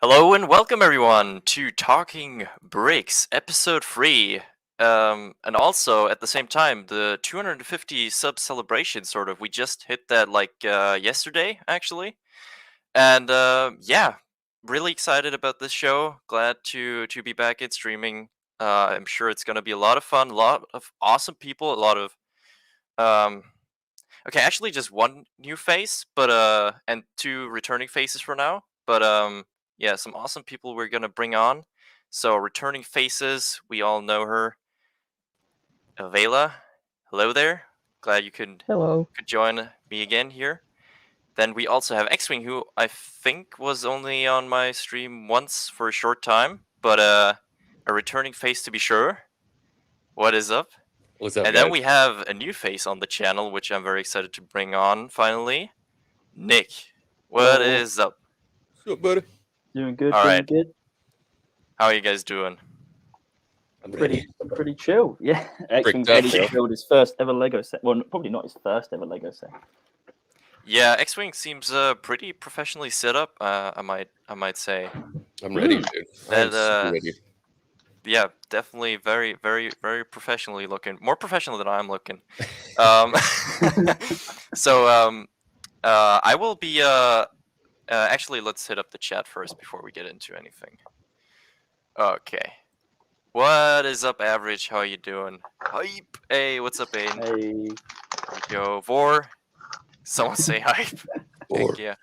Hello and welcome everyone to Talking Bricks, episode 3. And also at the same time, the 250 sub celebration sort of. We just hit that yesterday actually. And yeah, really excited about this show. Glad to be back in streaming. I'm sure it's going to be a lot of fun, a lot of awesome people, a lot of um okay, actually just one new face, but and two returning faces for now. But yeah, some awesome people we're gonna bring on. So returning faces, we all know her. Avela, hello there. Glad you Hello. could join me again here. Then we also have X-Wing, who I think was only on my stream once for a short time, but a returning face to be sure. What is up? What's up, And guys? then we have a new face on the channel, which I'm very excited to bring on finally. Nick, what Hello. is up? What's up, buddy? Doing good, All doing right. good. How are you guys doing? I'm ready. Pretty chill. Yeah. X-Wing's up, ready bro. to build his first ever Lego set. Well, probably not his first ever Lego set. Yeah, X-Wing seems pretty professionally set up. I might say. I'm ready, dude. I'm super ready. Yeah, definitely very, very, very professionally looking. More professional than I'm looking. Um, so I will be actually, let's hit up the chat first before we get into anything. Okay. What is up, Average? How are you doing? Hype. Hey, what's up, Aiden? Hey. Yo, Vor. Someone say hype. Vor. Heck yeah.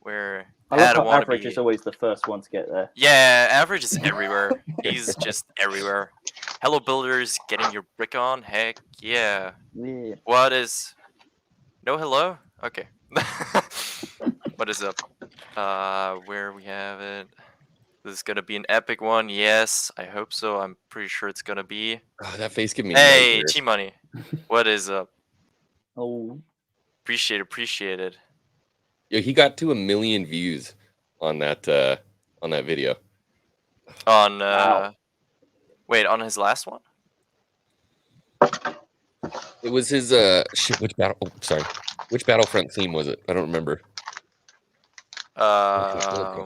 Where I love how wanna Average be. is always the first one to get there. Yeah, Average is everywhere. He's just everywhere. Hello, builders. Getting your brick on. Heck yeah. Yeah. What is? No hello. Okay. What is up? Where we have it. This is gonna be an epic one. Yes, I hope so. I'm pretty sure it's gonna be. Oh, that face give me Hey, nightmares. T-Money. What is up? Oh. Appreciate it. Yo, he got to 1 million views on that video. On Wow. wait, on his last one? It was his shit. Which Battlefront theme was it? I don't remember. I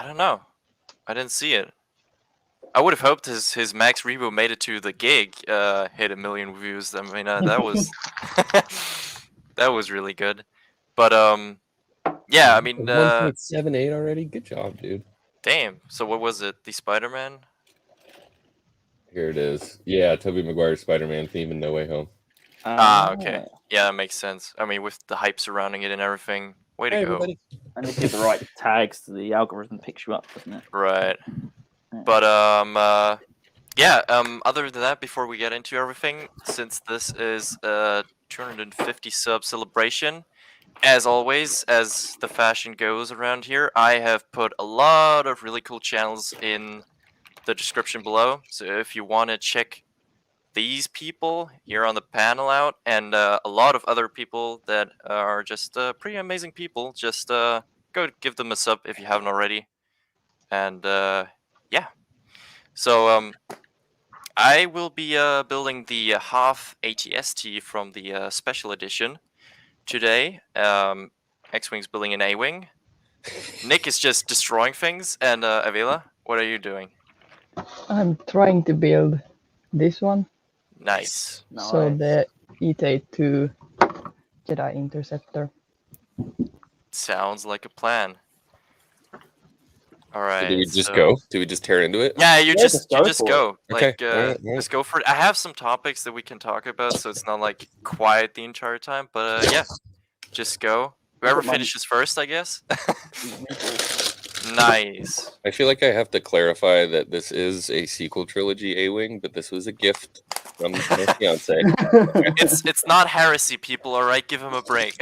don't know. I didn't see it. I would have hoped his Max Rebo made it to the gig, hit 1 million views. I mean, that was that was really good. But yeah, I mean, 1.78 already. Good job, dude. damn. So what was it? The Spider-Man? Here it is. Yeah, Tobey Maguire's Spider-Man theme in No Way Home. Okay. Yeah, that makes sense. I mean, with the hype surrounding it and everything. Way to Hey, go. everybody. And if you have the right tags, the algorithm picks you up, doesn't it? Right. Yeah. But other than that, before we get into everything, since this is a 250 sub celebration, as always, as the fashion goes around here, I have put a lot of really cool channels in the description below. So if you want to check these people here on the panel out, and a lot of other people that are just pretty amazing people, just go give them a sub if you haven't already. And yeah. So I will be building the half ATST from the special edition today. X-Wing's building an A-Wing. Nick is just destroying things. And Avila, what are you doing? I'm trying to build this one. Nice. So the ETA2 Jedi Interceptor. Sounds like a plan. All right. So do we just go? Do we just tear into it? Yeah, you just go. Okay. Like, All right. just go for it. I have some topics that we can talk about, so it's not like quiet the entire time. But yeah, just go. Whoever finishes first, I guess. Nice. I feel like I have to clarify that this is a sequel trilogy A-Wing, but this was a gift from my fiance. It's not heresy, people. All right, give him a break.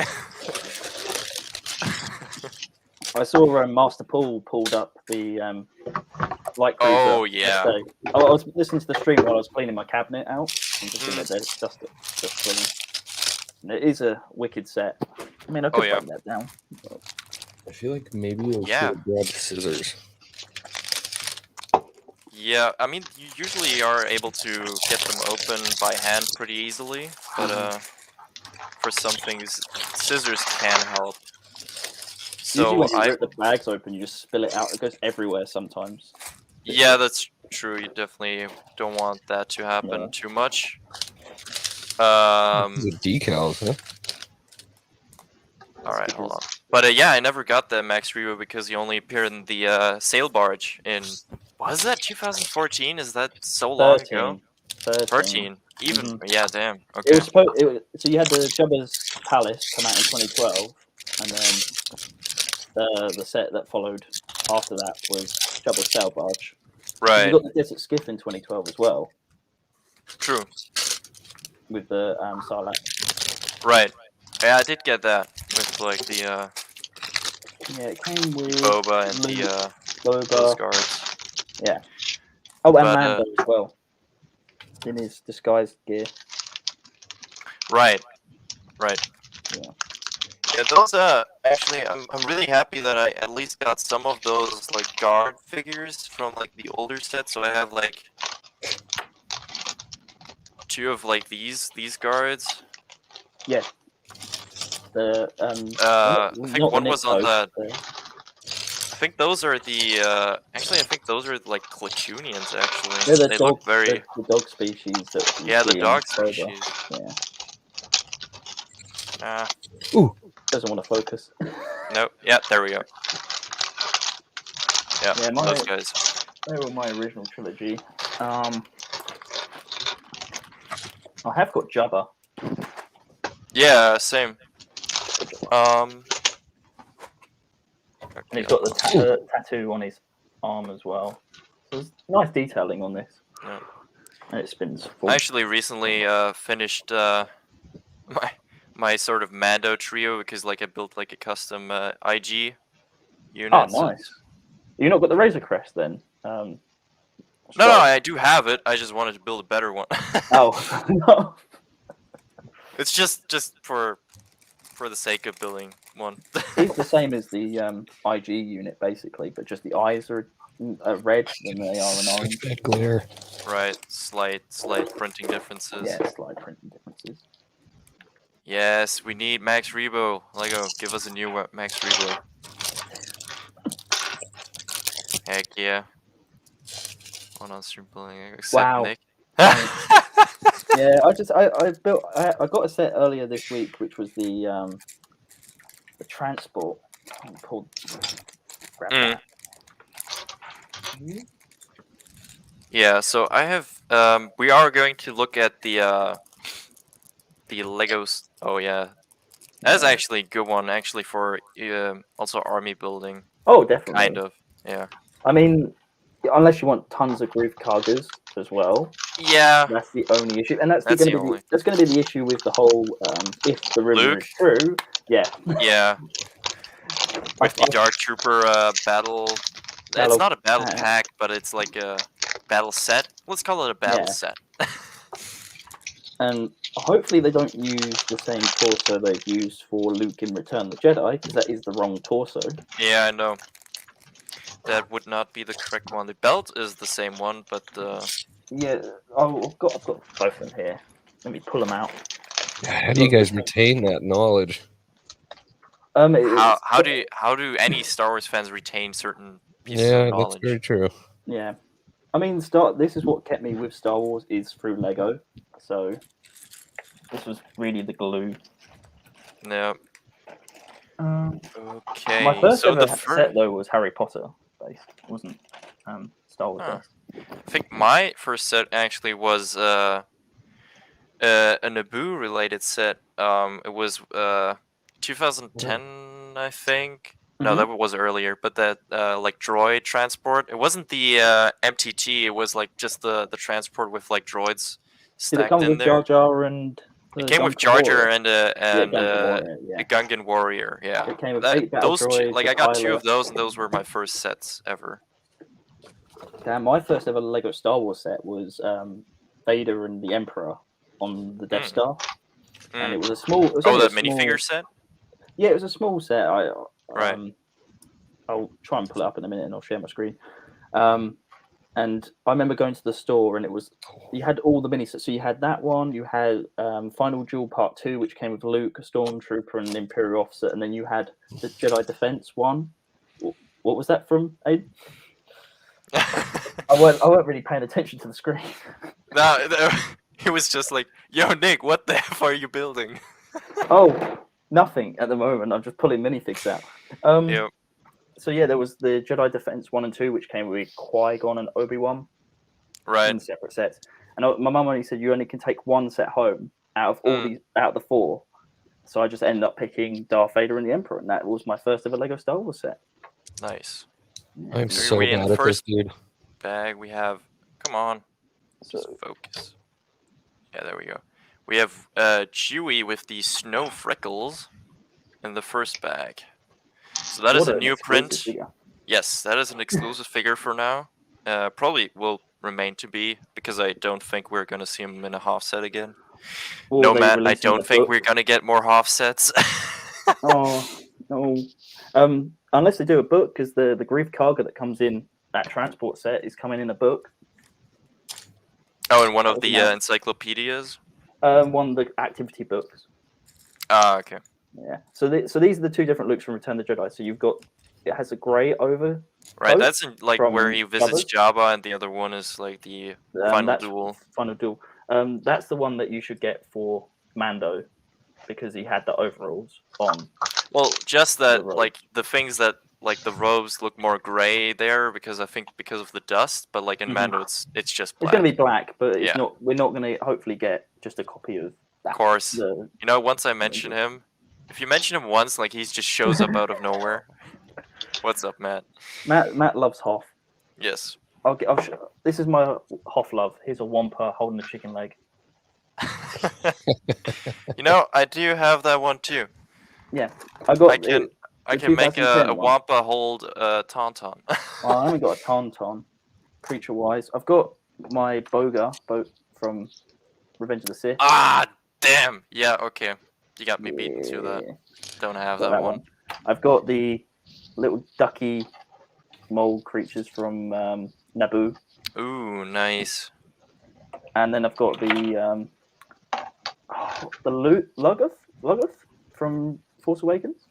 I saw Master Paul pulled up the light cruiser. Oh yeah. I was listening to the stream while I was cleaning my cabinet out. I'm just in there, just cleaning. And it is a wicked set. I mean, I could break that down. But... I feel like maybe we'll grab scissors. Yeah, I mean, you usually are able to get them open by hand pretty easily, but for some things, scissors can help. Usually when So you rip the bags open, you just spill it out. It goes everywhere sometimes. yeah, that's true. You definitely don't want that to happen Yeah. too much. The decals, huh? All right, hold on. Stickers. But yeah, I never got the Max Rebo because he only appeared in the sail barge in. Was that 2014? Is that so long ago? 13. Even yeah, damn. It Okay. was so you had the Jabba's Palace come out in 2012, and then the set that followed after that was Jabba's Sail Barge. Right. You got the Desert Skiff in 2012 as well True. with the Sarlacc. Right. Yeah, I did get that with like the Yeah, it came with Boba and the those Boba. guards. Yeah. Oh, and But, Mando as well in his disguised gear. Right. Right. Yeah. Yeah, those actually I'm really happy that I at least got some of those like guard figures from like the older set, so I have like 2 of like these guards. Yeah. The I think one was on the I think those are the actually I think those are like Clachunians actually. They're They look very the dog species that you yeah, the see in dog Boba. species. Yeah. Ooh. Doesn't want to focus. Nope. Yeah, there we go. Yeah, Yeah, those guys. They were my original trilogy. I have got Jabba. Yeah, same. And he's got the tattoo on his arm as well. So there's nice detailing on this. Yeah. And it spins full. I actually recently finished my sort of Mando trio because like I built like a custom IG unit. Oh, nice. You not got the Razor Crest then? No, I do have it. I just wanted to build a better one. Oh, no. It's just for the sake of building one. It's the same as the IG unit basically, but just the eyes are red than they are an orange. That glare. Right, slight printing differences. Yeah, slight printing differences. Yes, we need Max Rebo. Lego, give us a new Max Rebo. Heck yeah. One on stream building except Wow. Nick. Yeah, I got a set earlier this week, which was the transport. Grab that. Yeah, so I have we are going to look at the Legos. Oh yeah. That's actually a good one actually for also army building. Oh, definitely. Kind of. Yeah. I mean, unless you want tons of groove cargos as well. Yeah. That's the only issue, and that's going the to be the issue with the whole. If the rumor is true, yeah. Yeah. With the Dark Trooper battle. It's not a battle pack, but it's like a battle set. Let's call it a battle set. And hopefully they don't use the same torso they've used for Luke in Return of the Jedi, because that is the wrong torso. Yeah, I know. That would not be the correct one. The belt is the same one, but yeah, I've got both of them here. Let me pull them out. How do you guys retain that knowledge? How do any Star Wars fans retain certain pieces of knowledge? That's very true. Yeah, I mean, this is what kept me with Star Wars is through Lego. So this was really the glue. No. Okay. My first ever set though was Harry Potter based, wasn't Star Wars based. I think my first set actually was a Naboo related set. It was 2010, I think. No, that was earlier. But that like droid transport. It wasn't the MTT. It was like just the transport with like droids stacked Did it come with there. Jar Jar and? It came with Jar Jar and a Gungan Warrior. Yeah. It came with 8 battle droids, like I got 2 of those, and those were my first sets ever. Damn, my first ever Lego Star Wars set was Vader and the Emperor on the Death Star, and it was a small. It was that minifigure set. Yeah, it was a small set. Right. I'll try and pull it up in a minute, and I'll share my screen. And I remember going to the store, and you had all the mini sets. So you had that one, you had Final Duel Part 2, which came with Luke, a Stormtrooper, and an Imperial Officer, and then you had the Jedi Defense one. What was that from, Aiden? I weren't really paying attention to the screen. No, it was just like, yo, Nick, what the F are you building? Oh, nothing at the moment. I'm just pulling minifigs out. Yep. So yeah, there was the Jedi Defense 1 and 2, which came with Qui-Gon and Obi-Wan Right. in separate sets. And my mum only said you only can take one set home out of the 4. So I just ended up picking Darth Vader and the Emperor, and that was my first ever Lego Star Wars set. Nice. I'm So so we in bad the at this, first dude. bag we have. Come on. Just focus. Yeah, there we go. We have Chewie with the snow freckles in the first bag. So that is a new print. Figure. Yes, that is an exclusive figure for now. Probably will remain to be, because I don't think we're going to see him in a half set again. Or No, they Matt, I release don't in a think book. we're going to get more half sets. Oh, no. Unless they do a book, because the Grief Karga that comes in that transport set is coming in a book. Oh, in one of the encyclopedias? One of the activity books. Ah, okay. Yeah. So these are the two different looks from Return of the Jedi. So it has a grey over. Right, that's in, like from where he visits Jabba, and the other one is like the final duel. Final duel. That's the one that you should get for Mando, because he had the overalls on. Well, just that, robe. like the things that, like the robes look more gray there, because I think because of the dust. But like in Mando, it's just black. It's going to be black, but it's Yeah. not. We're not going to hopefully get just a copy of that. Of course. You know, once I mention him, if you mention him once, like he just shows up out of nowhere. What's up, Matt? Matt loves Hoth. Yes. This is my Hoth love. Here's a Wampa holding a chicken leg. You know, I do have that one too. Yeah, I got. I can make a 2010 one. Wampa hold Tauntaun. Well, I only got a Tauntaun, creature-wise. I've got my boat from Revenge of the Sith. Ah, damn. Yeah, okay. You got me beaten to that. Don't have that one. I've got the little ducky mold creatures from Naboo. Ooh, nice. And then I've got the Lugoth from Force Awakens.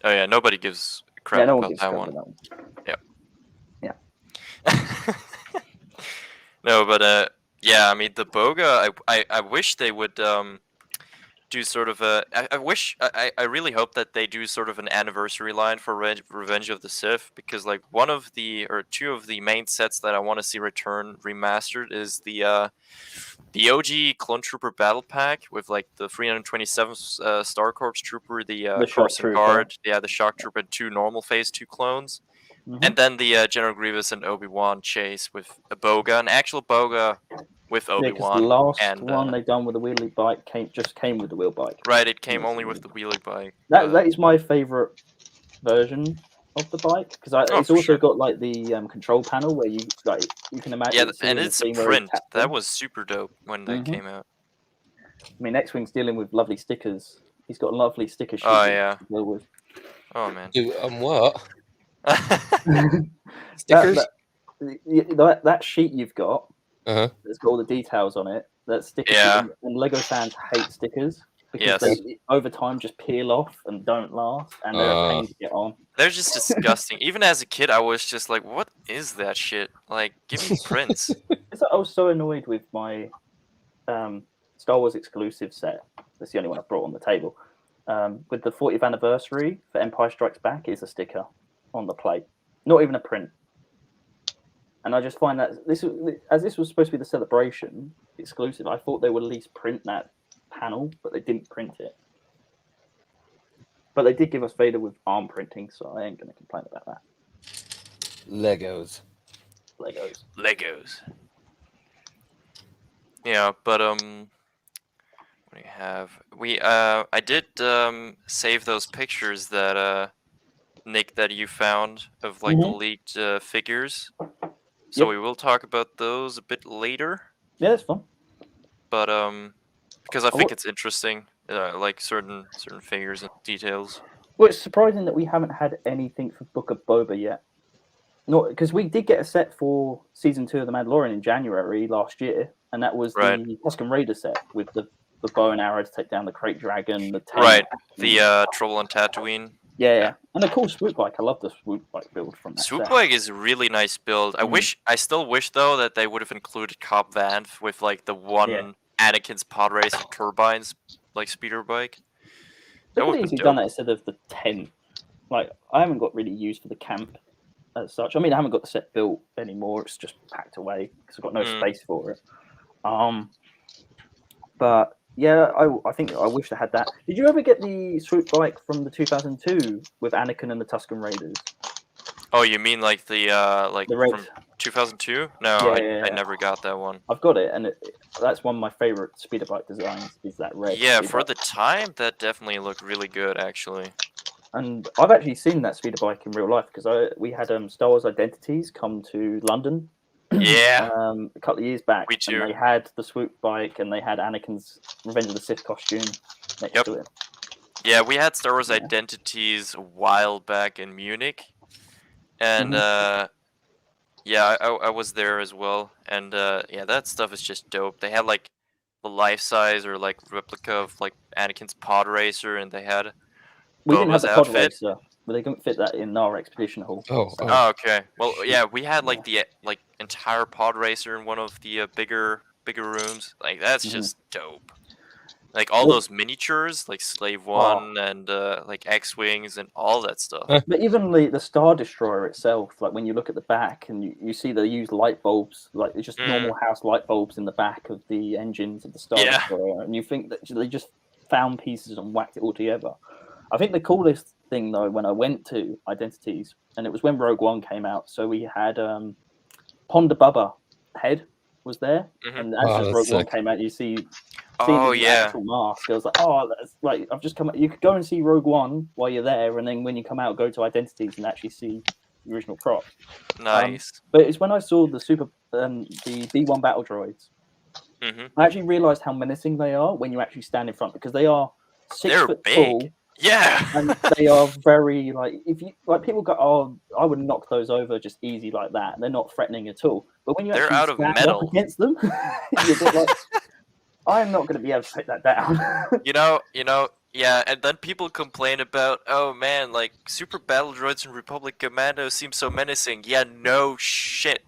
Oh yeah, nobody gives a crap about that one. Yep. Yeah. No, but yeah, I mean the Boga. I wish they would do sort of a. I really hope that they do sort of an anniversary line for Revenge of the Sith, because like one of the or two of the main sets that I want to see return remastered is the OG Clone Trooper Battle Pack with like the 327th Star Corps Trooper, the Coruscant Guard, the Shock Trooper, and 2 normal Phase 2 clones, and then the General Grievous and Obi-Wan chase with a Boga, an actual Boga with Obi-Wan. The last one they done with the wheelie bike came with the wheel bike. Right, it came only with the wheelie bike. That is my favorite version of the bike, because it's also got like the control panel where you can imagine. Yeah, and it's a print. That was super dope when that came out. I mean, X-Wing's dealing with lovely stickers. He's got a lovely sticker sheet. Oh yeah. To deal with. Oh man. Dude, what? Stickers? That sheet you've got. It's got all the details on it. That sticker. Yeah. And Lego fans hate stickers because they over time just peel off and don't last, and they're a pain to get on. They're just disgusting. Even as a kid, I was just like, "What is that shit? Like, give me prints." I was so annoyed with my Star Wars exclusive set. That's the only one I brought on the table. With the 40th anniversary for Empire Strikes Back is a sticker on the plate, not even a print. And I just find that this was supposed to be the celebration exclusive, I thought they would at least print that panel, but they didn't print it. But they did give us Vader with arm printing, so I ain't going to complain about that. Legos. Yeah, but what do we have? I did save those pictures that Nick, that you found of like the leaked figures. So we will talk about those a bit later. Yeah, that's fun. But because I think it's interesting, like certain figures and details. Well, it's surprising that we haven't had anything for Book of Boba yet. not because we did get a set for season 2 of The Mandalorian in January last year, and that was Right. the Tuscan Raider set with the bow and arrow to take down the Crate Dragon, the tank. Right. The Trouble on Tatooine. Yeah, and a cool swoop bike. I love the swoop bike build from that Swoop set. bike is a really nice build. I still wish though that they would have included Cobb Vanth with like the one Anakin's pod racer turbines like speeder bike. They That could would have be easily dope. done that instead of the 10. Like, I haven't got really used for the camp as such. I mean, I haven't got the set built anymore. It's just packed away because I've got no space for it. But yeah, I think I wish I had that. Did you ever get the swoop bike from the 2002 with Anakin and the Tuscan Raiders? Oh, you mean like the red. from 2002? No, Yeah. I never got that one. I've got it, and that's one of my favorite speeder bike designs. Is that red? Yeah, speeder for bike. the time, that definitely looked really good, actually. And I've actually seen that speeder bike in real life because we had Star Wars Identities come to London. Yeah. A couple of years back. Me too. And they had the swoop bike and they had Anakin's Revenge of the Sith costume next to it. Yeah, we had Star Wars Identities a while back in Munich, and yeah, I was there as well, and yeah, that stuff is just dope. They had like the life size or like replica of like Anakin's pod racer, and they had We didn't have Boba's the pod outfit. racer, but they couldn't fit that in our expedition hall. Oh, okay. Well, yeah, we had like the like entire pod racer in one of the bigger rooms. Like that's just dope. Like all those miniatures, like Slave One and like X-wings and all that stuff. But even the Star Destroyer itself, like when you look at the back and you see they use light bulbs, like it's just normal house light bulbs in the back of the engines of the Star Destroyer, and you think that they just found pieces and whacked it all together. I think the coolest thing though, when I went to Identities, and it was when Rogue One came out, so we had Ponda Bubba head was there, and as Rogue One came out, you see the actual mask. I was like, oh, that's like I've just come. You could go and see Rogue One while you're there, and then when you come out, go to Identities and actually see the original prop. Nice. But it's when I saw the the B1 Battle Droids, I actually realized how menacing they are when you actually stand in front, because they are 6 foot tall. Yeah, and they are very if you people go, oh, I would knock those over just easy like that. They're not threatening at all. But when you they're actually out of stand metal up against them, you're a bit like, I'm not going to be able to take that down. you know, yeah. And then people complain about, oh man, like Super Battle Droids and Republic Commando seem so menacing. Yeah, no shit.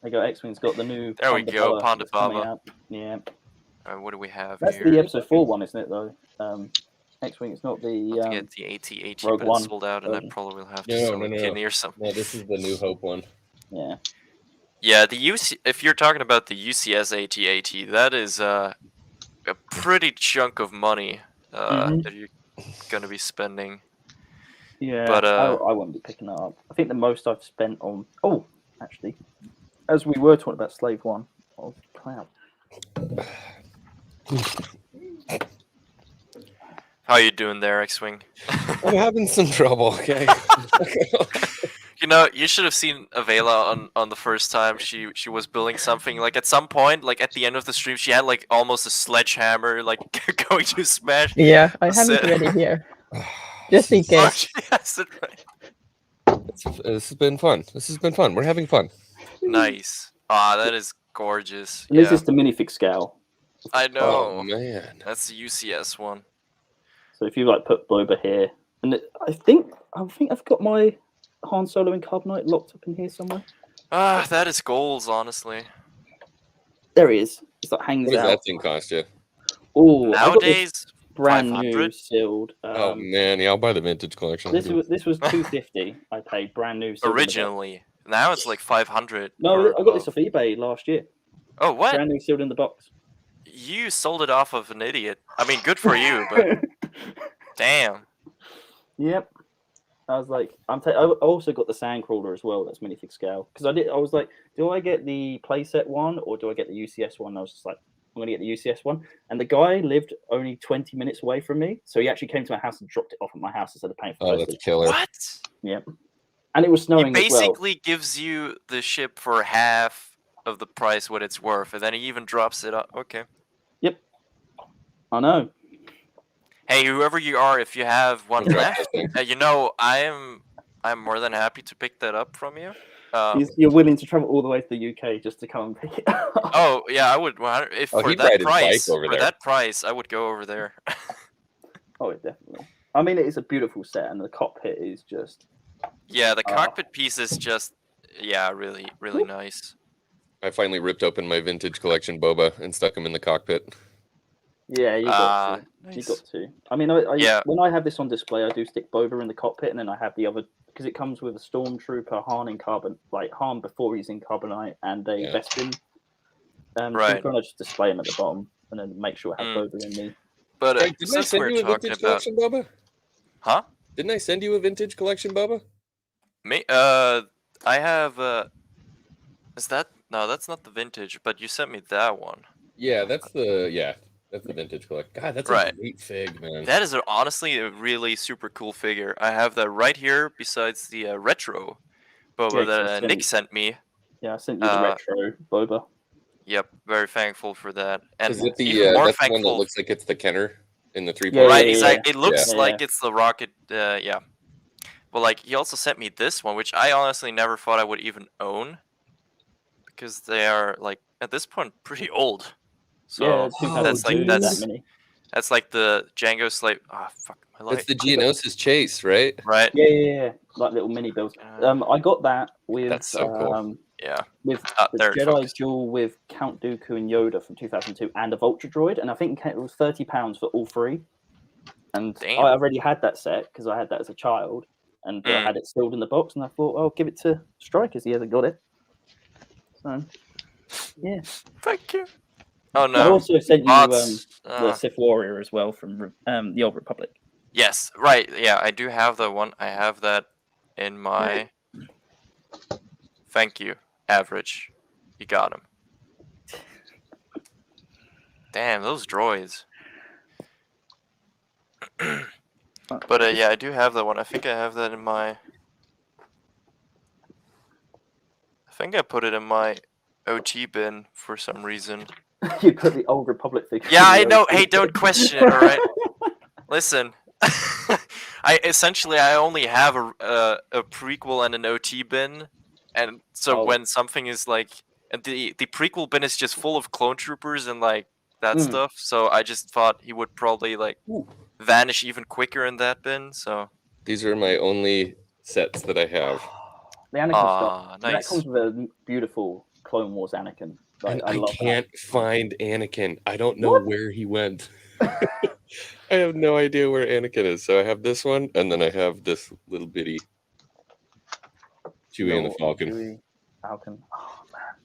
They go X-Wing's got the new. There we go, Ponda Bubba. Yeah. What do we have That's here? the episode 4 one, isn't it? Though. X-Wing. It's not the. I think it's the AT-AT, Rogue but One it's sold out, and I probably will have to No, sell no, it no. Kenny or something. No, this is the New Hope one. Yeah. Yeah, the if you're talking about the UCS AT-AT, that is a pretty chunk of money that you're gonna be spending. Yeah, but I won't be picking that up. I think the most I've spent on. Oh, actually, as we were talking about Slave One, oh, cloud. How you doing there, X-Wing? I'm having some trouble. Okay. You know, you should have seen Avela on the first time she was building something. Like at some point, like at the end of the stream, she had like almost a sledgehammer, like going to smash. Yeah, I have it ready here, just in Oh, case. she has it right. This has been fun. We're having fun. Nice. Ah, that is gorgeous. And this is the minifig scale. I know. Oh man, That's the UCS one. So if you put Boba here, and I think I've got my Han Solo and Carbonite locked up in here somewhere. Ah, that is goals, honestly. There he is. It's like hangs what does out. that thing cost you? Oh, Nowadays, brand 500? new sealed. Oh man, yeah, I'll buy the vintage collection. This was $250. I paid brand new. Sealed originally. Now it's like 500. No, I got this off eBay last year. Oh, what? Brand new sealed in the box. You sold it off of an idiot. I mean, good for you, but damn. Yep. I was like, I also got the Sandcrawler as well. That's minifig scale, because I was like, do I get the playset one or do I get the UCS one? I was just like, I'm gonna get the UCS one. And the guy lived only 20 minutes away from me, so he actually came to my house and dropped it off at my house instead of paying for it. Oh, that's killer. What? Yep. And it was snowing He as well. basically gives you the ship for half of the price what it's worth, and then he even drops it up. Okay. Yep. I know. Hey, whoever you are, if you have one left, you know, I am I'm more than happy to pick that up from you. Um, You're willing to travel all the way to the UK just to come and pick it up? oh yeah, I would. If Oh, for he'd that ride his bike price, over for there. that price, I would go over there. Oh, definitely. I mean, it is a beautiful set, and the cockpit is just. Yeah, the cockpit piece is just really really nice. I finally ripped open my vintage collection Boba and stuck him in the cockpit. Yeah, you got to. You Nice. got to. I mean, Yeah. when I have this on display, I do stick Boba in the cockpit, and then I have the other because it comes with a stormtrooper Han in carbon, like Han before he's in carbonite, and a Yeah. Bespin. Right. So I just display them at the bottom, and then make sure I have Boba in me. But Frank, didn't I since send we're you a talking vintage about, collection, Boba? huh? Didn't I send you a vintage collection, Boba? Me, I have. Is that no? That's not the vintage. But you sent me that one. Yeah, that's the vintage collection. God, that's a Right. great fig, man. That is honestly a really super cool figure. I have that right here besides the retro Boba Yeah, 'cause I that Nick sent me. Yeah, I sent you the retro Boba. Yep, very thankful for that. And Is it the even more that's the one that thankful. looks like it's the Kenner in the 3.0? Yeah, Right, yeah, exactly. It looks Yeah. like it's the rocket. Yeah. But like, he also sent me this one, which I honestly never thought I would even own, because they are like at this point pretty old. So Yeah, that's like 2002, that's that many. that's like the Django slave. Ah, fuck my life. It's the Geonosis Chase, right? Right. Yeah, like little mini builds. I got that with That's so cool. Yeah. with the There, Jedi focus. duel with Count Dooku and Yoda from 2002, and a Vulture Droid, and I think it was £30 for all three. And Damn. I already had that set because I had that as a child, and I had it sealed in the box, and I thought, I'll give it to Strikers. He hasn't got it. So, yeah. Thank you. Oh I no. also sent you Bots, the Sith Warrior as well from the Old Republic. Yes, right. Yeah, I do have the one. I have that in my. Thank you. Average. You got him. Damn, those droids. But yeah, I do have that one. I think I have that in my. I think I put it in my OT bin for some reason. You put the Old Republic figure. Yeah, I in the know. OT Hey, bin. don't question it. All right. Listen. I only have a prequel and an OT bin, and so when something is like, and the prequel bin is just full of clone troopers and like that stuff, so I just thought he would probably like vanish even quicker in that bin. So These are my only sets that I have. The Anakin stuff. nice. That comes with a beautiful Clone Wars Anakin. Like, And I love can't find Anakin. I don't know What? where he went. I have no idea where Anakin is. So I have this one, and then I have this little bitty Chewie and the Falcon. Falcon. Oh man.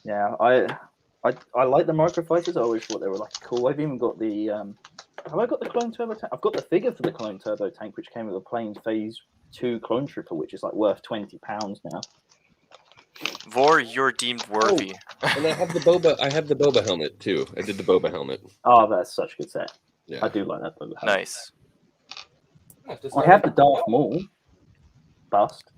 Yeah, I like the microfighters. I always thought they were like cool. I've even got the have I got the clone turbo tank? I've got the figure for the clone turbo tank, which came with a plain phase 2 clone trooper, which is like worth £20 now. Vor, you're deemed worthy. And I have the Boba. I have the Boba helmet too. I did the Boba helmet. Oh, that's such a good set. Yeah. I do like that Boba helmet. Nice. I have the Darth Maul bust.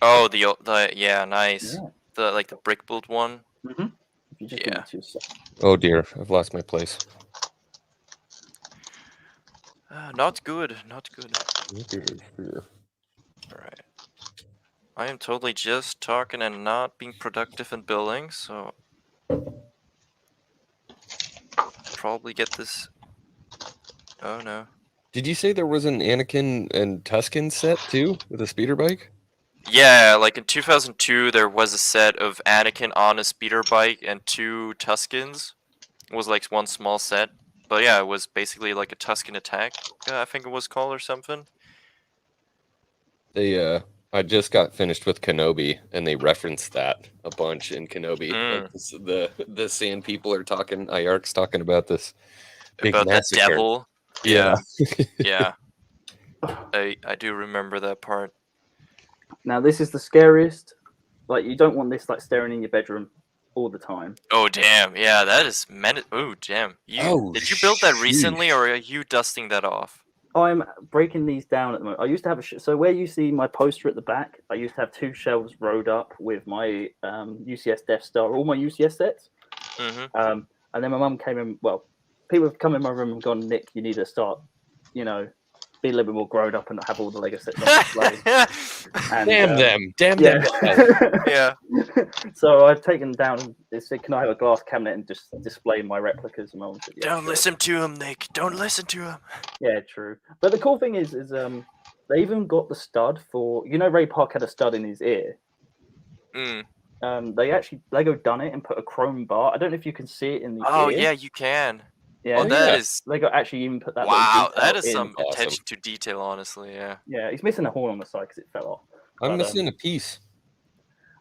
Oh, the yeah, nice. Yeah. The like the brick build one. If you just give me 2 seconds. Oh dear, I've lost my place. Not good. Not good. All right. I am totally just talking and not being productive in building, so probably get this. Oh no. Did you say there was an Anakin and Tuscan set too with a speeder bike? Yeah, like in 2002, there was a set of Anakin on a speeder bike and 2 Tuscans. It was like one small set, but yeah, it was basically like a Tuscan attack. I think it was called or something. I just got finished with Kenobi, and they referenced that a bunch in Kenobi. Like the Sand people are talking. Iark's talking about this big About that massacre. devil. Yeah. Yeah. I do remember that part. Now this is the scariest. Like you don't want this like staring in your bedroom all the time. Oh damn! Yeah, that is Oh damn! Did you build that recently, or are you dusting that off? I'm breaking these down at the moment. I used to have so where you see my poster at the back, I used to have 2 shelves rowed up with my UCS Death Star, all my UCS sets. And then my mum came in. Well, people have come in my room and gone, Nick, you need to start, be a little bit more grown up and have all the Lego sets on display. And, Damn them! Yeah. Yeah. So I've taken down. They said, "Can I have a glass cabinet and just display my replicas?" And mum said, "Yeah, Don't sure." listen to him, Nick. Don't listen to him. Yeah, true. But the cool thing is they even got the stud for Ray Park had a stud in his ear. They actually Lego done it and put a chrome bar. I don't know if you can see it in the Oh ear. yeah, you can. Yeah, Oh, that is. Lego actually even put that. Wow, little that detail is in. some Awesome. attention to detail, honestly. Yeah. Yeah, he's missing a horn on the side because it fell off. I'm missing a piece.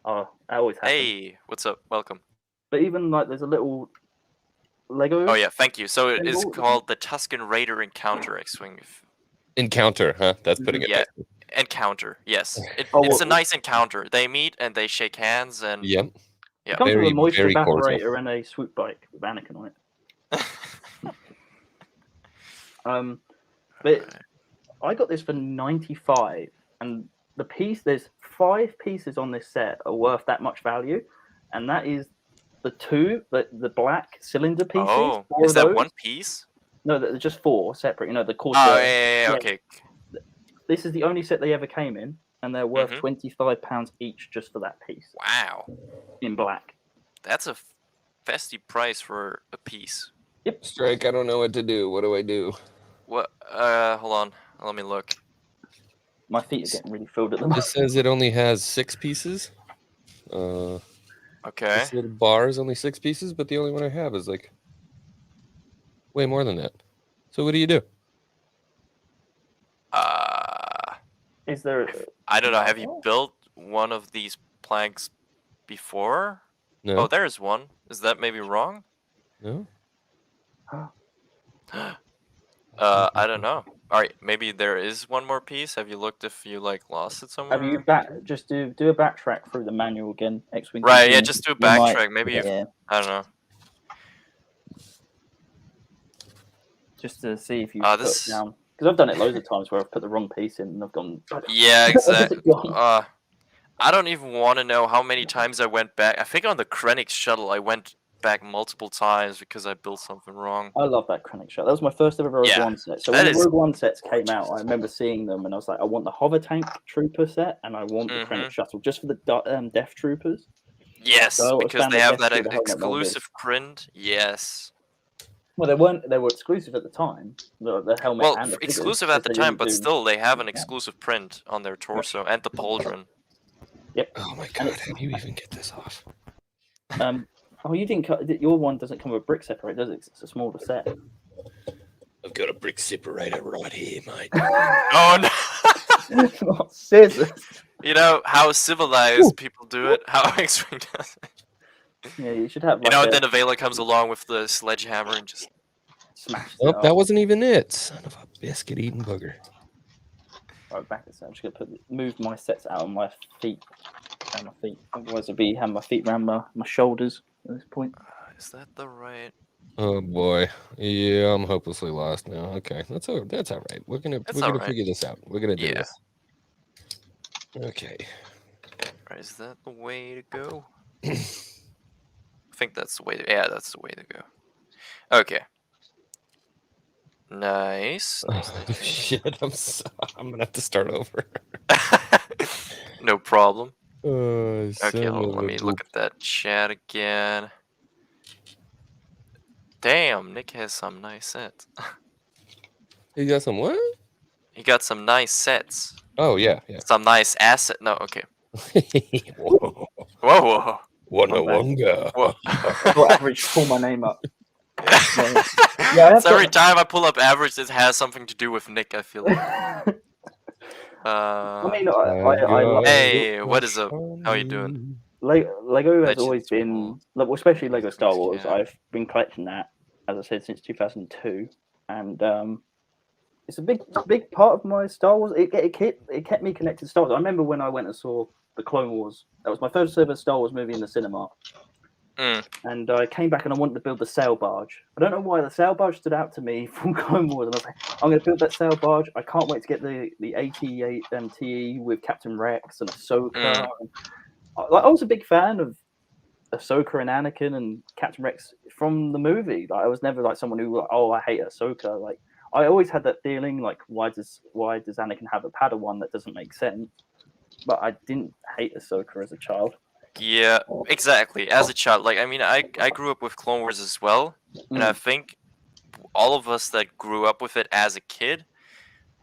Oh, that always happens. Hey, what's up? Welcome. But even like there's a little Lego. Oh yeah, thank you. So it is Symbol? called the Tuscan Raider Encounter X-wing. Encounter, huh? That's putting it. Yeah, nicely. Encounter. Yes, Oh, it's a well- nice encounter. They meet and they shake hands and Yep. Yeah. It comes with Very, a moisture very cordial. evaporator and a swoop bike with Anakin on it. But I got this for 95, and there's 5 pieces on this set are worth that much value, and that is the black cylinder pieces. Oh, 4 is of that those. one piece? No, they're just 4 separate. The core. Oh yeah, okay. This is the only set they ever came in, and they're worth £25 each just for that piece Wow, in black. that's a festy price for a piece. Strike, I don't know what to do. What do I do? What? Hold on. Let me look. My feet are getting really filled at the moment. This says it only has 6 pieces. Okay. This little bar is only 6 pieces, but the only one I have is like way more than that. So what do you do? Is there? I don't know. Have you built one of these planks before? No. Oh, there's one. Is that maybe wrong? No. I don't know. All right, maybe there is one more piece. Have you looked if you lost it somewhere? Have you just do a backtrack through the manual again? X-Wing. Right. Yeah. Just do a backtrack. Maybe. Yeah. I don't know. Just to see if you this- put down. Because I've done it loads of times where I've put the wrong piece in and I've gone. Yeah. Exactly. gone? I don't even want to know how many times I went back. I think on the Krennic shuttle I went back multiple times because I built something wrong. I love that Krennic shuttle. That was my first ever Rogue One set. So when the Rogue One sets came out, I remember seeing them and I was like, I want the Hover Tank Trooper set and I want the Krennic shuttle just for the Death Troopers. Yes, So because they have that Death Trooper exclusive print. Yes. Well, they were exclusive at the time. The helmet Well, and the figures, exclusive at the because they time, didn't but do- still they have an exclusive print on their torso and the pauldron. Yep. Oh my god! How do you even get this off? Oh, you didn't cut. Your one doesn't come with a brick separator, does it? It's a smaller set. I've got a brick separator right here, mate. Oh no! Not scissors. You know how civilized people do it. How X-Wing does it. Yeah, you should have. You know, and then Avela comes along with the sledgehammer and just smash. Oh, that wasn't even it. Son of a biscuit eating bugger. Right, back this. I'm just gonna move my sets out on my feet. Around my feet. Otherwise, I'd be having my feet around my shoulders at this point. is that the right? Oh boy. Yeah, I'm hopelessly lost now. Okay, that's all right. We're gonna alright. figure this out. We're gonna do Yeah. this. Okay. Right, is that the way to go? I think that's the way to. Yeah, that's the way to go. Okay. Nice. Oh, shit, I'm gonna have to start over. No problem. Okay, Okay, hold on, let me look at that chat again. Damn, Nick has some nice sets. You got some what? He got some nice sets. Oh yeah. Some nice asset. No, okay. Whoa. Whoa. Wonga. Whoa. Well, average, pull my name up. Yeah, So every time I pull up average, it has something to do with Nick, I feel like. I mean, I Hey, what is up? How are you doing? Lego has Legends always been, especially Lego Star Wars. I've been collecting that, as I said, since 2002, and it's a big part of my Star Wars. It kept me connected to Star Wars. I remember when I went and saw the Clone Wars. That was my first ever Star Wars movie in the cinema. And I came back and I wanted to build the sail barge. I don't know why the sail barge stood out to me from Clone Wars. And I was like, I'm going to build that sail barge. I can't wait to get the 88 TE with Captain Rex and Ahsoka. I was a big fan of Ahsoka and Anakin and Captain Rex from the movie. I was never someone who I hate Ahsoka. I always had that feeling like, why does Anakin have a Padawan? That doesn't make sense. But I didn't hate Ahsoka as a child. Yeah, exactly. As a child, like I mean, I grew up with Clone Wars as well, and I think all of us that grew up with it as a kid,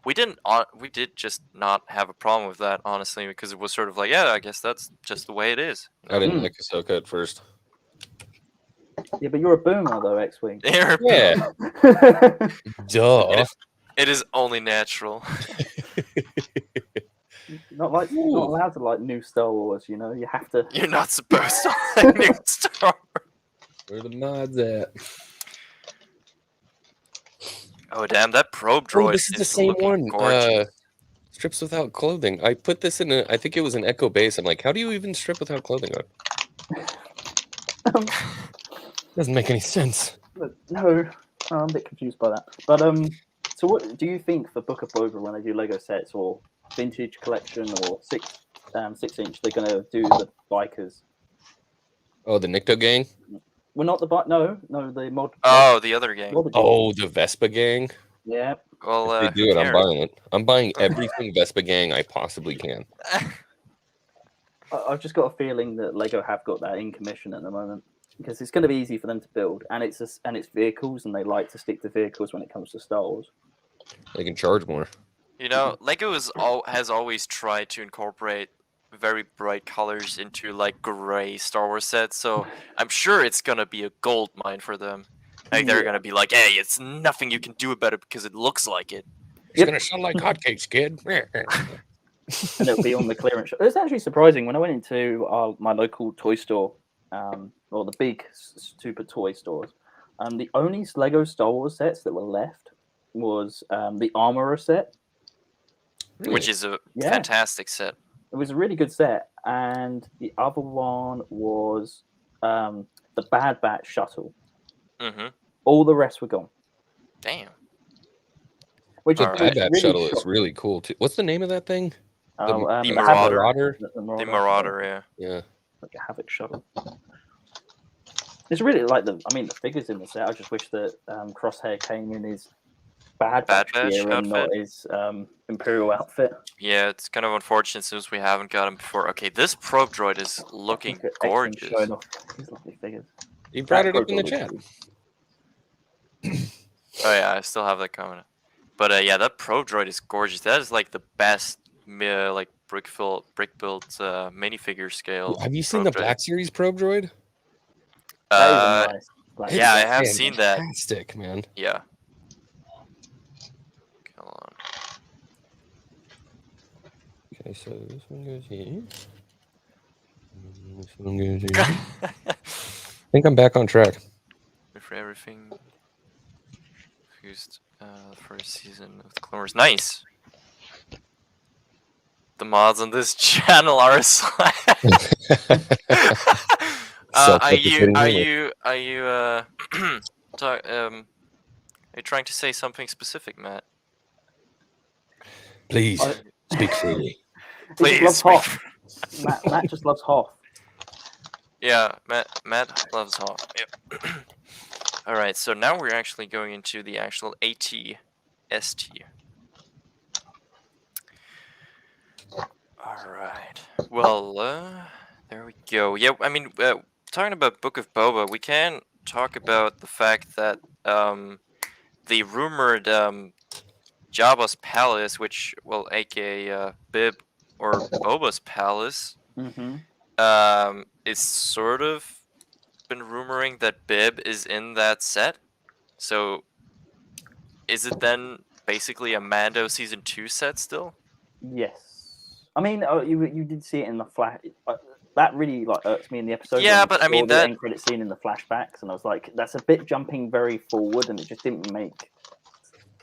we did just not have a problem with that, honestly, because it was sort of like, yeah, I guess that's just the way it is. I didn't like Ahsoka at first. Yeah, but you're a boomer though, X-wing. Yeah. Duh. It is only natural. Not allowed to like new Star Wars. You know, you have to. You're not supposed to like new Star Wars. Where the mods at? Oh damn, that probe droid Oh, this is the same looking one. gorgeous. Strips without clothing. I put this in I think it was an Echo base. I'm like, how do you even strip without clothing on? Doesn't make any sense. No, I'm a bit confused by that. But so what do you think for Book of Boba when they do Lego sets or vintage collection or 6-inch? They're gonna do the bikers. Oh, the Nikto gang. Well, not the bike. No, the mod. Oh, the other game. Oh, the Vespa gang. Yeah. Well, If they do it, I'm buying it. I'm buying everything Vespa gang I possibly can. I've just got a feeling that Lego have got that in commission at the moment because it's going to be easy for them to build, and it's vehicles, and they like to stick to vehicles when it comes to Star Wars. They can charge more. You know, Lego has always tried to incorporate very bright colors into like gray Star Wars sets, so I'm sure it's gonna be a gold mine for them. Like they're gonna be like, "Hey, it's nothing you can do about it because it looks like it." It's gonna sound like hotcakes, kid. And it'll be on the clearance shop. It's actually surprising when I went into my local toy store, or the big super toy stores. The only Lego Star Wars sets that were left was the Armorer set, Which is a fantastic set. It was a really good set, and the other one was the Bad Batch shuttle. Mm-hmm. All the rest were gone. Damn. Which The is Bad Batch really shuttle is really cool too. What's the name of that thing? The Marauder. The Marauder, yeah. Like a Havoc shuttle. It's really like the figures in the set. I just wish that Crosshair came in his Bad Batch gear and not his Imperial outfit. Yeah, it's kind of unfortunate since we haven't got him before. Okay, this probe droid is looking gorgeous. Showing off these lovely figures. You brought it up in the chat. Oh yeah, I still have that comment. But yeah, that probe droid is gorgeous. That is like the best like brick built minifigure scale. Have you seen the Black Series probe droid? Nice. Yeah, I have seen that. Fantastic, man. Yeah. Come on. Okay, so this one goes here. This one goes here. I think I'm back on track. For everything. Used first season of the Clone Wars. Nice. The mods on this channel are a slap. Are you trying to say something specific, Matt? Please speak freely. Please. Matt just loves Hoth. Yeah, Matt loves Hoth. Yep. All right, so now we're actually going into the actual AT-ST. All right. Well, there we go. Yeah, I mean, talking about Book of Boba, we can talk about the fact that the rumored Jabba's palace, which, well, aka Bib or Boba's palace, is sort of been rumoring that Bib is in that set. So, is it then basically a Mando season 2 set still? Yes. I mean, you did see it in the flash. That really irked me in the episode. Yeah, but I mean the end credit scene in the flashbacks, and I was like, that's a bit jumping very forward, and it just didn't make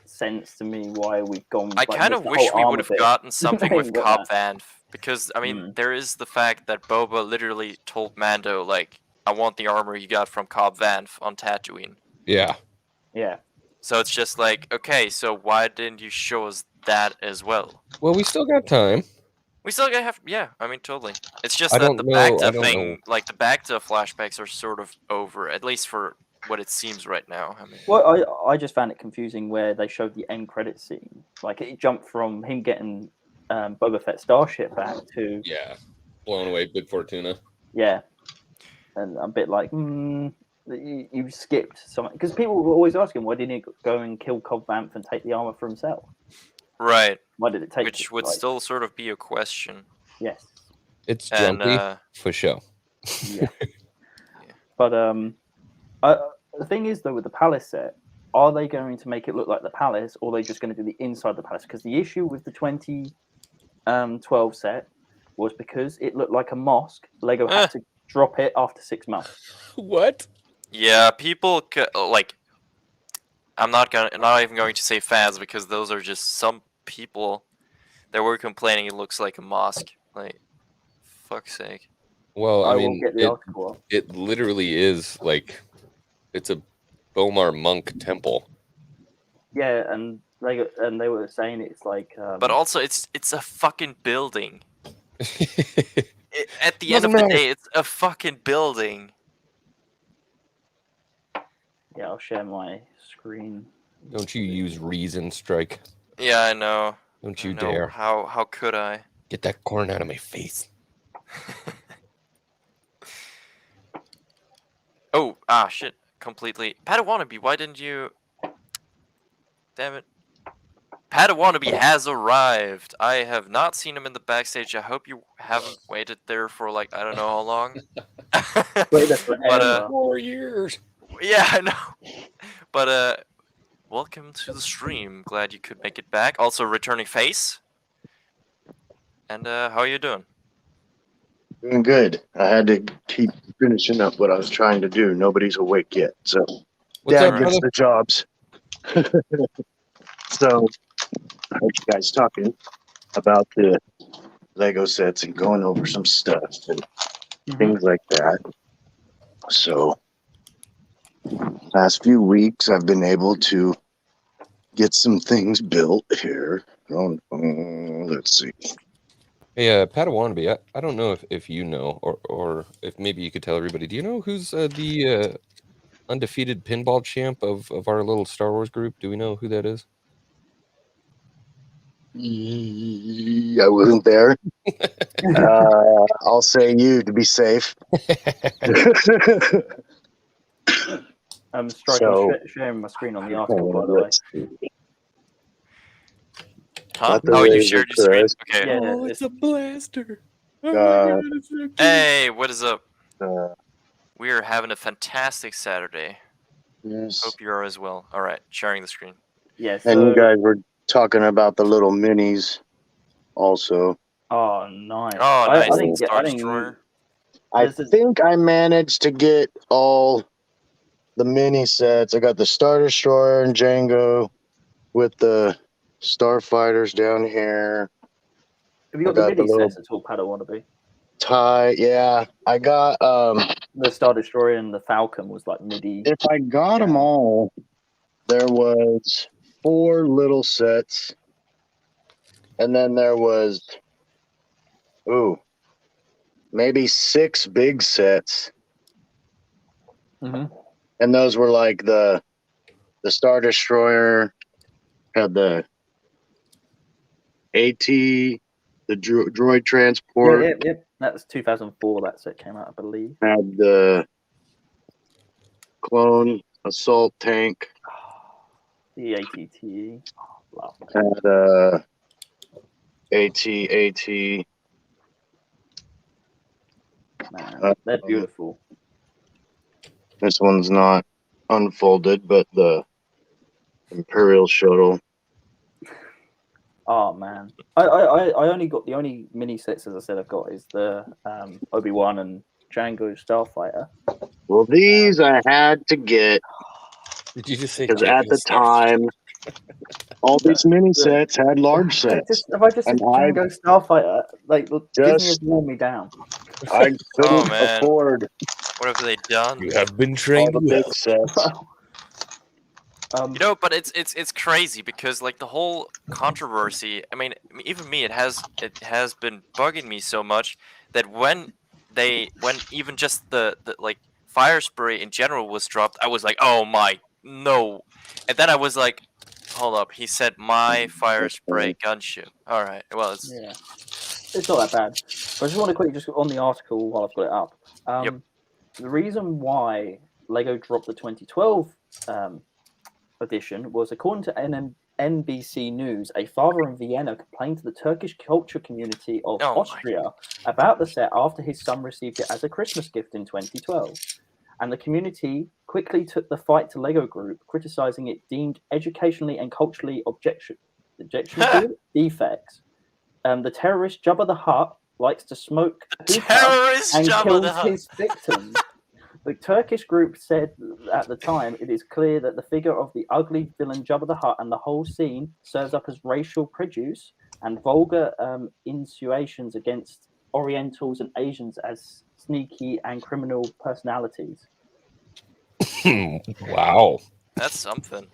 sense to me why we've gone. I kind of wish we would have gotten something with Cobb Vanth, because I mean, there is the fact that Boba literally told Mando, like, "I want the armor you got from Cobb Vanth on Tatooine." Yeah. Yeah. So it's just like, okay, so why didn't you show us that as well? Well, we still got time. We still gotta have, yeah, I mean, totally. It's just that the Bacta thing, like the Bacta flashbacks are sort of over, at least for what it seems right now. I mean, Well, I just found it confusing where they showed the end credit scene. Like it jumped from him getting Boba Fett starship back to Yeah, blown away, Big Fortuna. yeah, and I'm a bit like, you skipped something because people were always asking why didn't he go and kill Cobb Vanth and take the armor for himself? right. Why did it take? Which would still sort of be a question. Yes. It's And jumpy for show. Yeah. But the thing is though with the palace set, are they going to make it look like the palace, or are they just going to do the inside the palace? Because the issue with the 2012 set was because it looked like a mosque. Lego had to drop it after 6 months. What? Yeah, people like. I'm not even going to say fans because those are just some people that were complaining it looks like a mosque. Like, fuck's sake. Well, I will mean, get the article up. it literally is like it's a Bomar monk temple. Yeah, and they were saying it's like. But also, it's a fucking building. At the end Doesn't of the matter. day, it's a fucking building. Yeah, I'll share my screen. Don't you use reason, Strike? Yeah, I know. Don't I you know. dare. How could I? Get that corn out of my face. Oh, shit. Completely. Padawannabe, why didn't you... Damn it. Padawannabe has arrived. I have not seen him in the backstage. I hope you haven't waited there for, like, I don't know how long. Waited But, forever. 4 years. yeah, I know. But, welcome to the stream. Glad you could make it back. Also, returning face. And, how are you doing? Doing good. I had to keep finishing up what I was trying to do. Nobody's awake yet, so What's Dad up, gets brother? the jobs. So I heard you guys talking about the Lego sets and going over some stuff and things like that. So last few weeks I've been able to get some things built here. Let's see. Hey, Padawannabe, I don't know if you know, or if maybe you could tell everybody. Do you know who's the undefeated pinball champ of our little Star Wars group? Do we know who that is? I wasn't there. I'll say you to be safe. I'm sharing my screen on the article, by the way. Huh? Not the Oh, you laser shared your screen? crest. Okay. Yeah, Oh, it's a blaster. Oh my God, it's so cute. Hey, what is up? Uh, We are having a fantastic Saturday. yes. Hope you are as well. All right, sharing the screen. Yes. And you guys were talking about the little minis also. Oh, nice. Oh, nice. I think Star Destroyer. I This is- think I managed to get all the mini sets. I got the Star Destroyer and Django with the Starfighters down here. Have you got I the got the mini little- sets at all, Padawannabe? Tie, yeah. I got The Star Destroyer and the Falcon was like MIDI. if I got them all, there was 4 little sets, and then there was maybe 6 big sets, Mm-hmm. and those were like the Star Destroyer, had the AT, the droid transport, Yep. That was 2004. That set came out, I believe. had the clone assault tank, The ATTE. Oh, love. had AT. Man, they're beautiful. This one's not unfolded, but the Imperial Shuttle. Oh man, I only got the only mini sets, as I said, I've got is the Obi-Wan and Django Starfighter. Well, these I had to get Did you just say? because at the time, all these mini sets had large sets. If I just said And I Django Starfighter, like Disney has just worn me down. I couldn't man. afford What have they done? You have been all trained the well. big sets. You know, but it's crazy because like the whole controversy. I mean, even me, it has been bugging me so much that when even just the like fire spray in general was dropped, I was like, oh my, no. And then I was like, hold up, he said my fire spray gunship. Alright, well, it's... Yeah, it's not that bad. But I just want to quickly, just on the article while I've got it up. Yep. The reason why Lego dropped the 2012 edition was, according to NBC News, a father in Vienna complained to the Turkish culture community of Oh my Austria about the set after his son received it as a Christmas gift in 2012. And the community quickly took the fight to Lego Group, criticizing it deemed educationally and culturally objectionable defects. The terrorist Jabba the Hutt likes to smoke hookah terrorist and Jabba kills the Hutt. his victims. The Turkish group said at the time, it is clear that the figure of the ugly villain Jabba the Hutt and the whole scene serves up as racial prejudice and vulgar insinuations against Orientals and Asians as sneaky and criminal personalities. Wow. That's something.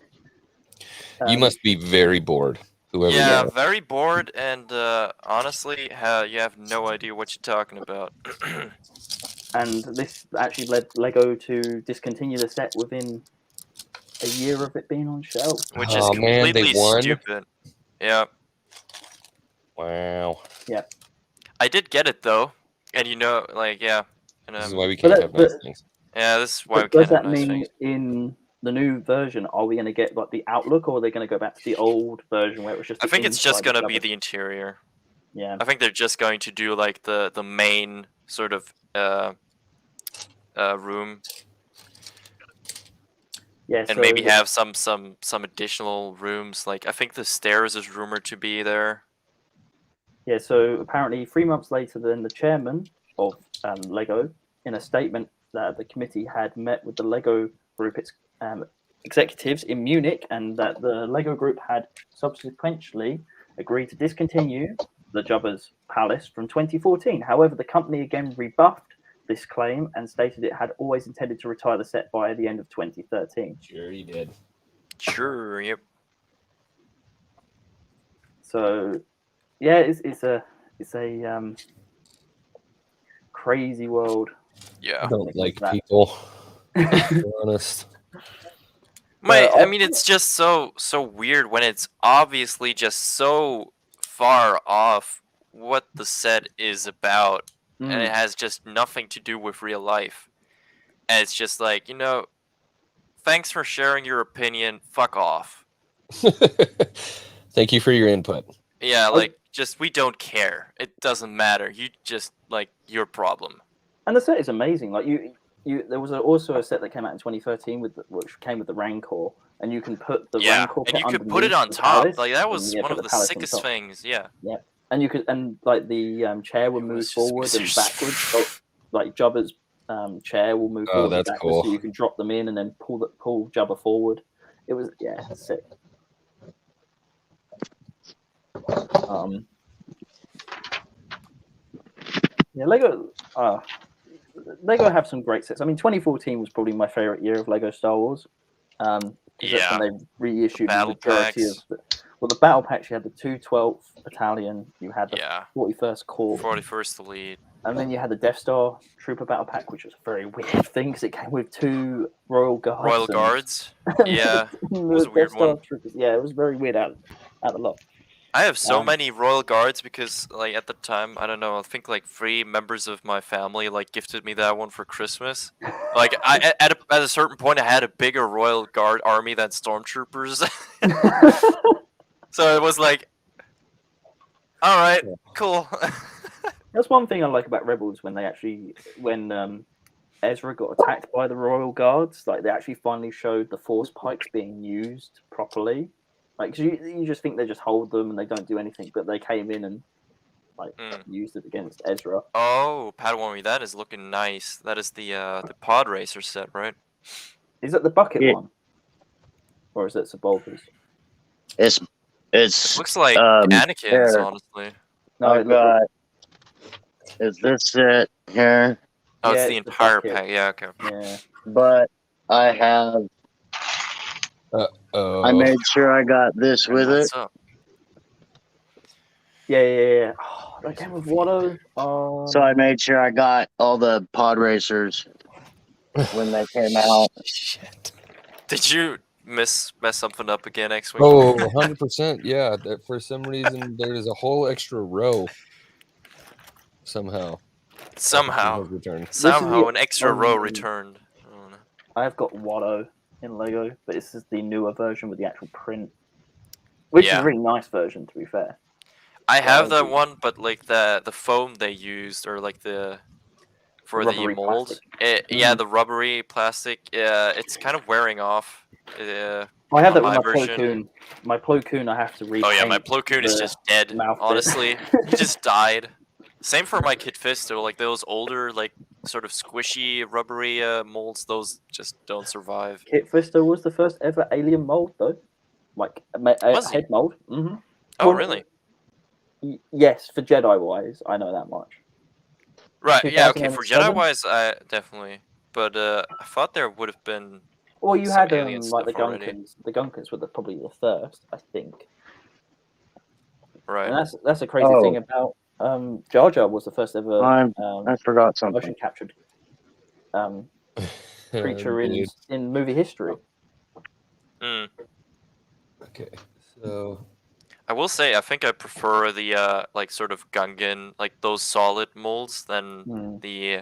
You must be very bored. Whoever you Yeah, are. very bored, and honestly, you have no idea what you're talking about. And this actually led Lego to discontinue the set within a year of it being on shelf. Which is Oh, man, they completely won? stupid. Yeah. Wow. I did get it though, and like, yeah. And, This is why we can't have nice things. yeah, this is why we But does can't have that nice mean things. in the new version, are we going to get like the outlook, or are they going to go back to the old version where it was just? I think it's just inside gonna be Jabba? the interior. Yeah. I think they're just going to do like the main sort of room, Yeah. and maybe have some additional rooms. Like I think the stairs is rumored to be there. Yeah. So apparently, 3 months later, then the chairman of Lego, in a statement that the committee had met with the Lego Group, its executives in Munich, and that the Lego Group had subsequently agreed to discontinue the Jabba's Palace from 2014. However, the company again rebuffed this claim and stated it had always intended to retire the set by the end of 2013. Sure, you did. Sure. Yep. So, yeah, it's a crazy world. Yeah. I don't like that. people. To be honest. I mean, it's just so weird when it's obviously just so far off what the set is about, and it has just nothing to do with real life. And it's just like, thanks for sharing your opinion. Fuck off. Thank you for your input. Yeah, like, just, we don't care. It doesn't matter. You just, like, your problem. And the set is amazing. Like there was also a set that came out in 2013 which came with the Rancor, and you can put the Rancor and you could put it on top. Like, that was one of the sickest things. Yeah. Yeah, and you could, and like the chair would move forward and backwards. So, like Jabba's chair will move forward and that's backwards, cool. so you can drop them in and then pull Jabba forward. It was sick. Lego have some great sets. I mean, 2014 was probably my favorite year of Lego Star Wars. That's when they reissued the majority of the battle packs. You had the 212th Battalion, you had the 41st Corps, 41st Elite, and then you had the Death Star Trooper battle pack, which was a very weird thing because it came with 2 Royal Guards. Yeah, it was a weird one. Troopers. Yeah, it was very weird out the lot. I have so many Royal Guards because, like, at the time, I don't know, I think like 3 members of my family like gifted me that one for Christmas. Like, at a certain point, I had a bigger Royal Guard army than Stormtroopers. So it was like, all right, cool. That's one thing I like about Rebels, when Ezra got attacked by the Royal Guards, like they actually finally showed the Force pikes being used properly. Like, 'cause you just think they just hold them and they don't do anything, but they came in and used it against Ezra. Oh, Padawan, that is looking nice. That is the pod racer set, right? Is it the bucket one, or is it Sebulba's? It looks like Anakin's, honestly. No, is this set here? Oh, Yeah, it's the it's the entire bucket. pack. Yeah, okay. Yeah. But I have. I made sure I got this with it. What's up? Yeah. Oh, that came with Watto. So I made sure I got all the pod racers. when they came out. Shit. Did you mess something up again, X-Wing? Oh, 100%. Yeah. That for some reason, there's a whole extra row somehow. Somehow Has returned. an extra row only- returned. I don't know. I've got Watto in Lego, but this is the newer version with the actual print, which is Yeah. a really nice version, to be fair. I have I that do. one, but like the foam they used, or like the for the Rubbery mold, plastic. yeah, the rubbery plastic, it's kind of wearing off. I have on that with my my version. Plo Koon. My Plo Koon, I have to repaint. Oh yeah, my Plo Koon is the just dead. mouth bit. Honestly, he just died. Same for my Kit Fisto. Like those older, like sort of squishy, rubbery molds. Those just don't survive. Kit Fisto was the first ever alien mold, though. Like a Was he? head mold. Mm-hmm. Oh Well, really? Yes, for Jedi wise, I know that much. Right. Yeah. Okay. For 2007? Jedi wise, I definitely. But I thought there would have been. Well, you Some had alien like the stuff already. Gunkins. The Gunkins were probably the first, I think. Right. And that's a crazy thing about Jar Jar was the first ever I forgot motion something. captured creature Dude. in movie history. Mm. Okay. So. I will say, I think I prefer the like sort of Gungan, like those solid molds, than the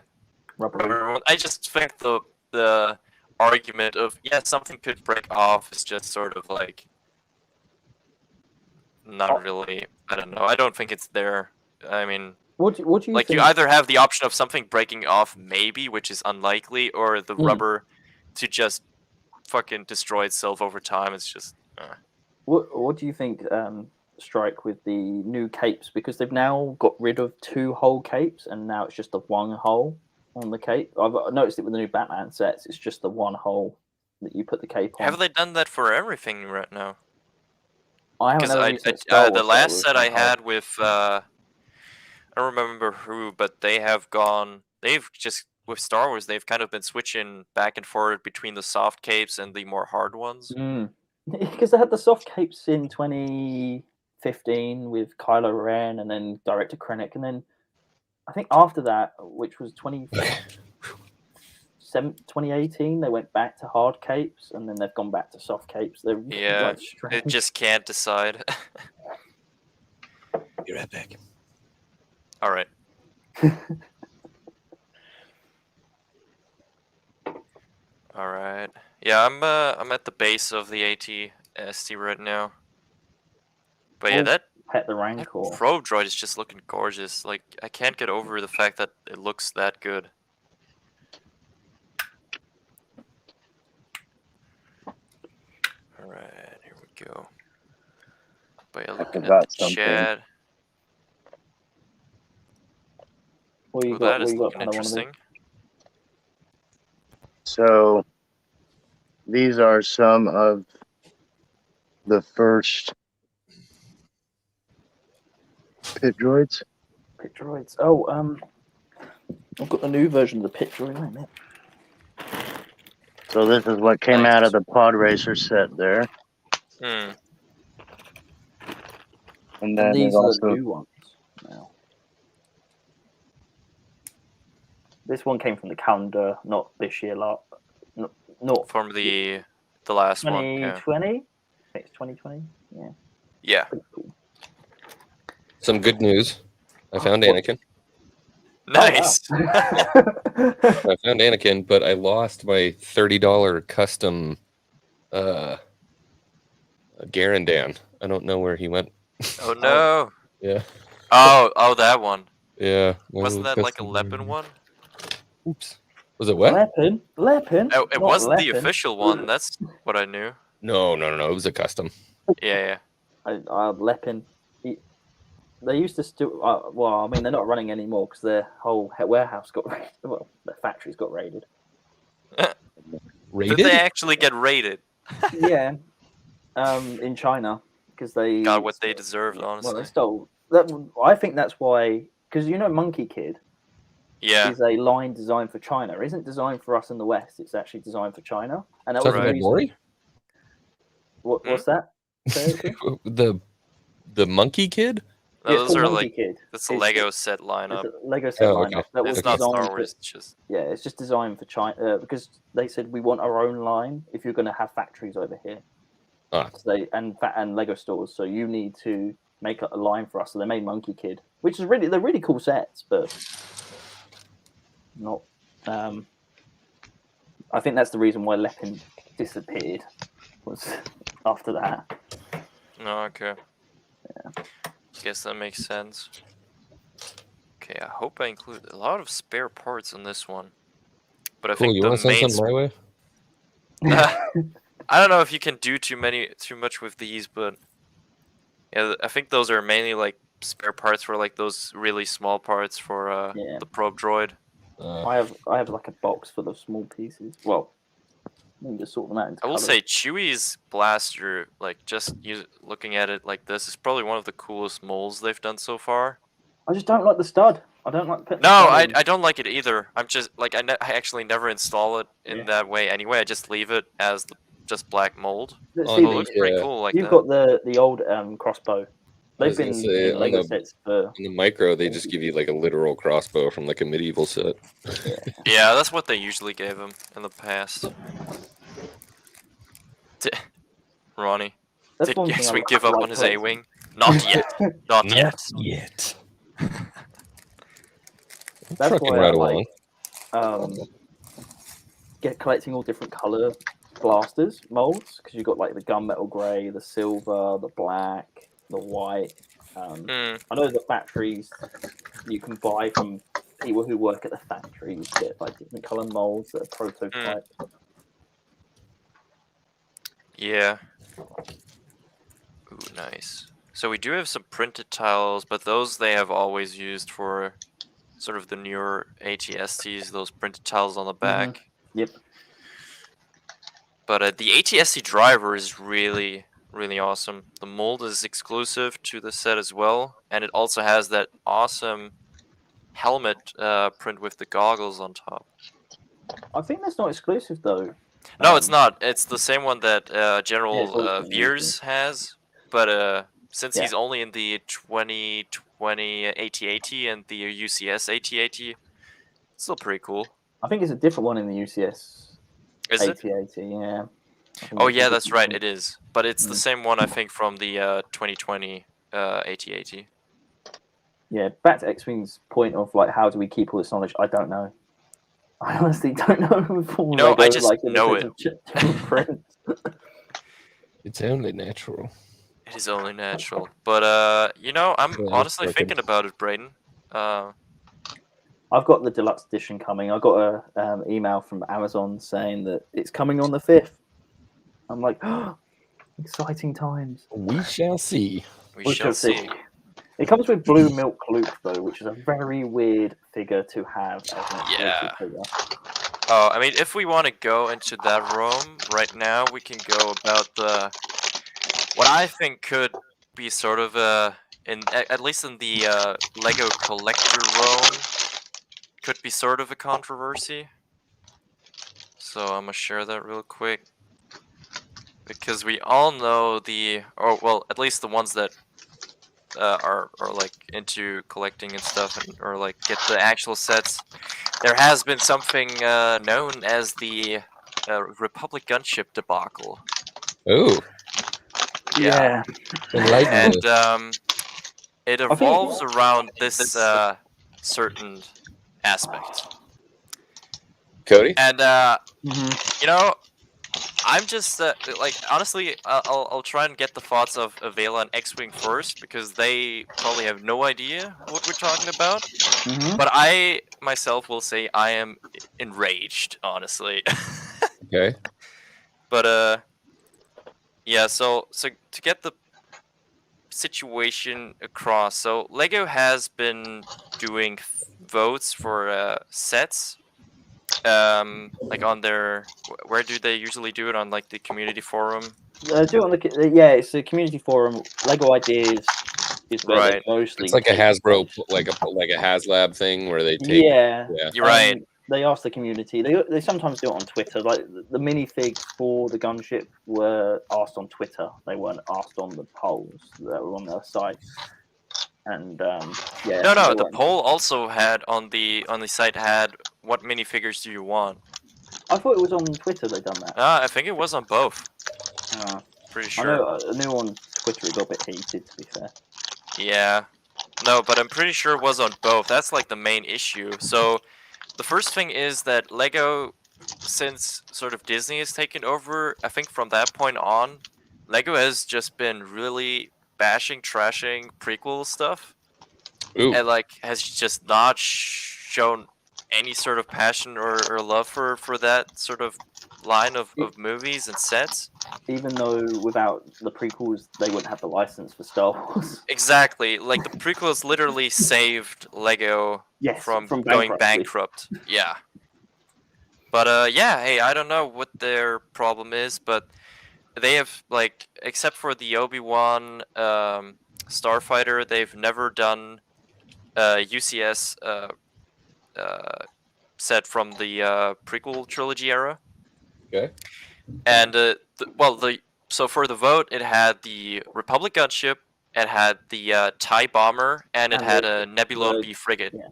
Rubbery. rubber one. I just think the argument of something could break off is just sort of like not really. I don't know. I don't think it's there. I mean, What do you like think? you either have the option of something breaking off, maybe, which is unlikely, or the rubber to just fucking destroy itself over time. It's just. What do you think, Strike, with the new capes? Because they've now got rid of 2 whole capes, and now it's just the 1 hole on the cape. I've noticed it with the new Batman sets. It's just the 1 hole that you put the cape on. Have they done that for everything right now? I haven't Because ever used Star Wars the last with set I 1 hole. had with I don't remember who, but they have gone. They've just with Star Wars, they've kind of been switching back and forth between the soft capes and the more hard ones. Because they had the soft capes in 2015 with Kylo Ren, and then Director Krennic, and then I think after that, which was 2018, they went back to hard capes, and then they've gone back to soft capes. They're Yeah, strange. it just can't decide. Be right back. All right. All right. Yeah, I'm at the base of the AT-ST right now. But yeah, that Pet the Rancor. probe droid is just looking gorgeous. Like I can't get over the fact that it looks that good. All right, here we go. But yeah, looking forgot at the something. chat. What you Oh, got? that What is you got? looking Kind of interesting. So these are some of the first pit droids. Pit droids. Oh, I've got the new version of the pit droid. Wait a minute. So this is what came out of the Pod Racer set there. Hmm. And then And these there's are also the new ones now. This one came from the calendar, not this year. Not From the last one. Yeah. 2020. I think it's 2020. Yeah. Yeah. Pretty cool. Some good news. I found Anakin. Nice. Oh, wow. I found Anakin, but I lost my $30 custom Garandan. I don't know where he went. Oh no. Yeah. Oh, that one. Yeah. my Wasn't little that like a custom Lepin Garandan. one? Oops. Was it what? Lepin. Oh, it not wasn't the Lepin. official one. That's what I knew. No. It was a custom. Yeah. Lepin. They used to still. Well, I mean, they're not running anymore because their whole warehouse got raided. Well, their factories got raided. Rated? Did they actually get raided? Yeah. In China, because they Got what they deserved, honestly. Well, they stole that. I think that's why. Because Monkey Kid Yeah. is a line designed for China. It isn't designed for us in the West. It's actually designed for China. And that was Talking the about reason. Maury? What's that? Say it again? The monkey kid? No, it's those called are Monkey like Kid. that's a It's- Lego set It's lineup. a Lego set Oh, lineup okay. that was It's not designed Star for, Wars. It's just yeah, it's just designed for China because they said we want our own line if you're going to have factories over here. Ah. So and Lego stores, so you need to make a line for us. So they made Monkey Kid, which is they're really cool sets, but not. I think that's the reason why Lepin disappeared. Was after that. no, okay. Yeah. Guess that makes sense. Okay, I hope I include a lot of spare parts on this one. But I Cool. think You the want to send main. something my way? I don't know if you can do too much with these, but yeah, I think those are mainly like spare parts for like those really small parts for Yeah. the probe droid. I have like a box full of small pieces. Well, you can just sort them out into I will colours. say Chewie's blaster, like just looking at it like this, is probably one of the coolest molds they've done so far. I just don't like the stud. I don't like putting No, the stud in. I don't like it either. I'm just like I actually never install it in that way anyway. I just leave it as just black mold. But Oh, see, It looks pretty cool like you've that. got the old crossbow. I They've was gonna been say, in on Lego the- sets for. In the micro, they just give you like a literal crossbow from like a medieval set. Yeah, that's what they usually gave him in the past. Ronnie, That's did one thing X-Wing I give up like on his collecting. A-Wing? Not yet. Not yet. yet. That's Trucking why right I like along. collecting all different color blasters molds because you've got like the gunmetal grey, the silver, the black, the white. I know the factories you can buy from people who work at the factories get like different color molds that are prototypes. Yeah. Ooh, nice. So we do have some printed tiles, but those they have always used for sort of the newer ATSTs, those printed tiles on the back. Yep. But the ATST driver is really, really awesome. The mold is exclusive to the set as well, and it also has that awesome helmet print with the goggles on top. I think that's not exclusive though. No, it's not. It's the same one that General Vulcan Veers has, but since Yeah. he's only in the 2020 AT-AT and the UCS AT-AT, it's still pretty cool. I think it's a different one in the UCS. Is it? AT-AT, yeah. I think Oh it's a yeah, that's different right. one. It is, but it's the same one I think from the 2020 AT-AT. Yeah, back to X-Wing's point of like, how do we keep all this knowledge? I don't know. I honestly don't know. No, I just know it. Prints. It's only natural. It is only natural, but I'm Yeah, honestly that's thinking about it, Brayden. I've got the deluxe edition coming. I got a email from Amazon saying that it's coming on the 5th. I'm like, oh, exciting times. We shall see. We shall see. It comes with blue milk Luke though, which is a very weird figure to have as an exclusive figure. Oh, I mean, if we want to go into that room right now, we can go about what I think could be sort of at least in the Lego collector room, could be sort of a controversy. So I'm gonna share that real quick because we all know at least the ones that are like into collecting and stuff or like get the actual sets. There has been something known as the Republic Gunship Debacle. Oh, Yeah. enlighten us. And it evolves around this certain aspect. Cody? And I'm just like honestly, I'll try and get the thoughts of Avela and X-Wing first because they probably have no idea what we're talking about. But I myself will say I am enraged, honestly. Okay. But yeah. So to get the situation across, so Lego has been doing votes for sets. Like on their, where do they usually do it? On like the community forum? Do it on it's a community forum. Lego Ideas is where they mostly. It's like a Hasbro, like a HasLab thing where they take. Yeah, you're right. They ask the community. They sometimes do it on Twitter. Like the minifigs for the gunship were asked on Twitter. They weren't asked on the polls that were on their site. and yeah. No, they the weren't- poll also had on the site had what minifigures do you want? I thought it was on Twitter they done that. I think it was on both. Pretty I sure. know. I knew on Twitter it got a bit heated. To be fair. Yeah. No, but I'm pretty sure it was on both. That's like the main issue. So the first thing is that Lego, since sort of Disney has taken over, I think from that point on, Lego has just been really bashing, trashing prequel stuff. Ooh. And like has just not shown any sort of passion or love for that sort of line of movies and sets. Even though without the prequels, they wouldn't have the license for Star Wars. Exactly. Like the prequels literally saved Lego Yes, from going bankruptcy. bankrupt. Yeah. But yeah, hey, I don't know what their problem is, but they have like, except for the Obi-Wan Starfighter, they've never done UCS set from the prequel trilogy era. Okay. And so for the vote, it had the Republic gunship, it had the TIE bomber, and it And had the- a Nebulon the- B frigate. yeah.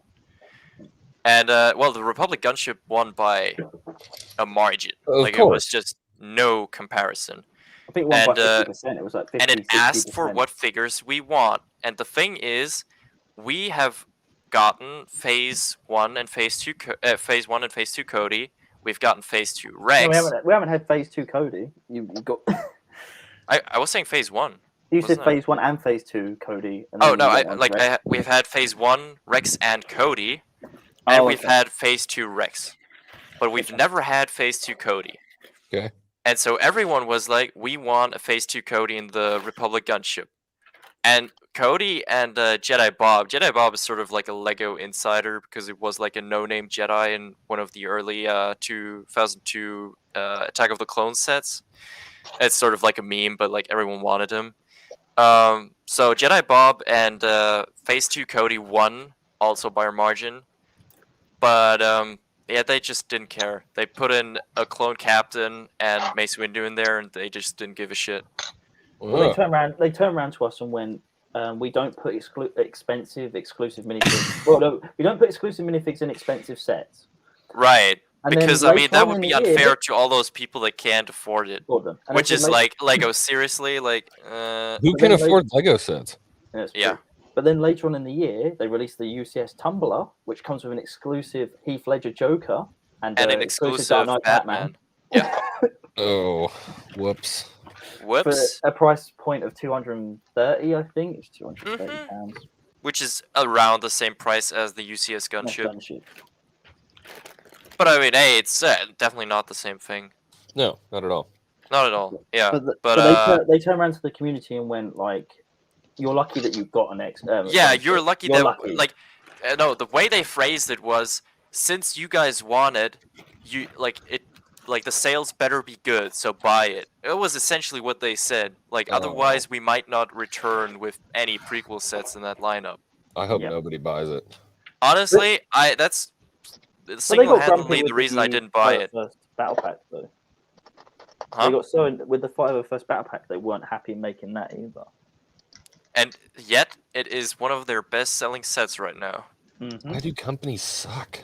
And the Republic gunship won by a margin. Of Like it was course. just no comparison. I think it won And, by 50%. It was like 50, And it asked for 60%. what figures we want. And the thing is, we have gotten Phase 1 and Phase 2 Phase 1 and Phase 2 Cody. We've gotten Phase 2 Rex. No, we haven't had Phase 2 Cody. You got. I was saying Phase 1. You said Wasn't it? Phase 1 and Phase 2 Cody. And Oh then no! you went on to Rex. We've had Phase 1 Rex and Cody, and Oh, we've okay. had Phase 2 Rex, but we've Okay. never had Phase 2 Cody. Okay. And so everyone was like, "We want a Phase 2 Cody in the Republic gunship," and Cody and Jedi Bob. Jedi Bob is sort of like a Lego insider because it was like a no-name Jedi in one of the early 2002 Attack of the Clones sets. It's sort of like a meme, but like everyone wanted him. So Jedi Bob and Phase 2 Cody won also by a margin. But yeah, they just didn't care. They put in a clone captain and Mace Windu in there, and they just didn't give a shit. Well, they Oh. turned around. They turned around to us and went, "We don't put expensive exclusive minifigs. Well, no, we don't put exclusive minifigs in expensive sets." Right. And then Because I mean later that on would in be the year, unfair to all those people that can't afford it. Gordon. And Which then is like Lego, seriously, like Who But can then they- afford Lego sets? That's Yeah. true. But then later on in the year, they released the UCS Tumbler, which comes with an exclusive Heath Ledger Joker and and an an exclusive exclusive Dark Knight Batman. Oh, whoops. for Whoops. a price point of 230, I think. It's 230 pounds. Which is around the same price as the UCS That's gunship. gunship. But I mean, hey, it's definitely not the same thing. No, not at all. Not at all. Yeah. But they turned around to the community and went like, "You're lucky that you've got an X." Yeah, gunship. you're lucky You're that lucky." like no, the way they phrased it was, since you guys want it, you like the sales better be good, so buy it. It was essentially what they said. Like Oh. otherwise we might not return with any prequel sets in that lineup. I hope Yep. nobody buys it. Honestly, that's But they got single-handedly grumpy the with reason I the didn't buy it. First battle pack though. Huh? They got so with the 501st battle pack, they weren't happy making that either. And yet it is one of their best-selling sets right now. Mm-hmm. Why do companies suck?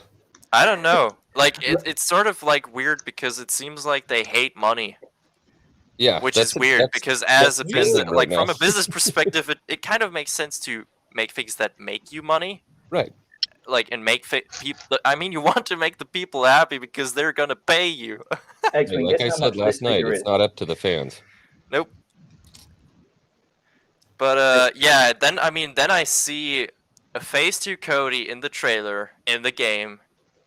I don't know. Like it's sort of like weird because it seems like they hate money, Yeah, which that's is weird that's- because as that's a the business, thing right like now. from a business perspective, it kind of makes sense to make things that make you money, right. like and make people. I mean, you want to make the people happy because they're gonna pay you. Hey, X-Wing, like guess I how said much last this night, figure it's is? not up to the fans. Nope. But yeah. Then I see a Phase 2 Cody in the trailer in the game,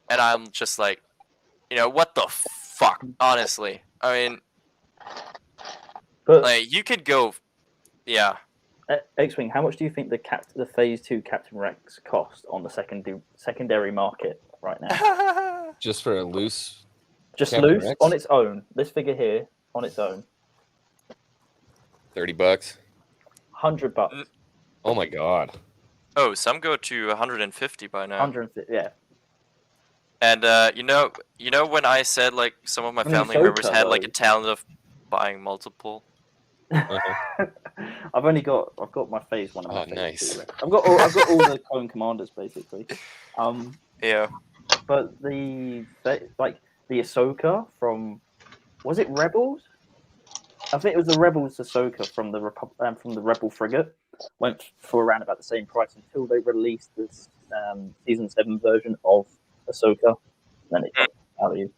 and I'm just like, what the fuck? Honestly, I mean, But like you could go, yeah. X-Wing, how much do you think the Phase 2 Captain Rex cost on the secondary market right now? Just for a loose. Just Captain loose Rex? on its own. This figure here on its own, $30. $100. Oh my god. Oh, some go to 150 by now. 150. Yeah. And you know when I said like some of my I mean, family members Ahsoka, had like though. a talent of buying multiple. I've got my phase one. And my Oh, phase nice. two left. I've got all the clone commanders basically. Yeah. But the Ahsoka from, was it Rebels? I think it was the Rebels Ahsoka from the Rebel frigate. Went for around about the same price until they released this season 7 version of Ahsoka. Then it got valued.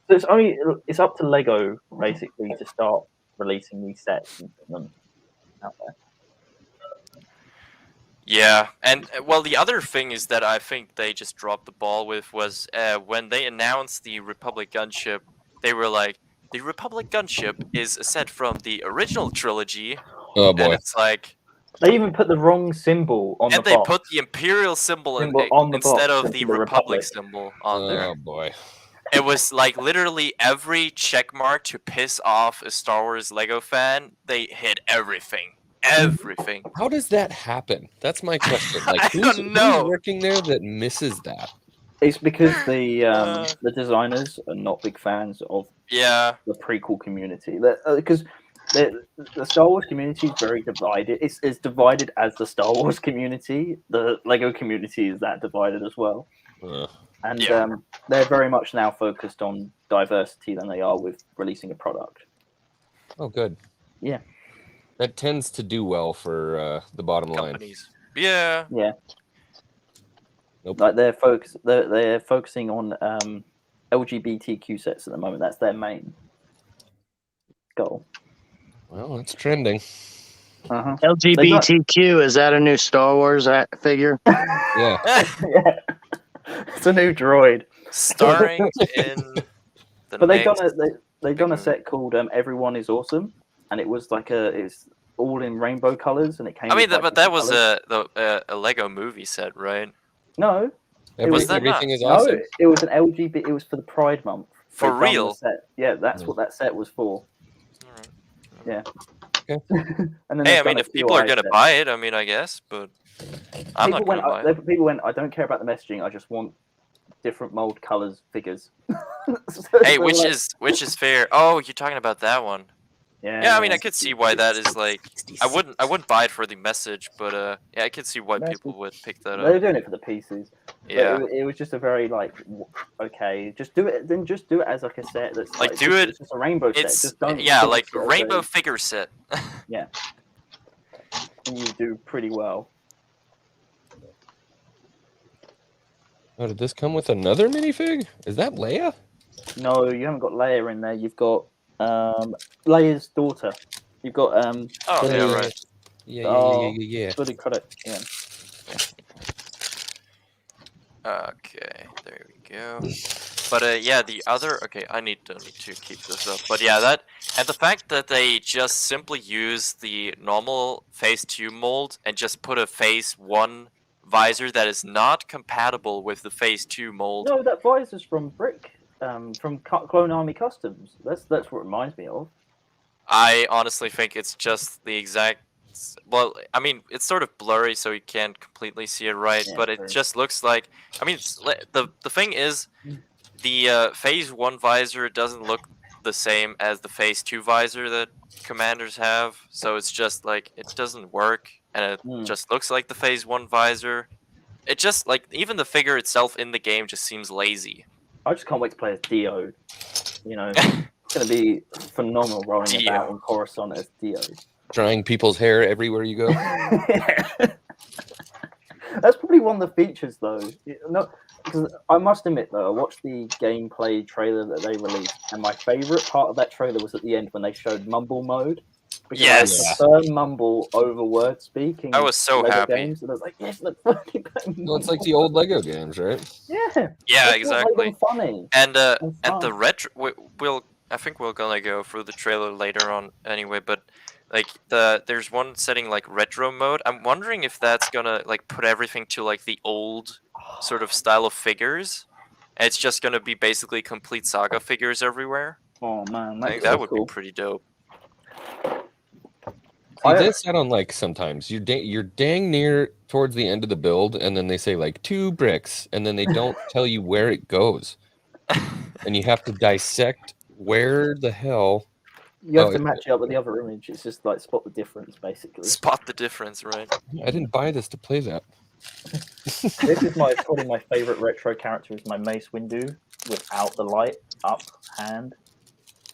So it's up to Lego basically to start releasing these sets and put them out there. Yeah, and well, the other thing is that I think they just dropped the ball with was when they announced the Republic Gunship, they were like, the Republic Gunship is a set from the original trilogy, Oh boy. and it's like, They even put the wrong symbol on the and they box. put the Imperial symbol on the instead box of the instead of Republic symbol on there. Oh boy. It was like literally every check mark to piss off a Star Wars Lego fan. They hit everything. Everything. How does that happen? That's my question. Like, I who's don't know. working there that misses that? It's because the designers are not big fans of Yeah. the prequel community. Because the Star Wars community is very divided. It's divided as the Star Wars community. The Lego community is that divided as well. And they're very much now focused on diversity than they are with releasing a product. Oh, good. Yeah. That tends to do well for the bottom Companies. Yeah. Yeah. Nope. Like they're focusing on LGBTQ sets at the moment. That's their main goal. Well, it's trending. Uh-huh. LGBTQ, is that a new Star Wars figure? Yeah. Yeah. It's a new droid. Starring in the But next... they've done a set called Everyone is Awesome, and it was like it's all in rainbow colors, and it came. I mean, with, like, but that was colours. a Lego movie set, right? No. Was that everything not? is awesome. No, it was an LGBT. It was for the Pride Month. For They've done the real? set. Yeah, that's what that set was for. Alright. Yeah. Okay. And then Hey, they've I mean, done a if people are QI gonna set. buy it, I mean, I guess, but I'm not gonna buy it. People went, I don't care about the messaging. I just want different mold colors figures. Hey, So, which is fair. Oh, you're talking about that one. Yeah, I mean, I could see why that is like. I wouldn't buy it for the message, but yeah, I could see why people would pick that They're up. doing it for the pieces. Yeah, But it was just a very okay, just do it. Then just do it as like a set that's Like, do it- It's just a rainbow set. it's Just don't. yeah, fix like it as rainbow a- figure set. Yeah. And you do pretty well. Oh, did this come with another minifig? Is that Leia? No, you haven't got Leia in there. You've got Leia's daughter. You've got Oh Yeah, yeah, yeah, right. Yeah. bloody credit. Yeah. Okay, there we go. But yeah, the other okay, I need to keep this up. But yeah, that and the fact that they just simply use the normal Phase 2 mold and just put a Phase 1 visor that is not compatible with the Phase 2 mold. No, that visor's from Brick, from Clone Army Customs. That's what it reminds me of. I honestly think it's just the exact. Well, I mean, it's sort of blurry, so you can't completely see it right. Yeah, but it true. just looks like. I mean, the thing is, the Phase 1 visor doesn't look the same as the Phase 2 visor that commanders have. So it's just like it doesn't work, and it just looks like the Phase 1 visor. It just like even the figure itself in the game just seems lazy. I just can't wait to play as Dio. You know, it's going to be phenomenal rolling Dio. about in Coruscant as Dio. Drying people's hair everywhere you go. That's probably one of the features, though. No, because I must admit, though, I watched the gameplay trailer that they released, and my favorite part of that trailer was at the end when they showed Mumble mode. Because Yes. I prefer Mumble over word speaking. I was so Lego happy. Games, and I was like, yes, let's fucking play Well, it's like the old Lego games, right? Yeah. Yeah, Let's exactly. make them funny. And fun. the retro, I think we're gonna go through the trailer later on anyway. But like there's one setting like retro mode. I'm wondering if that's gonna like put everything to like the old sort of style of figures. And it's just gonna be basically complete saga figures everywhere. Oh man, I think that would be pretty dope. See, this I don't like sometimes. You're dang near towards the end of the build, and then they say like 2 bricks, and then they don't tell you where it goes. And you have to dissect where the hell You have Oh, to it- match it up with the other image. It's just like spot the difference, basically. Spot the difference, right? I didn't buy this to play that. This is probably my favorite retro character. Is my Mace Windu without the light up hand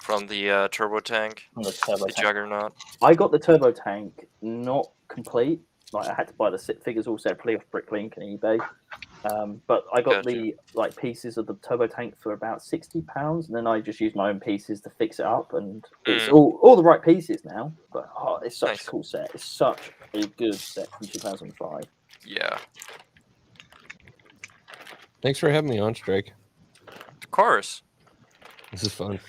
From the turbo tank, from the turbo the tank. Juggernaut. I got the turbo tank not complete. Like I had to buy the figures all separately off Bricklink and eBay. But I got Gotcha. the pieces of the turbo tank for about £60, and then I just used my own pieces to fix it up, and it's all the right pieces now. But it's such Nice. a cool set. It's such a good set from 2005. Yeah, Thanks for having me on, Strike. of course. This is fun.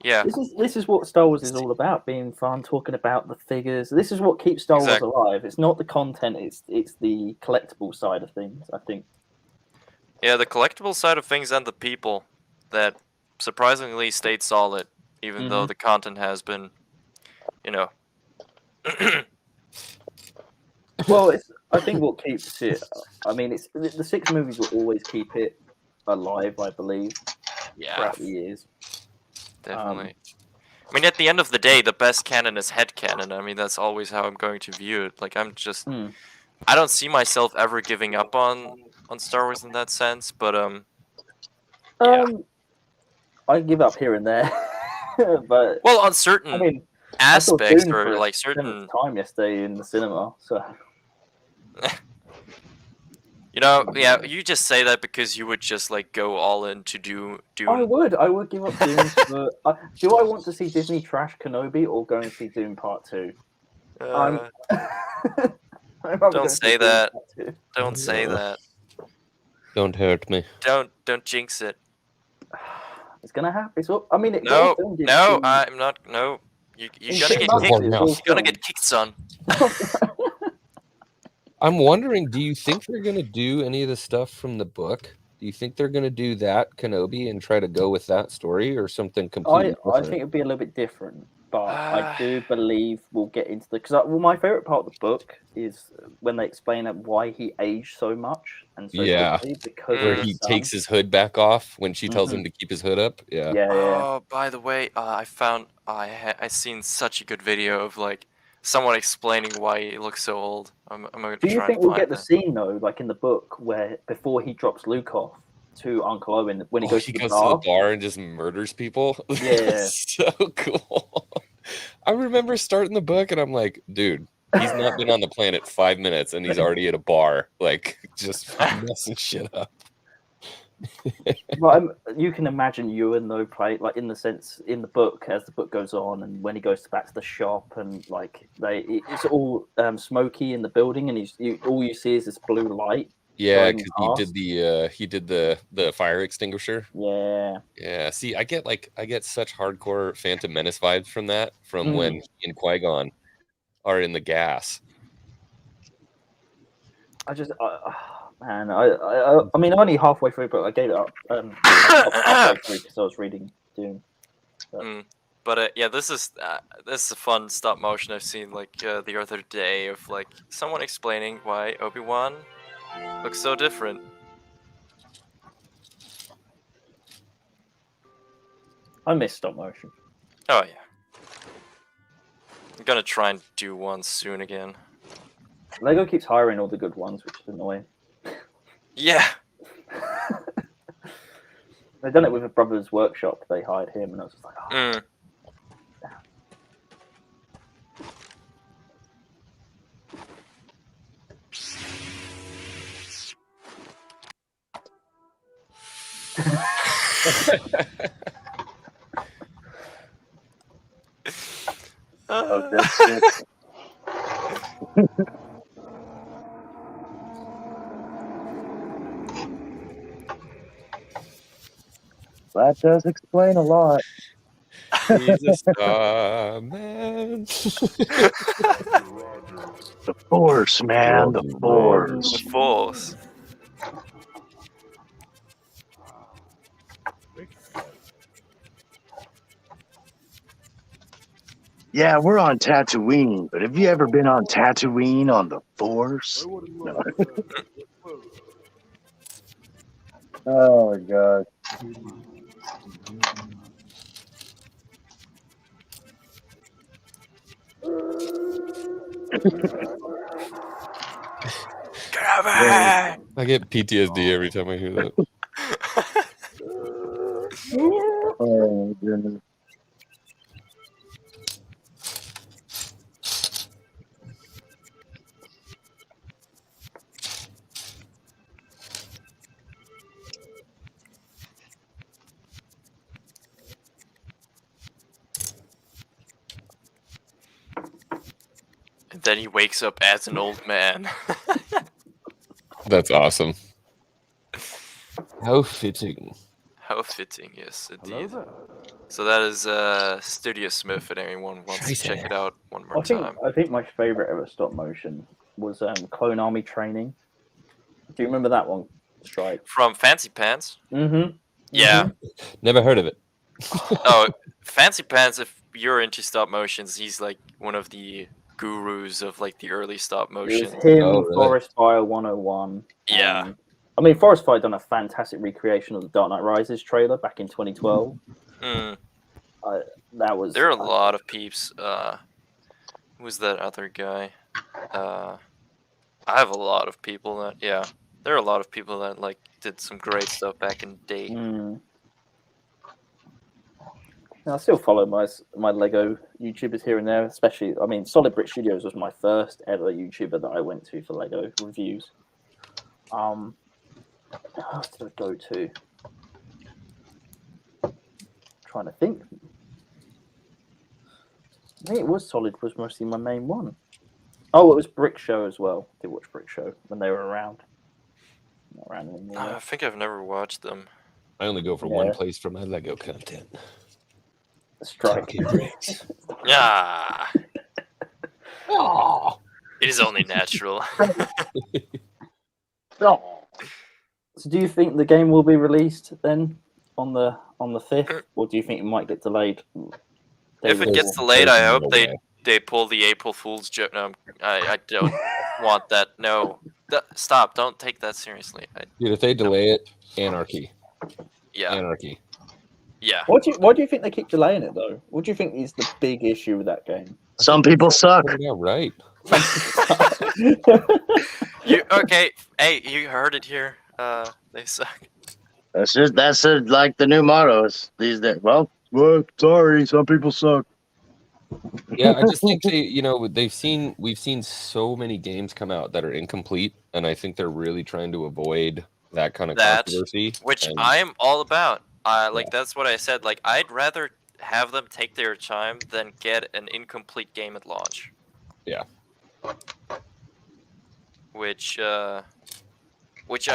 Yeah, This is what Star Wars is all about: being fun, talking about the figures. This is what keeps Star Exactly. Wars alive. It's not the content; it's the collectible side of things. I think. yeah. The collectible side of things and the people that surprisingly stayed solid, even though the content has been, you know. Well, I think what keeps it. I mean, it's the 6 movies will always keep it alive. I believe Yeah, throughout the years. definitely. I mean, at the end of the day, the best canon is head canon. I mean, that's always how I'm going to view it. Like, I'm just, I don't see myself ever giving up on Star Wars in that sense. But yeah. I give up here and there, but Well, on certain I mean, aspects I saw Dune or for like the certain, 7th time yesterday in the cinema. So you know, yeah, you just say that because you would just like go all into Dune. I would give up Dune. For, do I want to see Disney trash Kenobi or go and see Dune Part 2? I'm rather go Don't and see say Dune that. Part 2. Don't say that. Don't hurt me. Don't jinx it. It's gonna happen. It's all, I mean, it No, got filmed in no, Dune. I'm not. No, you're In gonna 10 get months, kicked. it's now. all You're gonna filmed. get kicked, son. I'm wondering, do you think they're going to do any of the stuff from the book? Do you think they're going to do that Kenobi and try to go with that story or something completely I different? think it'd be a little bit different, but I do believe we'll get into the because my favorite part of the book is when they explain why he aged so much and so quickly because where of he his son. takes his hood back off when she tells him to keep his hood up. Yeah. Oh, by the way, I found I seen such a good video of like someone explaining why he looks so old. I'm going to Do you try think and we'll find get the that. scene though, like in the book, where before he drops Luke off to Uncle Owen when he goes to the bar and just murders people? Yeah. That's so cool. I remember starting the book and I'm like, dude, he's not been on the planet 5 minutes and he's already at a bar, like just messing shit up. Well, you can imagine Ewan though play like in the sense in the book as the book goes on and when he goes back to the shop and like it's all smoky in the building and all you see is this blue light. Yeah, because he did the fire extinguisher. Yeah. See, I get such hardcore Phantom Menace vibes from that, from when he and Qui-Gon are in the gas. I just man, I mean, only halfway through, but I gave it up halfway through because I was reading Dune. But yeah, this is a fun stop motion I've seen like the other day of like someone explaining why Obi-Wan looks so different. I miss stop motion. Oh yeah, I'm gonna try and do one soon again. Lego keeps hiring all the good ones, which is annoying. Yeah. They've done it with a Brothers Workshop. They hired him, and I was just like, oh. Oh, that's it. That does explain a lot. He's a star man. The Force, man, the Force. The Force. Yeah, we're on Tatooine, but have you ever been on Tatooine on the Force? No. Oh my god. I get PTSD every time I hear that. Oh, goodness. And then he wakes up as an old man. That's awesome. How fitting. How fitting, yes, Hello indeed. there. So that is Studio Smith, if anyone wants to check it out one more time. I think my favorite ever stop motion was Clone Army Training. Do you remember that one, Strike? From Fancy Pants. Mm-hmm. Yeah. Never heard of it. Oh, Fancy Pants, if you're into stop motions, he's like one of the gurus of like the early stop It motion. was him, Oh, really? Forest Fire 101. Yeah. I mean, Forest Fire done a fantastic recreation of the Dark Knight Rises trailer back in 2012. Mm. That was. There are a lot of peeps. Who's that other guy? I have a lot of people that, yeah. There are a lot of people that like did some great stuff back in the day. I still follow my Lego YouTubers here and there, especially. I mean, Solid Brick Studios was my first ever YouTuber that I went to for Lego reviews. Who else did I go to? Trying to think. I think it was Solid was mostly my main one. Oh, it was Brick Show as well. I did watch Brick Show when they were around. Not around anymore. I think I've never watched them. I only go for one place for my Lego content. Strike. Talking bricks. Yeah. Oh. It is only natural. Oh. So, do you think the game will be released then on the 5th, or do you think it might get delayed? If it gets delayed, I hope they pull the April Fool's joke. No, I don't want that. No, stop! Don't take that seriously. Dude, if they delay it, anarchy. Yeah, Anarchy. yeah. Why do you think they keep delaying it though? What do you think is the big issue with that game? Some people suck. Yeah, right. You okay? Hey, you heard it here. They suck. That's like the new mottos these days. Well, sorry, some people suck. Yeah, I just think we've seen so many games come out that are incomplete, and I think they're really trying to avoid that kind of controversy. Which and I'm all about. That's what I said. Like, I'd rather have them take their time than get an incomplete game at launch. Yeah. Which I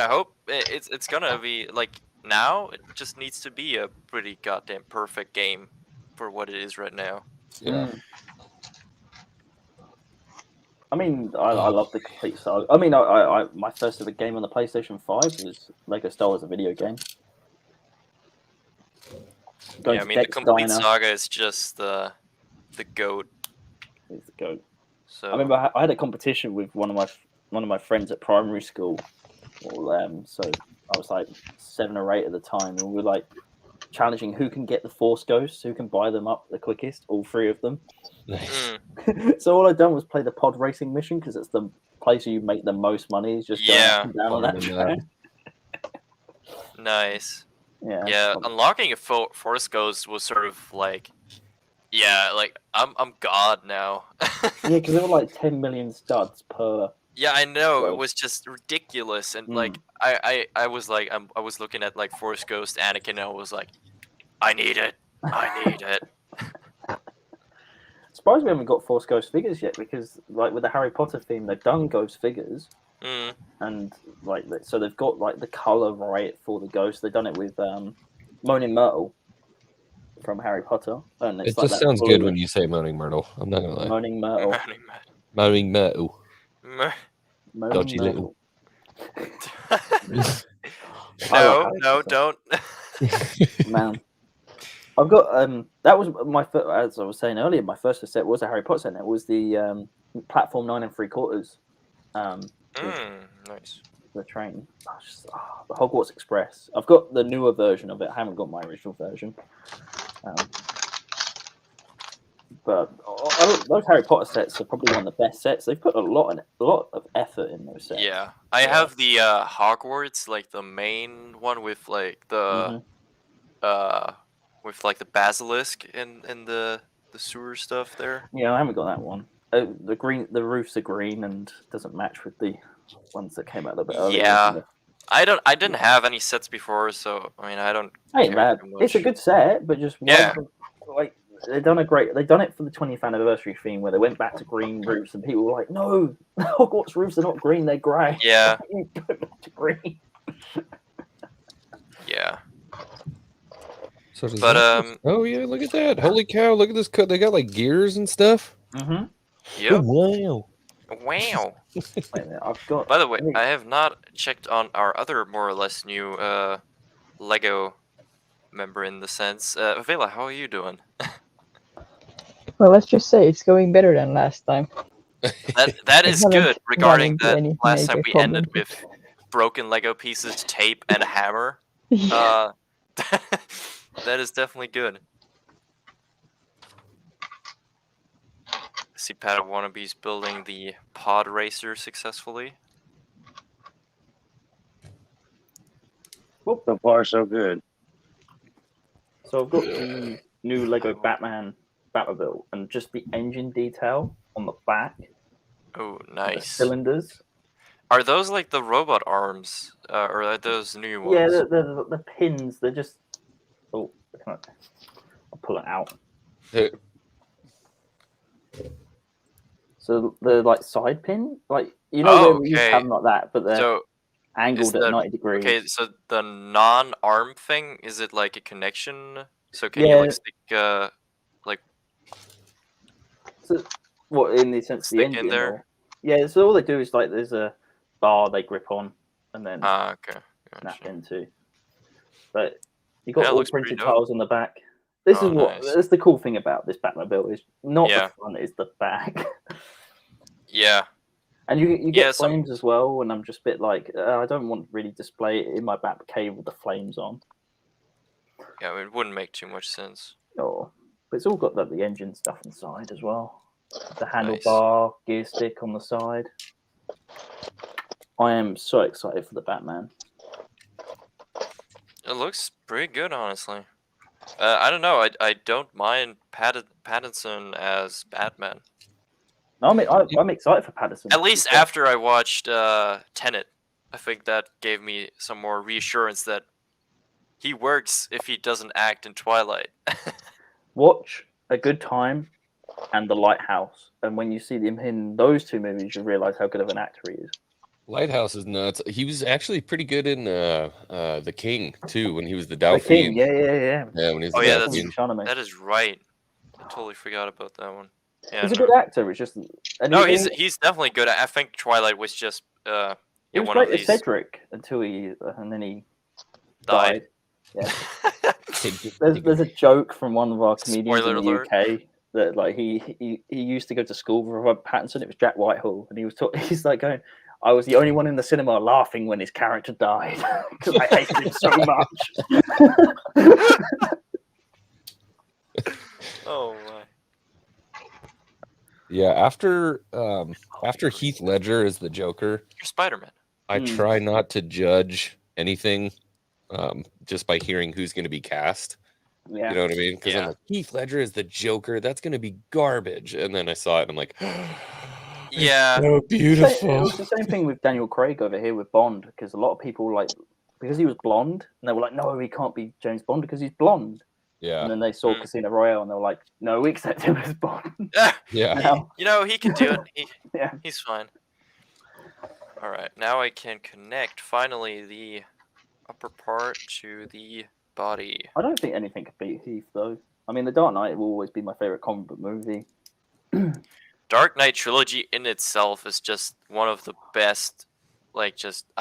hope it's gonna be like now. It just needs to be a pretty goddamn perfect game for what it is right now. Yeah. I mean, I love the complete saga. I mean, I my first ever game on the PlayStation 5 was Lego Star Wars, a video game. Yeah, I mean, the complete saga is just the GOAT. It's the GOAT. So I remember I had a competition with one of my friends at primary school. So I was like 7 or 8 at the time, and we were like challenging who can get the Force Ghosts, who can buy them up the quickest, all 3 of them. Nice. So all I'd done was play the pod racing mission because it's the place where you make the most money. Is just going up and down on that track. Nice. Yeah. Yeah, unlocking a Force Ghost was sort of like, yeah, like I'm God now. Yeah, because there were like 10 million studs per. Yeah, I know. Well, it was just ridiculous, and like I was like I was looking at like Force Ghost Anakin, and I was like, I need it. Surprised we haven't got Force Ghost figures yet, because like with the Harry Potter theme, they've done Ghost figures, and like so they've got like the color right for the Ghost. They've done it with Moaning Myrtle from Harry Potter, and it's It like just that sounds blue. good when you say Moaning Myrtle. I'm not gonna lie. Moaning Myrtle. Moaning Myrtle. Moaning Dodgy Myrtle. No, don't. Man, I've got that was my first, as I was saying earlier, my first set was a Harry Potter set. It was the platform 9 3/4. Nice. The train, the Hogwarts Express. I've got the newer version of it. I haven't got my original version. But those Harry Potter sets are probably one of the best sets. They've put a lot of effort in those sets. Yeah, I have the Hogwarts, like the main one with like the with like the basilisk and the sewer stuff there. Yeah, I haven't got that one. The roofs are green and doesn't match with the ones that came out a little bit earlier. Yeah, I didn't have any sets before, so I mean I don't. Ain't care bad. too It's a much. good set, but just Yeah. like they've done it for the 20th anniversary theme where they went back to green roofs and people were like, no, Hogwarts roofs are not green, they're grey. Yeah. You put them to green. Yeah. So does But that oh yeah, look at that! Holy cow! Look at this. They got like gears and stuff. Mm-hmm. Yep. Wow. Wow. Wait a minute, I've got. By the way, I have not checked on our other more or less new Lego member in the sense. Vela, how are you doing? Well, let's just say it's going better than last time. That is haven't good run regarding into that any last time major we ended problems. with broken Lego pieces, tape, and a hammer. Yeah. That is definitely good. See Pat Wannabe's building the pod racer successfully. So far, so good. So I've got the new Lego Batmobile, and just the engine detail on the back, Oh, the nice. cylinders. Are those like the robot arms, or are those new ones? Yeah, the pins. They're just. Oh, I'll pull it out. So they're like side pin, like Oh, where you okay. have them like that, but they're So angled at 90 degrees. okay, so the non-arm thing, is it like a connection? So can you Yeah. like stick like So, what in the sense of the stick in engine? there? Or, yeah, so all they do is like there's a bar they grip on and then Okay. snap Gotcha. into. But you got Yeah, it all looks pretty printed dope. tiles on the back. This Oh, is what nice. that's the cool thing about this Batmobile is not Yeah. the front, it's the back. Yeah. And you Yeah, get some- flames as well, and I'm just a bit like I don't want to really display it in my back cave with the flames on. Yeah, it wouldn't make too much sense. But it's all got the engine stuff inside as well. The Nice. handlebar, gear stick on the side. I am so excited for the Batman. It looks pretty good, honestly. I don't know. I don't mind Pattinson as Batman. I'm excited for Patterson. At least after I watched Tenet, I think that gave me some more reassurance that he works if he doesn't act in Twilight. Watch A Good Time and The Lighthouse, and when you see him in those two movies, you realize how good of an actor he is. Lighthouse is nuts. He was actually pretty good in The King too when he was the The Dauphin. King, yeah. Yeah, when he was Oh, the yeah, Dauphin. that is right. I totally forgot about that one. Yeah, He's a good actor. It's just no, he's definitely good. I think Twilight was just he was one great of as these Cedric until he and then he died. Yeah. There's a joke from one of our comedians Spoiler in the alert. UK that like he used to go to school with Robert Pattinson. It was Jack Whitehall, and he was he's like going, I was the only one in the cinema laughing when his character died because I hated him so much. Oh my. Yeah, after Heath Ledger is the Joker, You're Spider-Man. I try not to judge anything just by hearing who's going to be cast. Yeah. You know what I mean? Because I'm like, Heath Ledger is the Joker. That's going to be garbage. And then I saw it, and I'm like, Yeah. so It beautiful. was the same thing with Daniel Craig over here with Bond, because a lot of people because he was blonde, and they were like, no, he can't be James Bond because he's blonde. Yeah, And then they saw Casino Royale, and they were like, no, we accept him as Bond. yeah. Now, You know, he can do it. yeah. He's fine. All right, now I can connect finally the upper part to the body. I don't think anything could beat Heath, though. I mean, The Dark Knight will always be my favorite comic book movie. Dark Knight trilogy in itself is just one of the best, I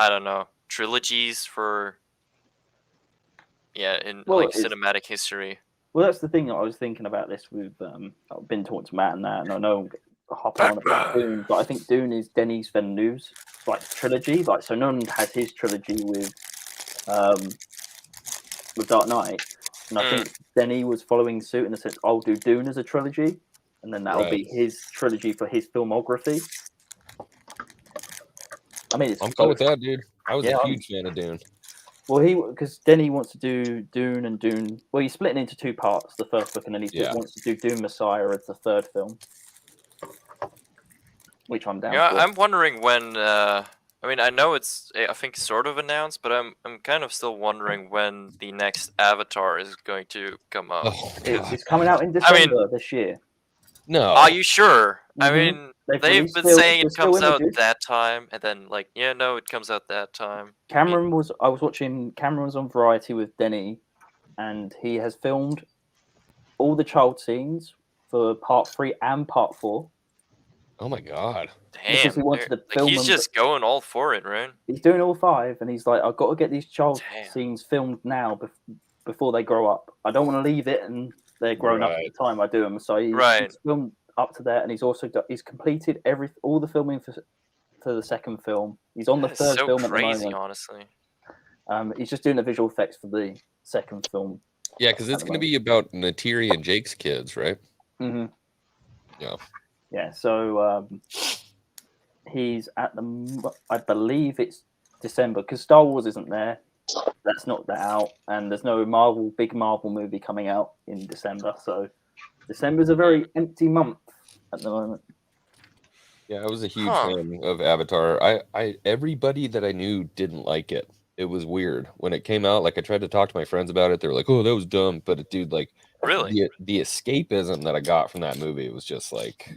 don't know, trilogies for cinematic history. Well, that's the thing. I was thinking about this with I've been talking to Matt and that, and I know I'm hopping on about Dune, but I think Dune is Denis Villeneuve's trilogy. So Nolan has his trilogy with Dark Knight, and I think Denis was following suit in the sense, I'll do Dune as a trilogy. and then that'll be his trilogy for his filmography. I mean, I'm cool with that, dude. I was Yeah, a huge fan of Dune. well, because Denny wants to do Dune and Dune. Well, he's splitting into two parts, the first book, and then he wants to do Dune Messiah as the third film, which I'm down for. I'm wondering when. I mean, I know I think sort of announced, but I'm kind of still wondering when the next Avatar is going to come out. Oh, It's coming out in December this year. No. Are you sure? I Mhm. mean, They've they've been still- saying there's it comes still out images. that time, and then like, yeah, no, it comes out that time. I was watching Cameron's on Variety with Denny, and he has filmed all the child scenes for part 3 and part 4. Oh my god. Because Damn, he wanted to like, film he's them, just going all for it, right? He's doing all 5, and he's like, I've got to get these child Damn. scenes filmed now before they grow up. I don't want to leave it and they're grown up at the time I do them. So he's filmed up to that, and he's completed all the filming for the second film. He's on the third film at the moment. Honestly. He's just doing the visual effects for the second film. Yeah, because it's going to be about Natiri and Jake's kids, right? Mm-hmm. Yeah. Yeah, so he's at I believe it's December, because Star Wars isn't there. That's not out, and there's no big Marvel movie coming out in December. So December's a very empty month at the moment. Yeah, I was a huge fan of Avatar. I everybody that I knew didn't like it. It was weird when it came out. Like, I tried to talk to my friends about it. They were like, "Oh, that was dumb." But dude, like, really, the escapism that I got from that movie was just like,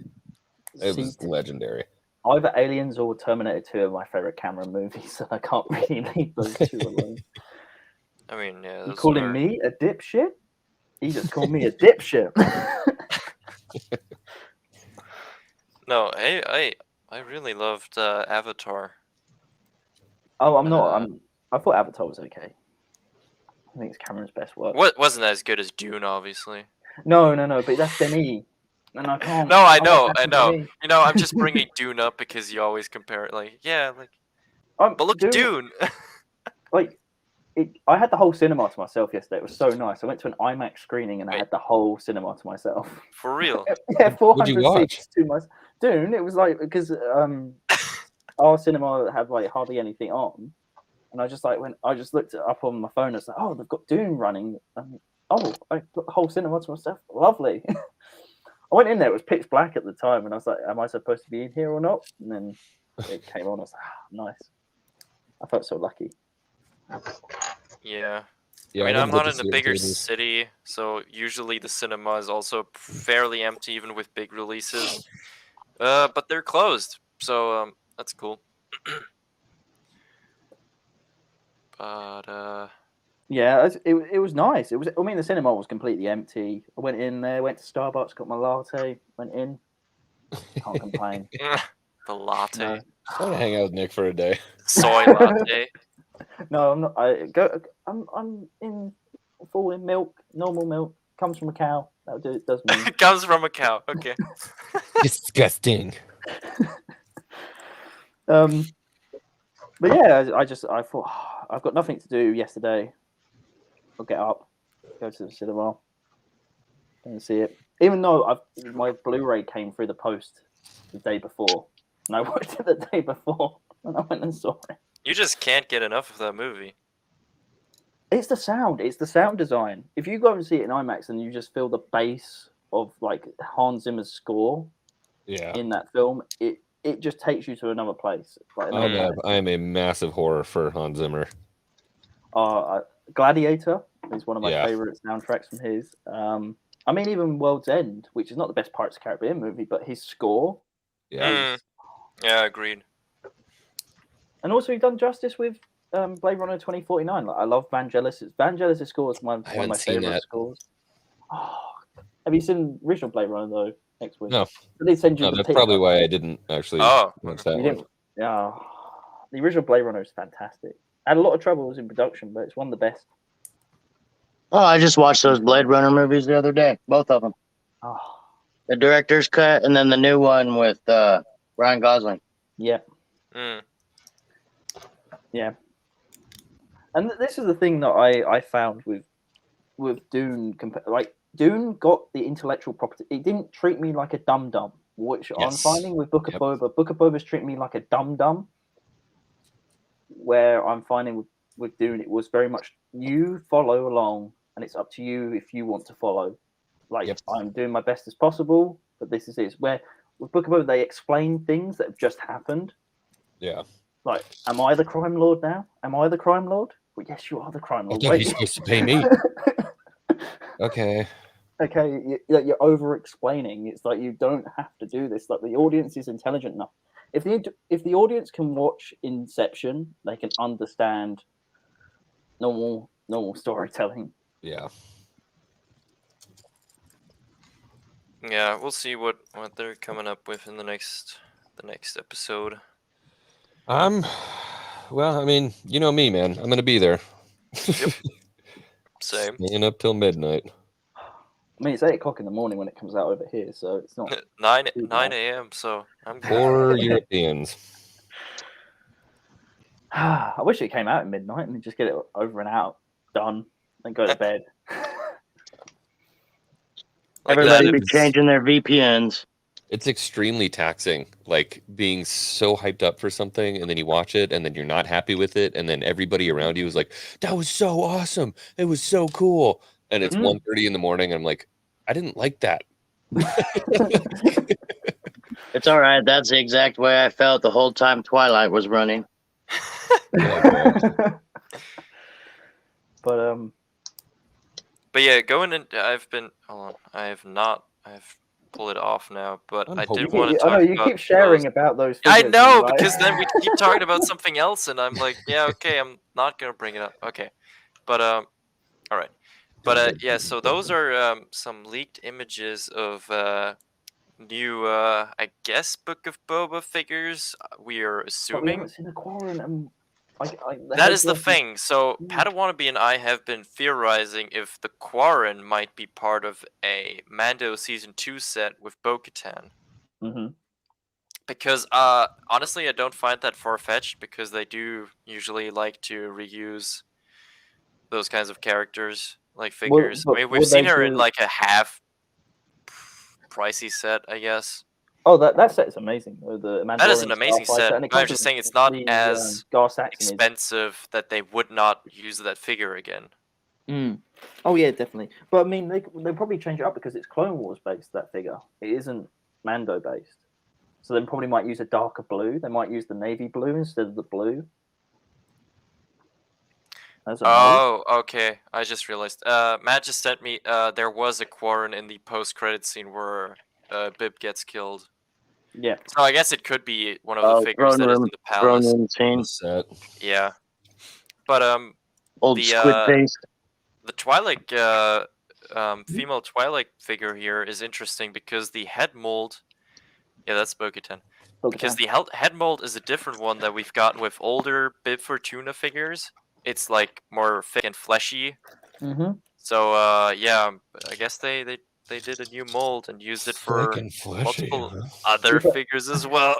it was legendary. Either Aliens or Terminator 2 are my favorite Cameron movies, so I can't really leave those two alone. I mean, yeah. You calling me a dipshit? He just called me a dipshit. No, I really loved Avatar. Oh, I'm not. I thought Avatar was okay. I think it's Cameron's best work. What wasn't as good as Dune, obviously. No, but that's Denis, and I can't. No, I know. Denis. You know, I'm just bringing Dune up because you always compare it. Like, yeah, like. But look at Dune. Like, I had the whole cinema to myself yesterday. It was so nice. I went to an IMAX screening and I had the whole cinema to myself. For real? Yeah, 400 What'd you watch? seats to myself. Dune. It was like, because our cinema had like hardly anything on, and I just looked it up on my phone. And it's like, oh, they've got Dune running. Oh, I got the whole cinema to myself. Lovely. I went in there. It was pitch black at the time, and I was like, am I supposed to be in here or not? And then it came on. I was like, nice. I felt so lucky. Yeah. Yeah, I mean, I'm not in a bigger city. city, so usually the cinema is also fairly empty, even with big releases. But they're closed, so that's cool. But yeah, it was nice. It was. I mean, the cinema was completely empty. I went in there, went to Starbucks, got my latte, went in. Can't complain. the latte, No. I want to hang out with Nick for a day. soy latte. No, I'm not. I'm in full in milk, normal milk. Comes from a cow. That'll do. It does me. It comes from a cow. Okay. Disgusting. But yeah, I thought I've got nothing to do yesterday. I'll get up, go to the cinema, and see it. Even though my Blu-ray came through the post the day before, and I watched it the day before, and I went and saw it. You just can't get enough of that movie. It's the sound. It's the sound design. If you go and see it in IMAX and you just feel the bass of like Hans Zimmer's score in that film, it just takes you to another place. Like I am a massive horror for Hans Zimmer. Gladiator is one of my favorite soundtracks from his. I mean, even World's End, which is not the best Pirates of the Caribbean movie, but his score. Yeah, agreed. And also, he's done justice with Blade Runner 2049. Like, I love Vangelis' score is one of my favorite scores. Oh, have you seen original Blade Runner though? Next week. No. They send you That's probably why I didn't actually watch that one. Yeah, the original Blade Runner is fantastic. Had a lot of troubles in production, but it's one of the best. Oh, I just watched those Blade Runner movies the other day, both of them. Oh. The director's cut and then the new one with Ryan Gosling. Yeah. Mm. Yeah. And this is the thing that I found with Dune. Like, Dune got the intellectual property. It didn't treat me like a dum dum, which I'm Yes. finding with Book of Yep. Boba. Book of Boba's treating me like a dum dum, where I'm finding with Dune, it was very much you follow along, and it's up to you if you want to follow. Like, Yep. I'm doing my best as possible, but this is it. Where with Book of Boba, they explain things that have just happened. Yeah. Like, am I the crime lord now? Am I the crime lord? Well, yes, you are the crime I lord. thought Wait. he's supposed to pay me. Okay. Okay, you're over explaining. It's like you don't have to do this. Like, the audience is intelligent enough. If the audience can watch Inception, they can understand normal storytelling. Yeah. Yeah, we'll see what they're coming up with in the next episode. Well, I mean, you know me, man. I'm gonna be there. Yep. Same. Staying up till midnight. I mean, it's 8 o'clock in the morning when it comes out over here, so it's not 9 too bad. a.m. So I'm good. For Europeans. I wish it came out at midnight and just get it over and out, done, then go to bed. Like Everybody that, be it's- changing their VPNs. It's extremely taxing, like being so hyped up for something and then you watch it and then you're not happy with it and then everybody around you is like, that was so awesome. It was so cool. And it's 1:30 in the morning and I'm like, I didn't like that. It's all right. That's the exact way I felt the whole time Twilight was running. Yeah, But But yeah, going in, I've pulled it off now, but I'm I hoping- did want to I talk know you about keep sharing those. about those. I figures know, and, like- because then we keep talking about something else, and I'm like, yeah, okay, I'm not gonna bring it up. Okay, but all right, but yeah, so those are some leaked images of new, I guess, Book of Boba figures. We are But we assuming. haven't seen a Quarren, and That is the thing. So Mm. Padawannabe and I have been theorizing if the Quarren might be part of a Mando Season 2 set with Bo-Katan. Mm-hmm. Because honestly, I don't find that far-fetched because they do usually like to reuse those kinds of characters, like figures. but I mean, we've would seen they her in do- like a half pricey set, I guess. Oh, that set's amazing. The That is an Mandalorian amazing Starfighter, set, and it but I'm comes just with saying it's not the, as Gar Saxon is- expensive that they would not use that figure again. Oh yeah, definitely. But I mean, they'll probably change it up because it's Clone Wars based. That figure, it isn't Mando based. So they probably might use a darker blue. They might use the navy blue instead of the blue. That's a note. Oh, okay. I just realized. Matt just sent me. There was a Quarren in the post-credit scene where Bib gets killed. Yeah. So I guess it could be one of the figures that is in the Throne palace. room scene. Set. Yeah, but Old the, squid face. the Twilight, female Twilight figure here is interesting because the head mold. Yeah, that's Bo-Katan. Because the head mold is a different one that we've gotten with older Bib Fortuna figures. It's like more thick and fleshy. Mm-hmm. So yeah, I guess they did a new mold and used it for Thick and fleshy, multiple huh? other Yeah. figures as well.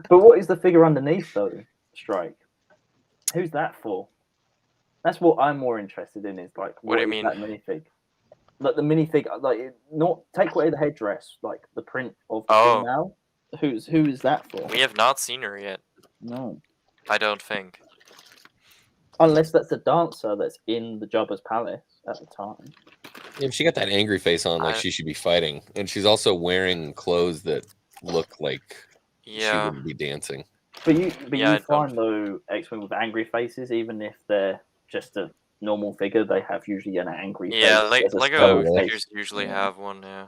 But what is the figure underneath though? Strike. Who's that for? That's what I'm more interested in. Is like What do you is mean? that minifig? Like the minifig, like not take away the headdress, like the print of the Oh. female. Who is that for? We have not seen her yet. No, I don't think. unless that's a dancer that's in the Jabba's palace at the time. Yeah, she got that angry face on, like she should be fighting, and she's also wearing clothes that look like she Yeah. wouldn't be dancing. But Yeah, I you find though X-Wing with angry faces, even if they're just a normal figure, they have usually an angry Yeah, face. There's a Lego skull face. figures usually Yeah. have one. Yeah.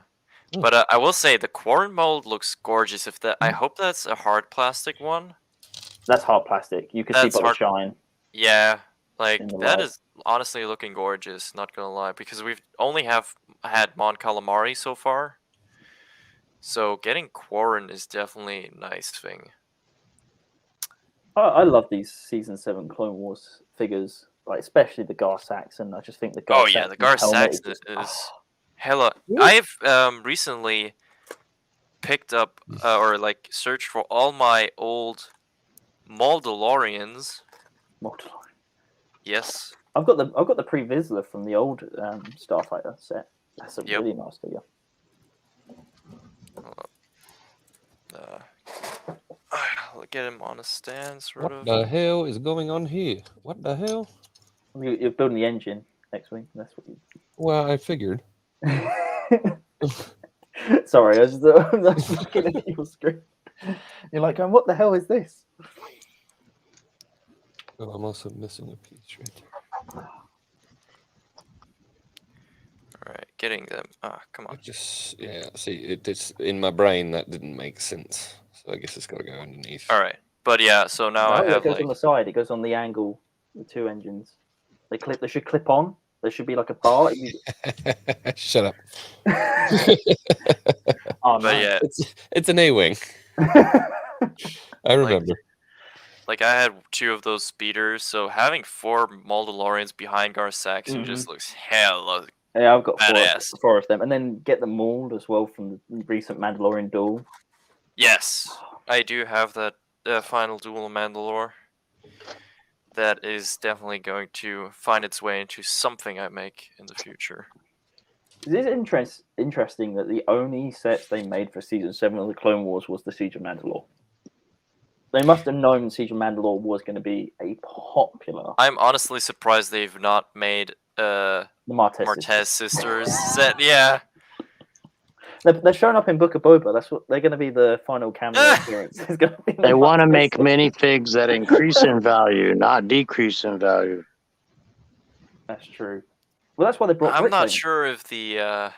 But I will say the Quarren mold looks gorgeous. I hope that's a hard plastic one. That's hard plastic. You can see That's by the hard- shine. Yeah, like In the that light. is honestly looking gorgeous. Not gonna lie, because we've only had Mon Calamari so far. So getting Quarren is definitely a nice thing. I love these season 7 Clone Wars figures, like especially the Gar Saxon. I just think the Gar Oh yeah, the Gar Saxon is hella. Yeah. I've recently picked up or like searched for all my old Mandalorians. Yes. I've got the pre-Vizsla from the old Starfighter set. That's a Yep. really nice figure. I'll get him on a stand, sort What of. the hell is going on here? What the hell? You're building the engine next week. That's what you. Well, I figured. Sorry, I was looking at your screen. You're like, going, what the hell is this? Oh, I'm also missing a piece right there. All right, getting them. Ah, come on. See, it's in my brain that didn't make sense. So I guess it's got to go underneath. All right, but yeah. So now I No, have it goes like. on the side. It goes on the angle. The two engines. They should clip on. There should be like a bar. Shut up. Oh no. But yeah, It's an A-wing. I remember. like I had 2 of those speeders, so having 4 Mandalorians behind Gar Saxon just looks hella. Yeah, I've got Badass. four of them, and then get the mold as well from the recent Mandalorian duel. Yes, I do have that final duel of Mandalore. That is definitely going to find its way into something I make in the future. It is interesting that the only sets they made for Season 7 of the Clone Wars was the Siege of Mandalore. They must have known Siege of Mandalore was going to be a popular. I'm honestly surprised they've not made The Martez sisters set. Yeah. They're showing up in Book of Boba. That's what they're going to be. The final cameo appearance. It's gonna be They want to Martez make sisters. minifigs that increase in value, not decrease in value. That's true. Well, that's why they brought. I'm not Rickman. sure if the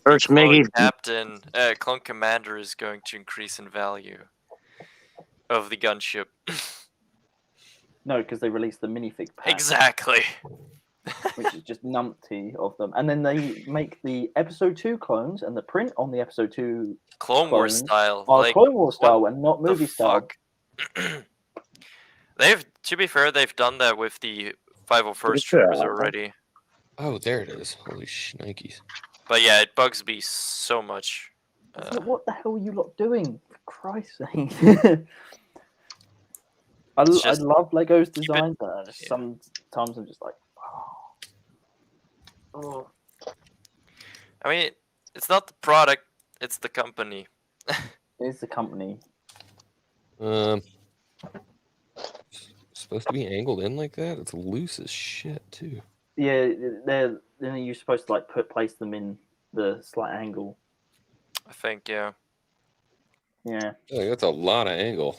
First, clone Miggy. captain, clone commander is going to increase in value of the gunship. No, because they released the minifig pack, Exactly. which is just numpty of them. And then they make the Episode 2 clones, and the print on the Episode 2 Clone Wars clones style. are Like, Clone Wars what style and not the movie style. fuck? To be fair, they've done that with the 501st Yeah. Troopers already. Oh, there it is. Holy shnikes. But yeah, it bugs me so much. It's like, what the hell are you lot doing? For Christ's sake. I love Lego's design, but sometimes I'm just like, oh. I mean, it's not the product, it's the company. It's the company. Supposed to be angled in like that? It's loose as shit, too. Yeah, then you're supposed to like place them in the slight angle. I think, yeah. Yeah. Oh, that's a lot of angle.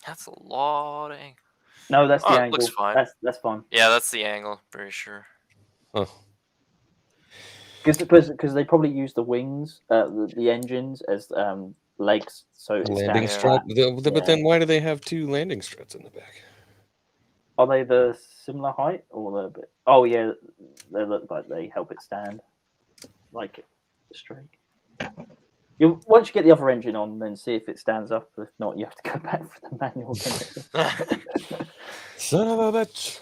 That's a lot of angle. No, that's the It angle. looks fine. That's fine. Yeah, that's the angle, pretty sure. Huh. Because they probably use the wings, the engines as legs, so it Landing stands strut. flat. But then why do they have 2 landing struts in the back? Are they the similar height or the bit? Oh yeah, they look like they help it stand, like straight. Once you get the other engine on, then see if it stands up. If not, you have to go back for the manual. Son of a bitch.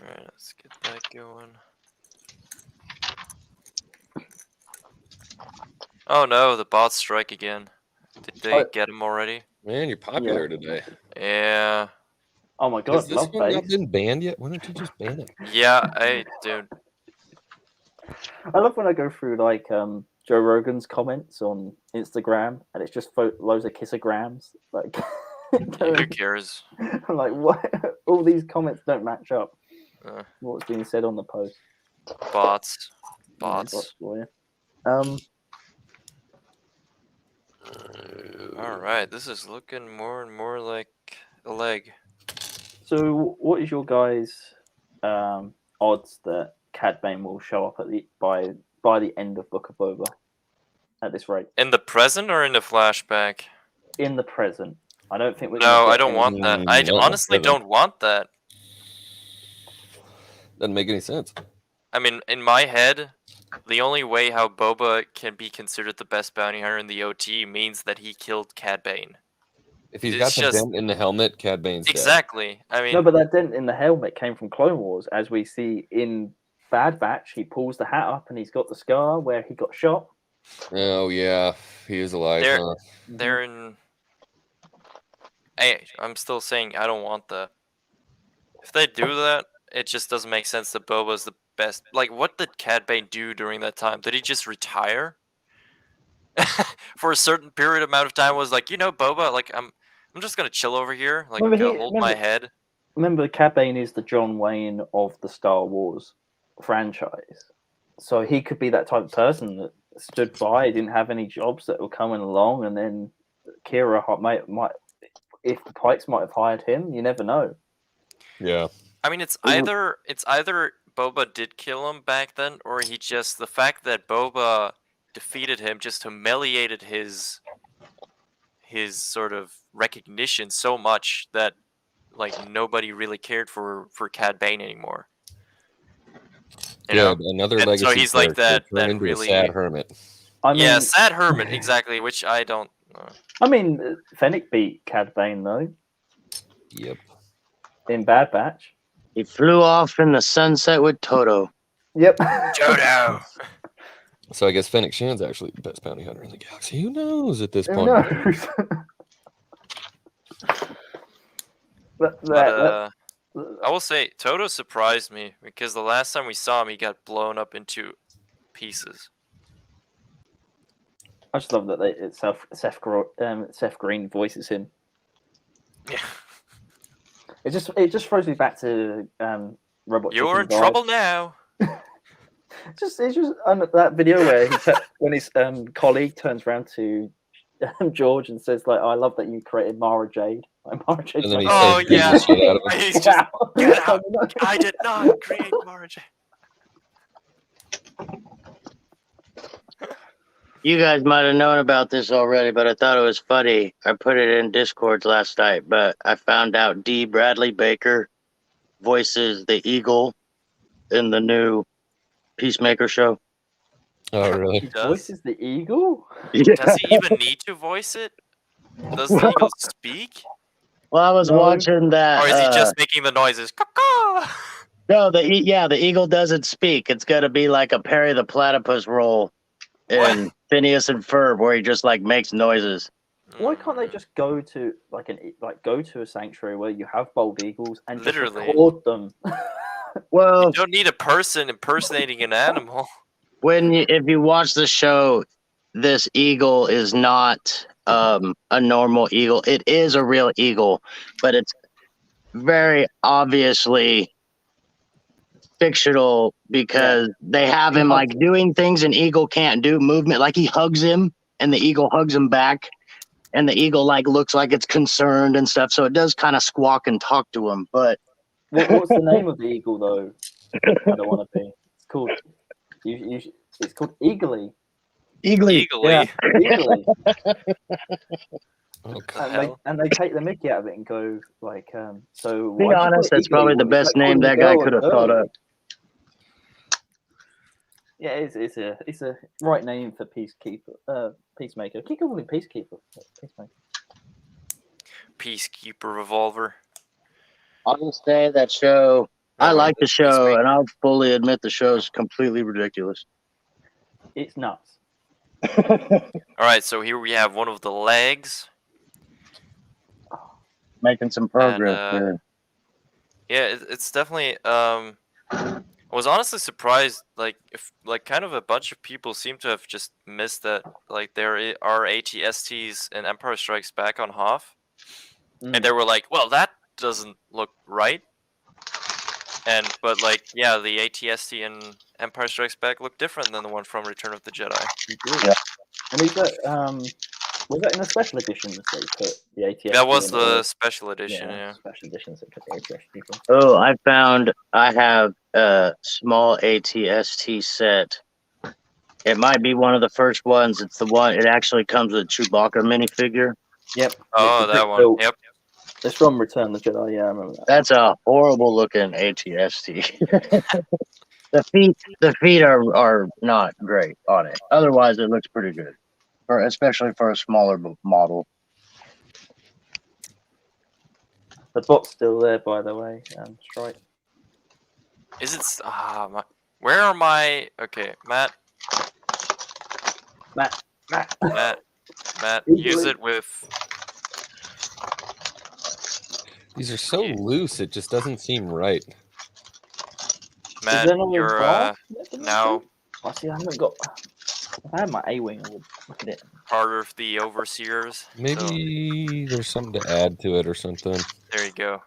Alright, let's get that going. Oh no, the bots strike again. Did they get him already? Man, you're popular today. Yeah. Oh my god, Has this love one not face. been banned yet? Why don't you just ban it? Yeah, dude. I love when I go through like Joe Rogan's comments on Instagram, and it's just loads of kissograms. Like, Who cares? I'm like, what? All these comments don't match up. Uh. What's being said on the post? Bots. Yeah, bots for you. Alright, this is looking more and more like a leg. So, what is your guys' odds that Cad Bane will show up by the end of Book of Boba at this rate? In the present or in the flashback? In the present. I don't think we're No, I don't want that. I honestly don't want that. Doesn't make any sense. I mean, in my head, the only way how Boba can be considered the best bounty hunter in the OT means that he killed Cad Bane. If he's got the dent in the helmet, Cad Bane's exactly. dead. I mean, no, but that dent in the helmet came from Clone Wars, as we see in Bad Batch. He pulls the hat up and he's got the scar where he got shot. Oh yeah, he is alive. they're in. I'm still saying I don't want that. If they do that, it just doesn't make sense that Boba's the best. Like, what did Cad Bane do during that time? Did he just retire? For a certain period amount of time, was like, Boba, like, I'm just gonna chill over here, like, hold my head. Remember, Cad Bane is the John Wayne of the Star Wars franchise. So he could be that type of person that stood by, didn't have any jobs that were coming along, and then Kira might if the Pikes might have hired him, you never know. Yeah. I mean, it's either Boba did kill him back then, or he just, the fact that Boba defeated him just humiliated his sort of recognition so much that, like, nobody really cared for Cad Bane anymore. You know? Another And legacy. so he's like that into really a sad hermit. I mean, sad hermit, exactly, which I don't. I mean, Fennec beat Cad Bane though. Yep. In Bad Batch. He flew off in the sunset with Toto. Yep. Jodo. So I guess Fennec Shan's actually the best bounty hunter in the galaxy. Who knows at this Who point? knows? I will say Toto surprised me because the last time we saw him, he got blown up into pieces. I just love that Seth Green voices him. Yeah. It just throws me back to Robot. You're in Chicken trouble now. It's just that video where when his colleague turns around to George and says, like, I love that you created Mara Jade. Like, Mara Jade's And then like, he says, "Beat the shit out of him." He's just, get out. I did not create Mara Jade. You guys might have known about this already, but I thought it was funny. I put it in Discord last night, but I found out D. Bradley Baker voices the Eagle in the new Peacemaker show. Oh, really? He does? voices the eagle? Does he even need to voice it? Does the eagle speak? Well, I was watching that. Or is he just making the noises? Caw-caw! No, the eagle doesn't speak. It's gonna be like a Perry the Platypus role in Phineas and Ferb, where he just like makes noises. Why can't they just go to go to a sanctuary where you have bald eagles and just Literally. record them? Well, You don't need a person impersonating an animal. if you watch the show, this eagle is not a normal eagle. It is a real eagle, but it's very obviously fictional because they have him like doing things an eagle can't do, movement, like he hugs him and the eagle hugs him back, and the eagle like looks like it's concerned and stuff, so it does kind of squawk and talk to him. But What's the name of the eagle though? I don't want to be. It's called it's called Eagly. Eagly. Legally. Yeah, Eagly. Okay. And they take the mickey out of it and go like, so. Be honest, that's probably the best name that guy could have thought of. Yeah, it's a right name for Peacemaker. I keep calling him Peacekeeper. Peacemaker. Peacekeeper revolver. I'll just say that show. I like the show, and I'll fully admit the show is completely ridiculous. It's nuts. Alright, so here we have one of the legs. Making some progress And, there. it's definitely I was honestly surprised, like, if kind of a bunch of people seem to have just missed that, like, there are AT-STs in Empire Strikes Back on Hoth, and they were like, well, that doesn't look right. But like, yeah, the AT-ST in Empire Strikes Back looked different than the one from Return of the Jedi. Yeah. And was that in the special editions they put the AT-ST? That was in the special edition, yeah. Special editions that put the AT-ST in. Oh, I have a small AT-ST set. It might be one of the first ones. It's the one. It actually comes with a Chewbacca minifigure. Yep. Oh, that one. Yep. It's from Return of the Jedi. Yeah, I remember that. That's a horrible looking AT-ST. The feet are not great on it. Otherwise, it looks pretty good, especially for a smaller model. The bot's still there, by the way. Strike. Is it? Where are my? Okay, Matt. Use it with. These are so loose, it just doesn't seem right. Matt, there no you're bar? now I see. I haven't got. If I had my A-wing, I would look at it. part of the overseers. So Maybe there's something to add to it or something. there you go.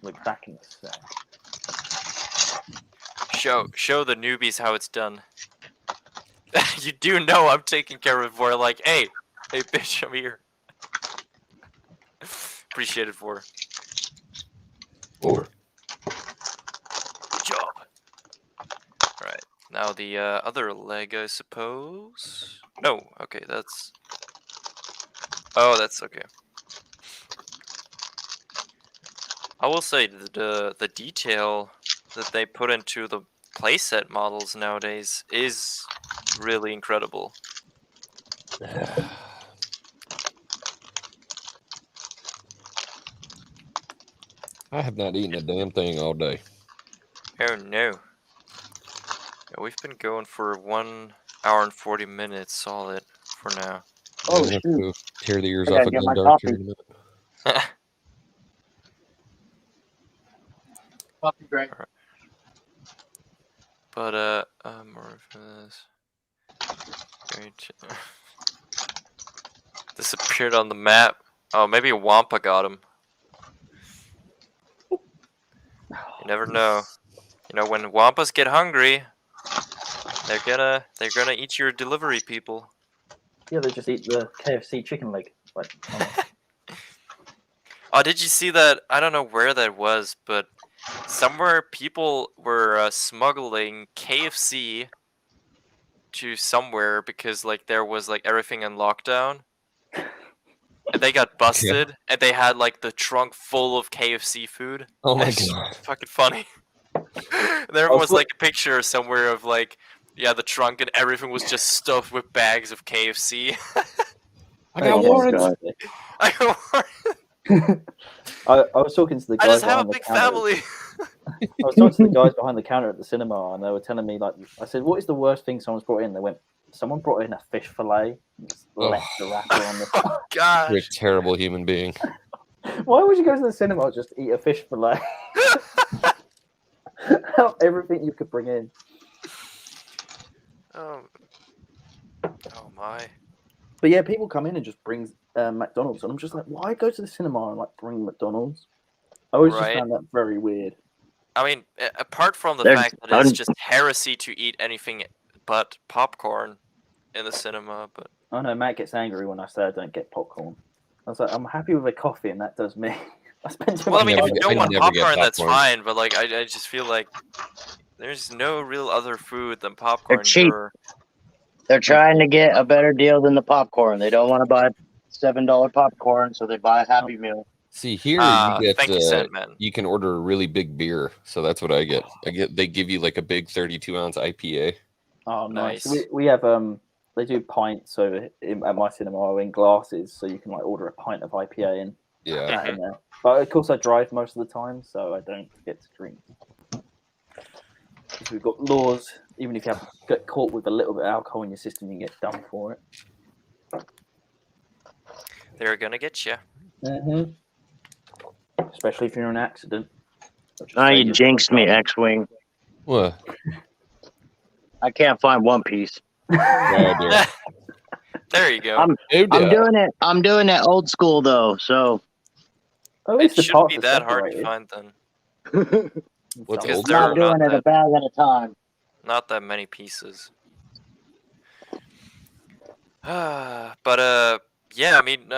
Look back in the set. Show the newbies how it's done. You do know I'm taking care of it for like, hey bitch, I'm here. Appreciate it for. Or Good job. Alright, now the other leg, I suppose. No, okay, that's. Oh, that's okay. I will say the detail that they put into the playset models nowadays is really incredible. I have not eaten a damn thing all day. Oh no. Yeah, we've been going for 1 hour and 40 minutes solid for now. Oh, I'm gonna shoot. go tear the ears I off gotta a get my Gundar coffee. here in a minute. Coffee break. But more for this. Great. Disappeared on the map. Oh, maybe a Wampa got him. You never know. You know, when Wampas get hungry, they're gonna eat your delivery people. Yeah, they just eat the KFC chicken leg. Like, Oh, did you see that? I don't know where that was, but somewhere people were smuggling KFC to somewhere because like there was like everything in lockdown, and they got busted, and they had like the trunk full of KFC food. Oh my That's god. fucking funny. There was like a picture somewhere of like, yeah, the trunk and everything was just stuffed with bags of KFC. I got yes, warrants. guys. I was talking to the I guys just have a behind the big counter. family. I was talking to the guys behind the counter at the cinema, and they were telling me, like, I said, "What is the worst thing someone's brought in?" They went, "Someone brought in a fish fillet, and just left the wrapper on the." Oh gosh. You're a terrible human being. Why would you go to the cinema and just eat a fish fillet? Everything you could bring in. Oh my. But yeah, people come in and just bring McDonald's, and I'm just like, why go to the cinema and like bring McDonald's? I always just Right. found that very weird. I mean, apart from the There's fact that it's just heresy to eat anything but popcorn in the cinema, but I know Matt gets angry when I say I don't get popcorn. I was like, I'm happy with a coffee, and that does me. I spend too well, I much mean, never if you get- don't I want never get popcorn, that's popcorn. fine. But like, I just feel like there's no real other food than popcorn. cheap. Or- They're trying to get a better deal than the popcorn. They don't want to buy $7 popcorn, so they buy a Happy Meal. See here, Ah, you get thank you, Sandman. you can order a really big beer, so that's what I get. They give you like a big 32-ounce IPA. Oh, nice. Nice. We have they do pints over at my cinema in glasses, so you can like order a pint of IPA and Yeah. that in there. But of course, I drive most of the time, so I don't get to drink. Because we've got laws. Even if you get caught with a little bit of alcohol in your system, you get done for it. They're gonna get you. Mm-hmm. Especially if you're in an accident. Oh, you jinxed me, X-Wing. What? I can't find One Piece. Oh, dear. There you go. I'm doing it old school though, so At It least the shouldn't parts be are that hard to separated. find then. What's Because old there I'm are school? not doing it a bag at a time. not that many pieces. But yeah, I mean,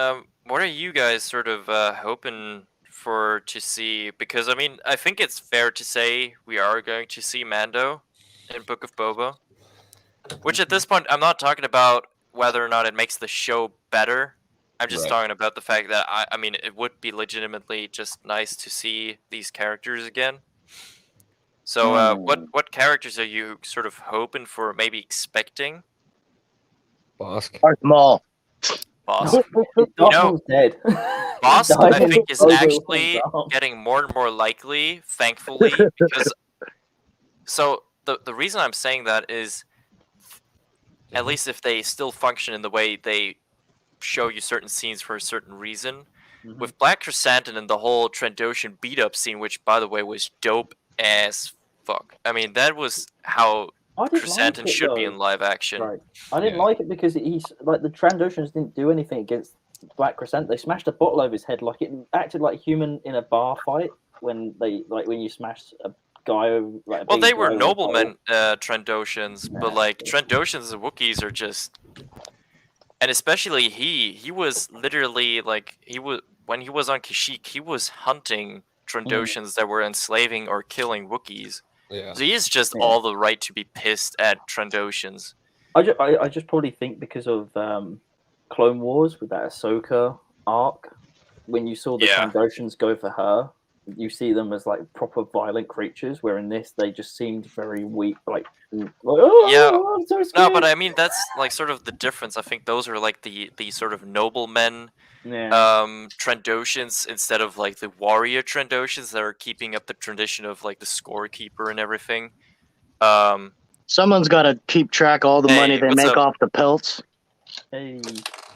what are you guys sort of hoping for to see? Because I mean, I think it's fair to say we are going to see Mando in Book of Boba. Which at this point, I'm not talking about whether or not it makes the show better. I'm just Right. talking about the fact that I mean, it would be legitimately just nice to see these characters again. So, what characters are you sort of hoping for, maybe expecting? Bosk. Darth Maul. Boss. Darth Maul's dead. Boss, He died I in think, is Boba actually Fett. getting more and more likely, thankfully, because. So the reason I'm saying that is, at least if they still function in the way they show you certain scenes for a certain reason, with Black Chrysanthemum and the whole Trandoshan beat up scene, which by the way was dope as fuck. I mean, that was how I didn't Chrysanthemum like it, should be though. in live action. Right. I didn't Yeah. like it because he's like the Trandoshans didn't do anything against Black Chrysanthemum. They smashed a bottle over his head, like it acted like a human in a bar fight when you smash a guy over. Like, Well, they big were guy with a noblemen, Trandoshans, but like Trandoshans and Wookiees are just, and especially he was literally like when he was on Kashyyyk, he was hunting Trandoshans that were enslaving or killing Wookiees. Yeah. So he has just all the right to be pissed at Trandoshans. I just probably think because of Clone Wars with that Ahsoka arc, when you saw the Trandoshans go for her, you see them as like proper violent creatures. Where in this, they just seemed very weak, like oh, I'm so scared. No, but I mean that's like sort of the difference. I think those are like the sort of noblemen, Trandoshans instead of like the warrior Trandoshans that are keeping up the tradition of like the scorekeeper and everything. Someone's got to keep track of all the money they make off the pelts. Hey.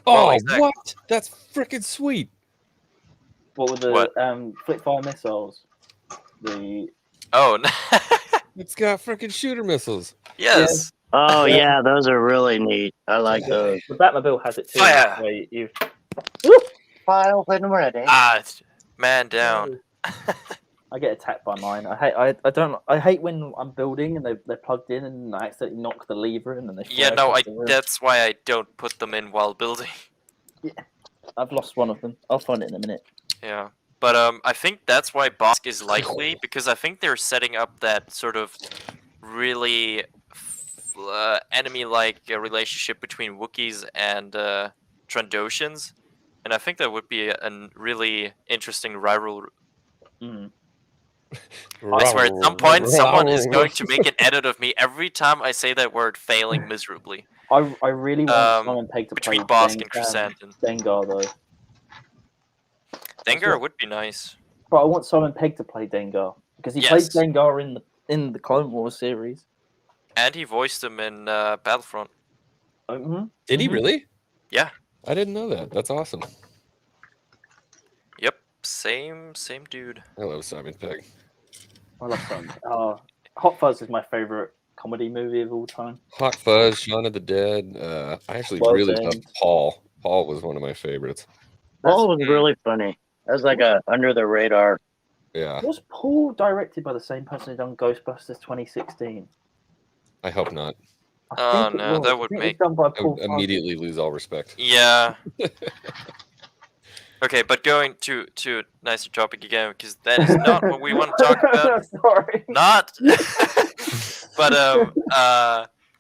Oh, exactly. what? That's freaking sweet. What were the flip fire missiles? It's got freaking shooter missiles. Yes. Oh yeah, those are really neat. I like those. The Batmobile has it too. Fire. Where you File when ready. Man down. I get attacked by mine. I hate when I'm building and they're plugged in and I accidentally knock the lever and then they fly across the room. That's why I don't put them in while building. Yeah. I've lost one of them. I'll find it in a minute. Yeah. But I think that's why Bosk is likely, because I think they're setting up that sort of really enemy-like relationship between Wookiees and Trandoshans, and I think that would be a really interesting rivalry. I swear, at some point, someone is going to make an edit of me every time I say that word, failing miserably. I really want Simon Pegg to between play Bosk and Chrysanthemum. Dengar, though. Dengar would be nice. But I want Simon Pegg to play Dengar because he played Dengar in the Clone Wars series, and he voiced him in Battlefront. Did he really? Yeah, I didn't know that. That's awesome. Yep, same dude. I love Simon Pegg. I love Simon. Hot Fuzz is my favorite comedy movie of all time. Hot Fuzz, Shaun of the Dead. I actually really loved Paul. Paul was one of my favorites. Paul was really funny. That was like a under the radar. Yeah. Was Paul directed by the same person who done Ghostbusters 2016? I hope not. Oh no, that would make done by Paul immediately lose all respect. Yeah. Okay, but going to a nicer topic again, because that is not what we want to talk about. Sorry. Not. But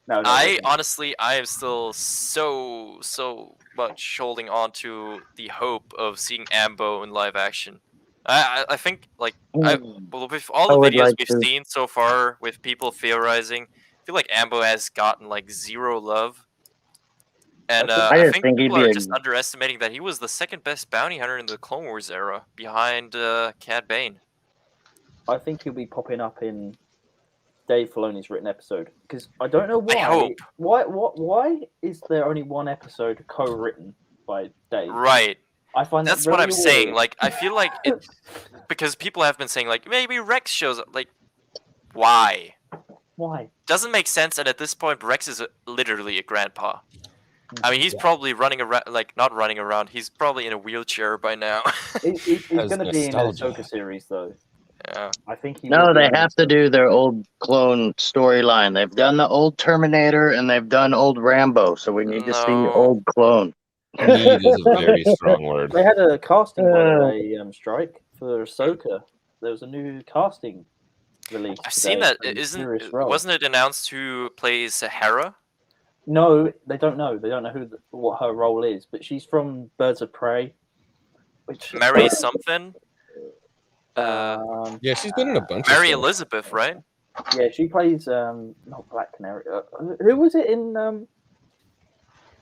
no, I honestly, I am still so much holding on to the hope of seeing Ambo in live action. I think like with all the videos we've seen so far with people theorizing, I feel like Ambo has gotten like zero love. And I think people are just underestimating that he was the second best bounty hunter in the Clone Wars era, behind Cad Bane. I think he'll be popping up in Dave Filoni's written episode, because I don't know why. I hope. Why is there only one episode co-written by Dave? Right. I find that's what I'm saying. Like, I feel like it, because people have been saying like maybe Rex shows up. Like, why? Why? Doesn't make sense. And at this point, Rex is literally a grandpa. I mean, he's probably running around, like not running around. He's probably in a wheelchair by now. He's going to be in the Ahsoka series, though. Yeah. I think. No, they have to do their old clone storyline. They've done the old Terminator and they've done old Rambo, so we need to see old clone. Need is a very strong word. They had a casting strike for Ahsoka. There was a new casting release. I've seen that. Wasn't it announced who plays Hera? No, they don't know. They don't know what her role is. But she's from Birds of Prey. Mary something. Yeah, she's been in a bunch. Mary Elizabeth, right? Yeah, she plays not Black Canary. Who was it in?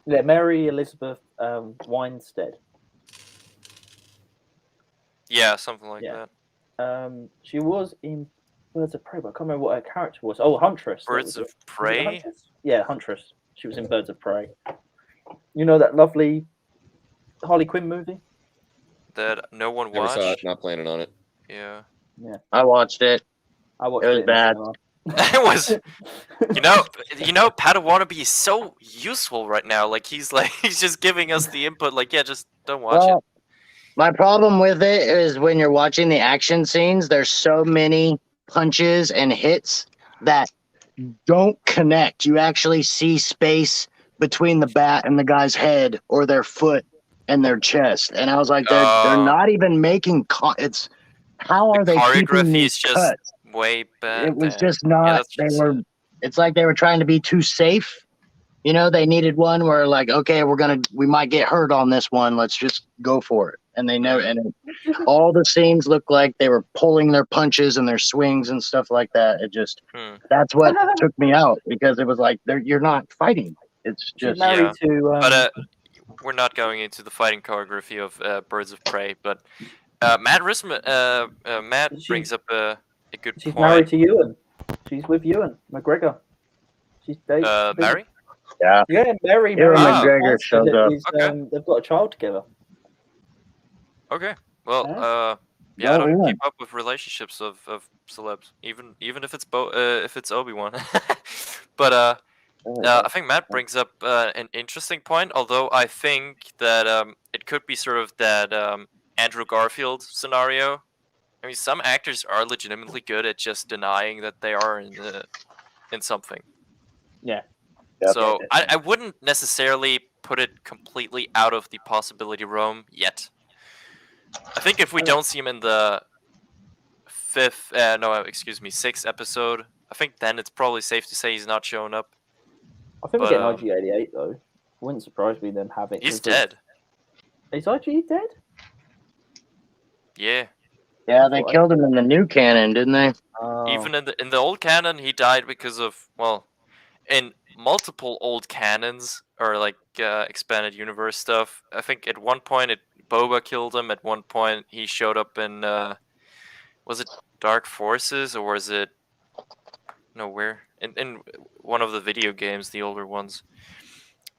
Yeah, Mary Elizabeth Winstead. Yeah, something like that. She was in Birds of Prey, but I can't remember what her character was. Oh, Huntress. Birds of Prey? Yeah, Huntress. She was in Birds of Prey. You know that lovely Harley Quinn movie? that no one Never saw it. watched. Not planning on it. Yeah. I watched it. I watched It was it in the bad. cinema. It was, Padawannabe is so useful right now. Like he's just giving us the input. Like, yeah, just don't watch Well, my problem with it is when you're watching the action scenes, there's so many punches and hits that don't connect. You actually see space between the bat and the guy's head or their foot and their chest. And I was like, they're not even making it's how are The they keeping choreography these is just cuts? it. Way bad. It was man. just Yeah, not that's they just were it. it's like they were trying to be too safe. You know, they needed one where like, okay, we might get hurt on this one. Let's just go for it. And they never, and all the scenes looked like they were pulling their punches and their swings and stuff like that. It just, that's what took me out because it was like, you're not fighting. It's She's just, married to. But we're not going into the fighting choreography of Birds of Prey. But Matt brings up a good she's point. married to Ewan. She's with Ewan McGregor. She's dating. Mary? yeah. Yeah, Mary. Ewan Ah. McGregor shows up. Okay. They've got a child together. Okay. Well, Yeah. I don't yeah. keep up with relationships of celebs, even if it's if it's Obi-Wan. But I think Matt brings up an interesting point. Although I think that it could be sort of that Andrew Garfield scenario. I mean, some actors are legitimately good at just denying that they are in something. Yeah. So I wouldn't necessarily put it completely out of the possibility realm yet. I think if we don't see him in the sixth episode, I think then it's probably safe to say he's not showing up. I think But, we're getting IG-88 though. Wouldn't surprise me them having. He's dead. Is IG dead? Yeah. Yeah, they killed him in the new canon, didn't they? Even in the old canon, he died because of, well, in multiple old canons or like expanded universe stuff. I think at one point Boba killed him. At one point he showed up in was it Dark Forces or was it where in one of the video games, the older ones.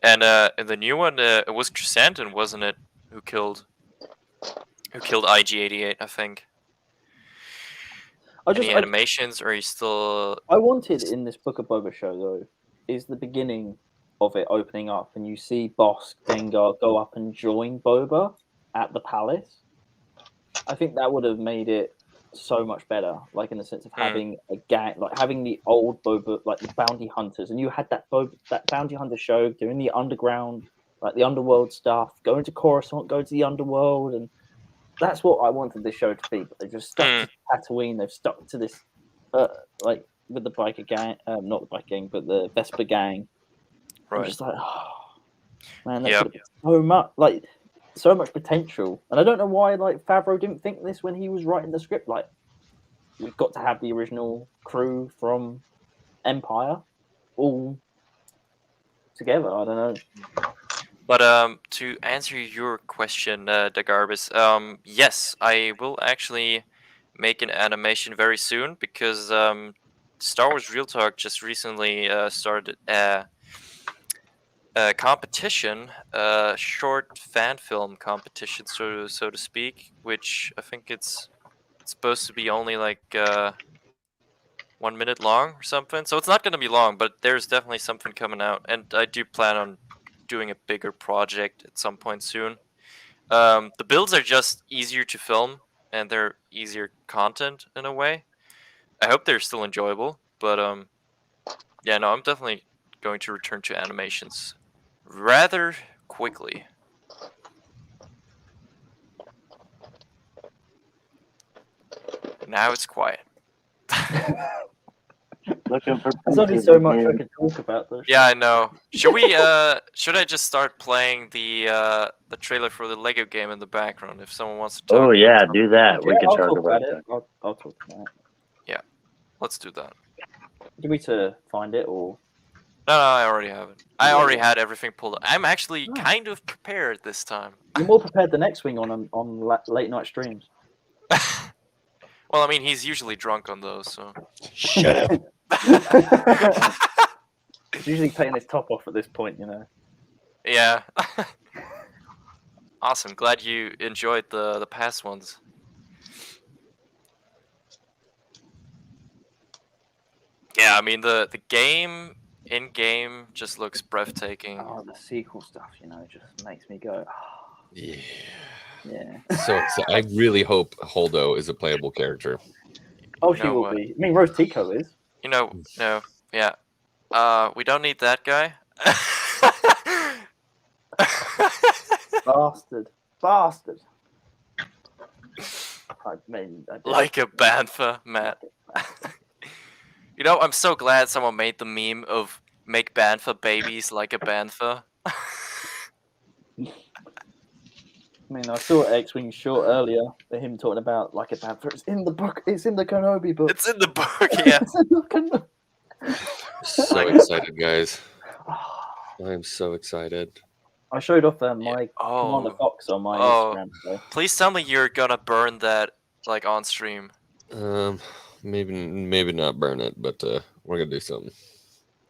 And in the new one, it was Chrysanthemum, wasn't it, who killed IG-88? I think. Any animations, or are you still? I wanted in this Book of Boba show though, is the beginning of it opening up, and you see Bosk Dengar go up and join Boba at the palace. I think that would have made it so much better, like in the sense of having a gang, like having the old Boba, like the bounty hunters, and you had that bounty hunter show doing the underground, like the underworld stuff, going to Coruscant, going to the underworld, and that's what I wanted this show to be. But they've just stuck to Tatooine. They've stuck to this, like with the biker gang, not the biker gang, but the Vespa gang. Right. I'm just like, oh, man, that's so much, like so much potential. And I don't know why, like Favreau didn't think this when he was writing the script. Like, we've got to have the original crew from Empire all together. I don't know. But to answer your question, Dagarbis, yes, I will actually make an animation very soon because Star Wars Real Talk just recently started a competition, a short fan film competition, so to speak, which I think it's supposed to be only like 1 minute long or something. So it's not going to be long, but there's definitely something coming out, and I do plan on doing a bigger project at some point soon. The builds are just easier to film, and they're easier content in a way. I hope they're still enjoyable, but yeah, no, I'm definitely going to return to animations rather quickly. Now it's quiet. Looking for. There's only so much I can talk about this. Yeah, I know. Should we? Should I just start playing the trailer for the Lego game in the background if someone wants to talk? Oh yeah, do that. We can I'll talk talk about it. that. I'll talk about it. Yeah, let's do that. Do you need to find it or? No, I already have it. I already had everything pulled up. I'm actually kind of prepared this time. You're more prepared than X-Wing on late night streams. Well, I mean, he's usually drunk on those, so. Shut up. He's usually taking his top off at this point, you know. Yeah. Awesome. Glad you enjoyed the past ones. Yeah, I mean the game in game just looks breathtaking. Oh, the sequel stuff, just makes me go. Yeah. Yeah. So I really hope Holdo is a playable character. Oh, You she know will what? be. I mean, Rose Tico is. No, yeah. We don't need that guy. Bastard. I mean, I did. Like a bantha, Matt. I'm so glad someone made the meme of make bantha babies like a bantha. I mean, I saw X-Wing short earlier for him talking about like a bantha. It's in the book. It's in the Kenobi book. It's in the book, yeah. It's in the Kenobi. So excited, guys. I'm so excited. I showed off my Commander Oh, Fox on my Oh. Instagram today. please tell me you're gonna burn that like on stream. Maybe not burn it, but we're gonna do something.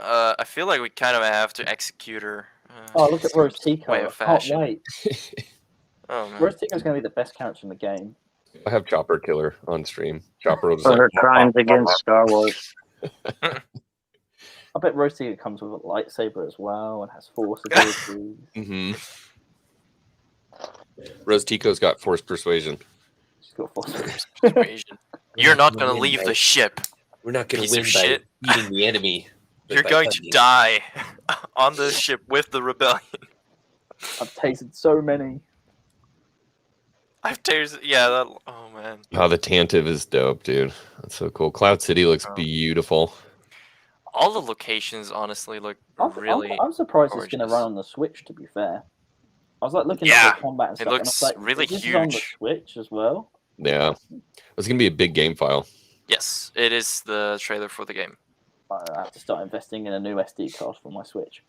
I feel like we kind of have to execute her. Oh, look at Rose Tico. Way I of can't fashion. wait. Oh man. Rose Tico's going to be the best character in the game. I have Chopper Killer on stream. Chopper will just For her like, crimes against Star Wars. I bet Rose Tico comes with a lightsaber as well and has force abilities. Mm-hmm. Rose Tico's got force persuasion. She's got force Persuasion. You're not gonna win, leave mate. the ship. We're not gonna Piece win of by shit. beating the enemy. but You're by going to hunting. die on the ship with the rebellion. I've tasted so many. I've tasted. Yeah. Oh man. Oh, the Tantive is dope, dude. That's so cool. Cloud City looks Oh. beautiful. All the locations honestly look really. I'm surprised it's going to gorgeous. run on the Switch, to be fair. I was like looking Yeah, at the combat and it stuff, and I looks was like, really this is on the huge. Switch as well. Yeah. It's gonna be a big game file. Yes, it is the trailer for the game. I have to start investing in a new SD card for my Switch.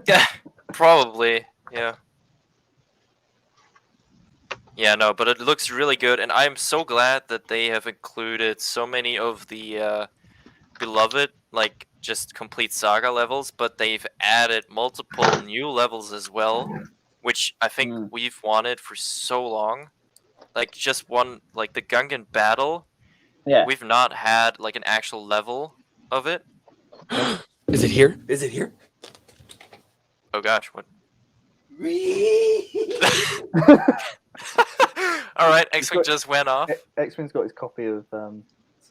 Yeah, probably. Yeah. Yeah, no, but it looks really good, and I'm so glad that they have included so many of the beloved, like just complete saga levels, but they've added multiple new levels as well, which I think we've wanted for so long. Like just one, like the Gungan battle. Yeah. We've not had like an actual level of it. Is it here? Is it here? Oh gosh, what? All right, X-Wing just went off. X-Wing's got his copy of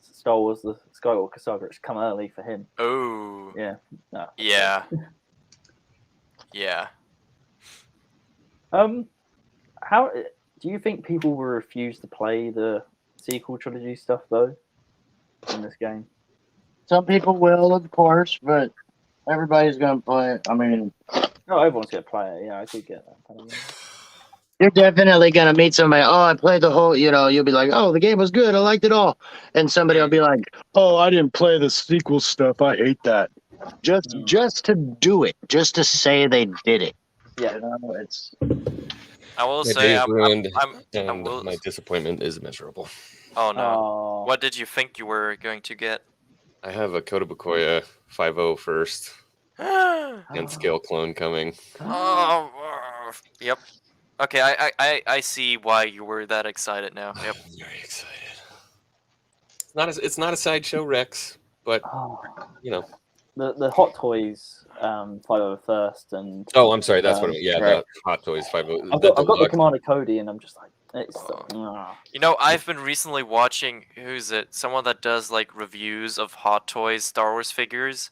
Star Wars: The Skywalker Saga. It's come early for him. Oh. Yeah. No. Yeah. Yeah. How do you think people will refuse to play the sequel trilogy stuff though in this game? Some people will, of course, but everybody's gonna play it. I mean, No, everyone's gonna play it. Yeah, I do get that. you're definitely gonna meet somebody. Oh, I played the whole. You'll be like, oh, the game was good. I liked it all. And somebody will be like, oh, I didn't play the sequel stuff. I hate that. Just to do it, just to say they did it. Yeah. It's. I will My say day is ruined, I and will. my disappointment is immeasurable. Oh no! Oh. What did you think you were going to get? I have a Kotobukoya 5.0 first and scale clone coming. Oh, yep. Okay, I see why you were that excited now. Yep. I'm very excited. It's not a sideshow Rex, but Oh. you know. The Hot Toys 5.0 first and Oh, I'm sorry. That's what. Yeah, right. the Hot Toys 5.0. I've got the Commander Cody and I'm just like it's. I've been recently watching who's it? Someone that does like reviews of Hot Toys Star Wars figures,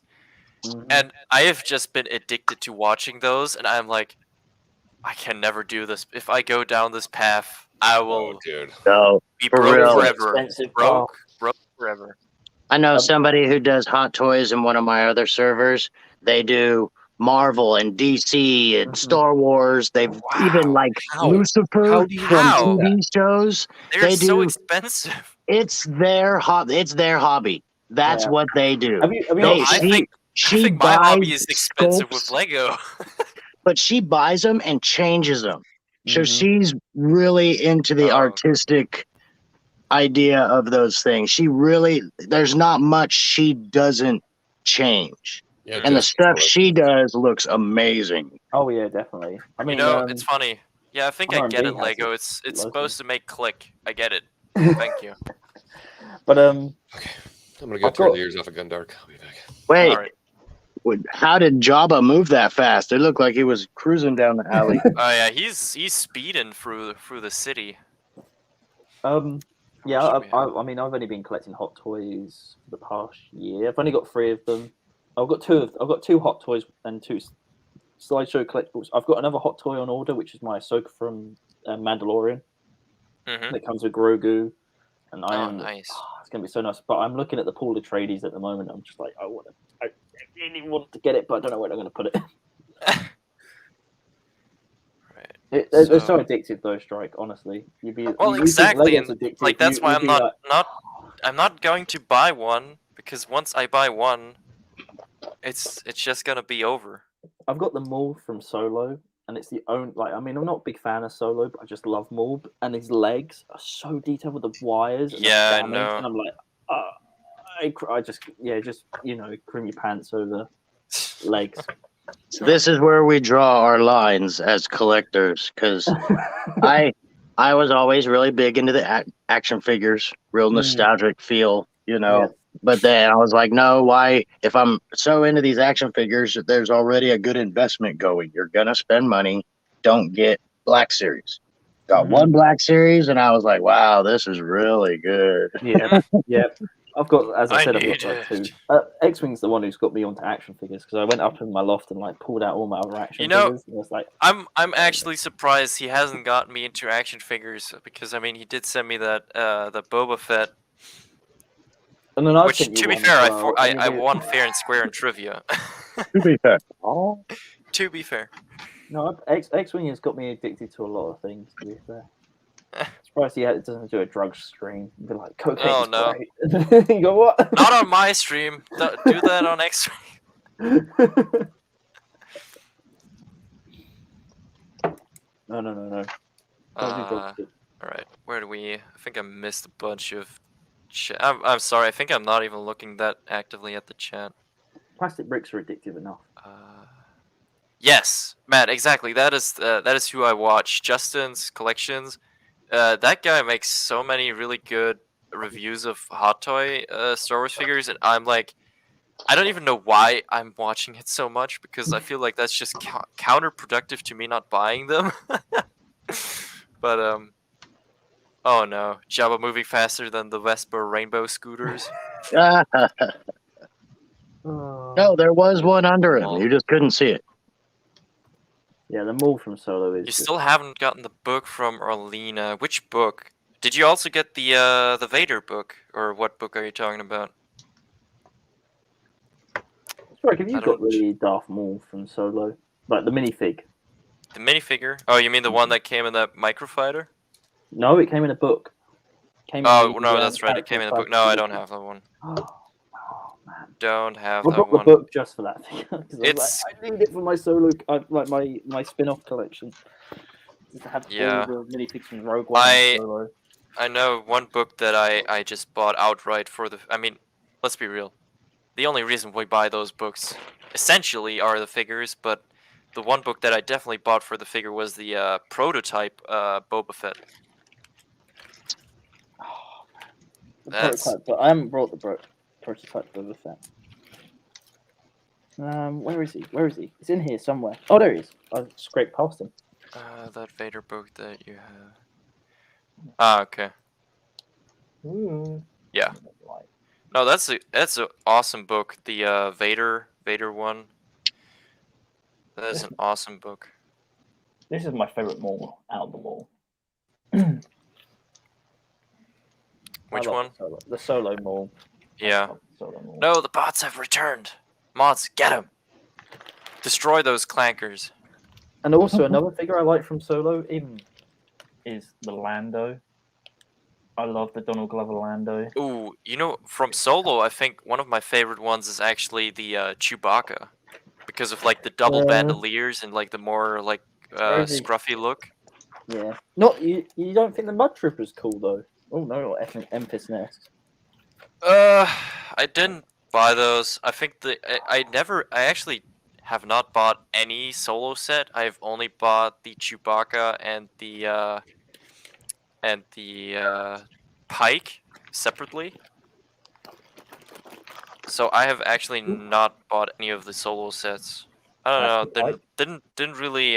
and I have just been addicted to watching those, and I'm like, I can never do this. If I go down this path, I will dude. No, be for broke real. forever. Expensive. Broke forever. I know somebody who does Hot Toys in one of my other servers. They do Marvel and DC and Star Wars. They've even like Lucifer How do you from How? TV shows. They're They so do. expensive. It's their hobby. That's Yeah. what they do. Have you No, They- I she think my buys hobby is expensive with sculpts, Lego. but she buys them and changes them. So Mhm. she's really into the Oh. artistic idea of those things. There's not much she doesn't change. Yeah, And the just stuff for it. she does looks amazing. Oh yeah, definitely. I mean, It's funny. Yeah, I think I R&B get it, has Lego. it It's locally. supposed to make click. I get it. Thank you. But Okay, I'm gonna go I've tear got- the ears off of Gundark. I'll be back. Wait, All right. how did Jabba move that fast? It looked like he was cruising down the alley. Oh yeah, he's speeding through the city. yeah, Should we have- I mean, I've only been collecting Hot Toys for the past year. I've only got 3 of them. I've got 2 Hot Toys and 2 Slideshow collectibles. I've got another Hot Toy on order, which is my Ahsoka from Mandalorian. Mhm. It comes with Grogu, and I Oh, am. nice. It's gonna be so nice. But I'm looking at the pool of tradies at the moment. I'm just like, I really want to get it, but I don't know where I'm gonna put it. Right. They're so So- addictive, though. Strike, honestly. Well, you think exactly, Lego's and addictive, like that's why you'd I'm be I'm not going to buy one because once I buy one, it's just gonna be over. I've got the Maul from Solo, and it's the only I mean, I'm not a big fan of Solo, but I just love Maul, and his legs are so detailed with the wires and Yeah, I the damage, know. and I'm like, I just cream your pants over legs. So this is where we draw our lines as collectors, because I was always really big into the action figures, real nostalgic feel, Yeah. But then I was like, no, why? If I'm so into these action figures, there's already a good investment going. You're gonna spend money. Don't get Black Series. Got one Black Series, and I was like, wow, this is really good. Yeah, yeah. I've got, as I said, I've need got like 2. it. X-Wing's the one who's got me onto action figures because I went up in my loft and like pulled out all my other action You know, figures. And it's like, I'm actually surprised he hasn't gotten me into action figures because I mean he did send me that the Boba Fett, and then I which sent you to be one fair as well, and I you- won fair and square in trivia. To be fair. Oh. To be fair. No, X-Wing has got me addicted to a lot of things. To be fair, surprised he doesn't do a drug stream. Be like, cocaine. Oh, is no. great. You go what? Not on my stream. Do that on X. No. All right, where do we? I think I missed a bunch of. I'm sorry. I think I'm not even looking that actively at the chat. Plastic bricks are addictive enough. Yes, Matt. Exactly. That is who I watch. Justin's collections. That guy makes so many really good reviews of Hot Toy Star Wars figures, and I'm like, I don't even know why I'm watching it so much because I feel like that's just counterproductive to me not buying them. But oh no, Jabba moving faster than the Vespa rainbow scooters. No, there was one under him. You just couldn't see it. Yeah, the Maul from Solo is. You still haven't gotten the book from Orlena. Which book? Did you also get the Vader book, or what book are you talking about? Sorry, have you I got don't- the Darth Maul from Solo, like the minifig? The minifigure? Oh, you mean the one that came in that microfighter? No, it came in a book. Oh no, that's right. It came in the book. No, I don't have that one. Oh man. Don't have I that bought the one. book just for that thing. 'Cause I was It's- like, I need it for my solo, like my spin-off collection. Just to have Yeah. all the minifigs from Rogue One I- and Solo. I know one book that I just bought outright for the. I mean, let's be real. The only reason we buy those books essentially are the figures, but the one book that I definitely bought for the figure was the prototype Boba Fett. The That's- prototype, but I haven't brought the prototype Boba Fett. Where is he? Where is he? He's in here somewhere. Oh, there he is. I scraped past him. That Vader book that you have. Ah, okay. Yeah. No, that's a awesome book. The Vader one. That is an awesome book. This is my favorite Maul out of the Maul. Which one? The Solo Maul. Yeah. Solo Maul. No, the bots have returned. Mods, get him. Destroy those clankers. And also another figure I like from Solo even is the Lando. I love the Donald Glover Lando. Ooh, you know, from Solo, I think one of my favorite ones is actually the Chewbacca, because of like the double bandoliers and like the more like Crazy. scruffy look. Yeah. Not you. You don't think the Mud Trooper's cool though? Oh no, Empress Nest. I didn't buy those. I think I actually have not bought any solo set. I've only bought the Chewbacca and the Pike separately. So I have actually not bought any of the solo sets. I don't know. Didn't really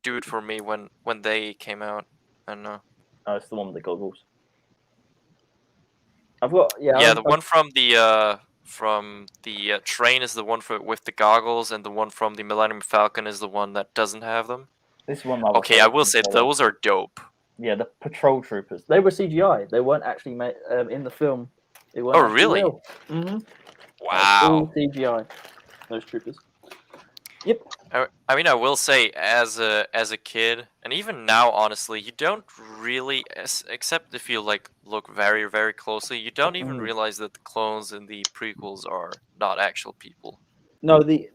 do it for me when they came out. I don't know. Oh, it's the one with the goggles. I've got Yeah, the one from the train is the one with the goggles, and the one from the Millennium Falcon is the one that doesn't have them. This one. Okay, I will say those are dope. Yeah, the patrol troopers. They were CGI. They weren't actually made in the film. They weren't. Oh, really? Mm-hmm. Wow. All CGI. Those troopers. Yep. I mean, I will say, as a kid, and even now, honestly, you don't really, except if you look very, very closely, you don't even realize that the clones in the prequels are not actual people. No, the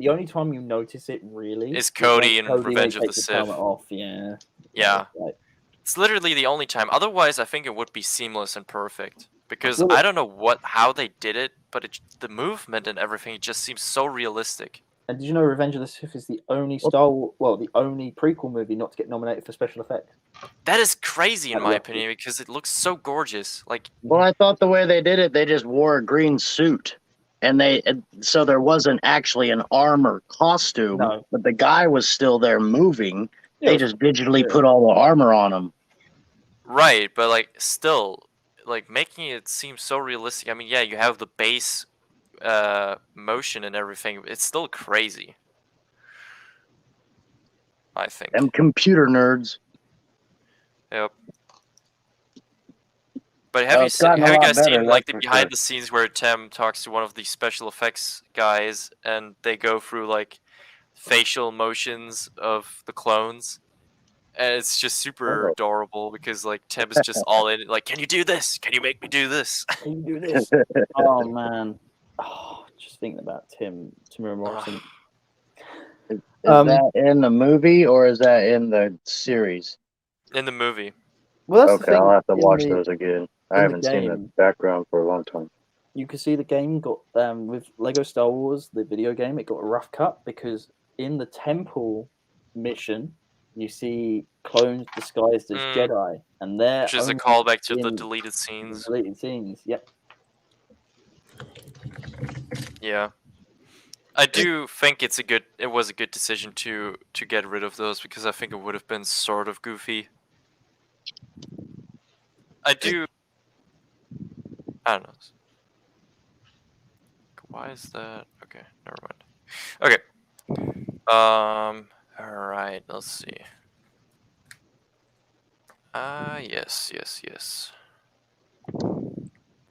only time you notice it really is Cody in Revenge of the Sith. Off. Yeah. Yeah. Right. It's literally the only time. Otherwise, I think it would be seamless and perfect. Because Well, I don't know how they did it, but the movement and everything just seems so realistic. And did you know Revenge of the Sith is the only the only prequel movie not to get nominated for special effects? That is crazy in my opinion because it looks so gorgeous. Well, I thought the way they did it, they just wore a green suit, and so there wasn't actually an armor costume, but the guy was still there moving. Yeah, they just digitally put all the armor on him. Right, but still, making it seem so realistic. I mean, yeah, you have the base motion and everything. It's still crazy, I think. Them computer nerds. Yep. But have you guys seen the behind the scenes where Tim talks to one of the special effects guys and they go through facial motions of the clones? And it's just super adorable because Tim is just all in. Can you do this? Can you make me do this? Can you do this? Oh man. Oh, just thinking about Temuera Morrison. Is that in the movie or is that in the series? In the movie. Well, that's okay, I'll have to watch those again. I haven't seen the background for a long time. You can see the game got with Lego Star Wars, the video game. It got a rough cut because in the temple mission, you see clones disguised as Jedi, and they're which is a callback to the deleted scenes. Deleted scenes, yep. Yeah, I do think it was a good decision to get rid of those because I think it would have been sort of goofy. I don't know. Why is that? Okay, never mind. Okay. All right. Let's see. Yes.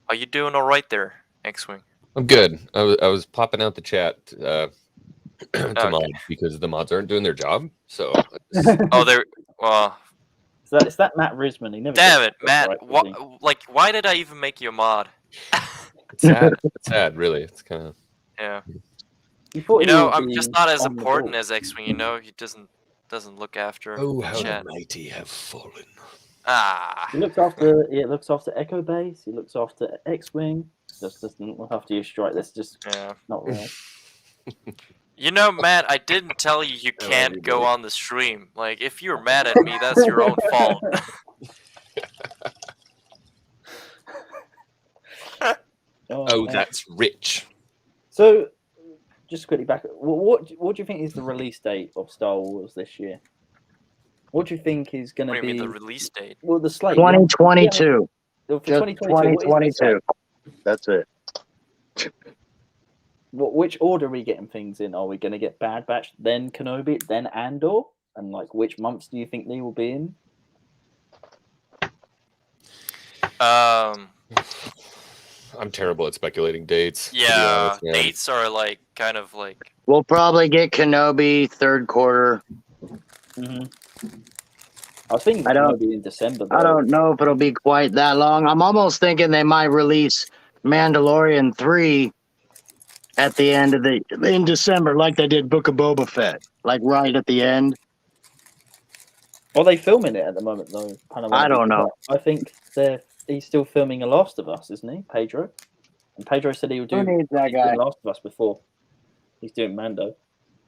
Are you doing all right there, X-Wing? I'm good. I was popping out the chat to mods because the mods aren't doing their job. So. Well. It's that Matt Risman. He never. Damn it, Matt! Right, why did I even make you a mod? It's sad. It's sad, really. It's kind of. Yeah. I'm just not as important as X-Wing. He doesn't look after. Oh, how chat. the mighty have fallen. Ah. He looks after Echo Base. He looks after X-Wing. Just doesn't look after your strike. That's just not right. Matt, I didn't tell you can't go on the stream. If you're mad at me, that's your own fault. Oh, that's rich. So, just quickly back. What do you think is the release date of Star Wars this year? What do you think is going to be? What do you mean the release date? Well, the slate. 2022. For just 2022. That's it. Which order are we getting things in? Are we going to get Bad Batch, then Kenobi, then Andor? And which months do you think they will be in? I'm terrible at speculating dates. Yeah, dates are kind of We'll probably get Kenobi third quarter. Mm-hmm. I was thinking Kenobi in December. I don't know if it'll be quite that long. I'm almost thinking they might release Mandalorian 3 at the end of in December, like they did Book of Boba Fett, right at the end. Are they filming it at the moment though? I don't know. I think he's still filming A Last of Us, isn't he, Pedro? And Pedro said he would do Who needs that guy? Last of Us before he's doing Mando.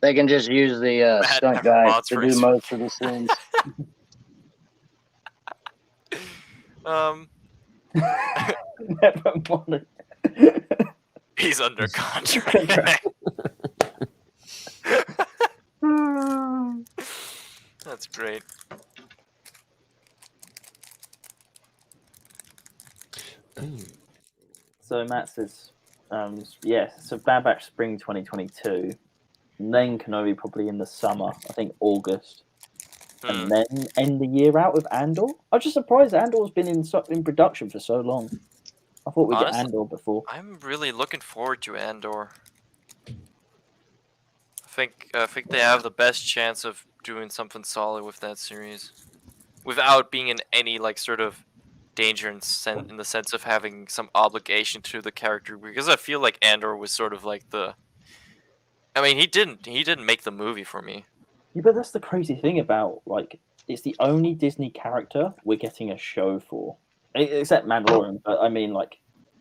They can just use the Matt stunt never guy mods to for do his- most of the scenes. Never mind. He's under contract. That's great. So Matt says, so Bad Batch Spring 2022, and then Kenobi probably in the summer, I think August, and then end the year out with Andor. I'm just surprised Andor's been in production for so long. I thought we'd get Honestly, Andor before. I'm really looking forward to Andor. I think they have the best chance of doing something solid with that series, without being in any like sort of danger in the sense of having some obligation to the character. Because I feel like Andor was sort of like the. I mean, he didn't make the movie for me. Yeah, but that's the crazy thing about like it's the only Disney character we're getting a show for, except Mandalorian. But I mean, like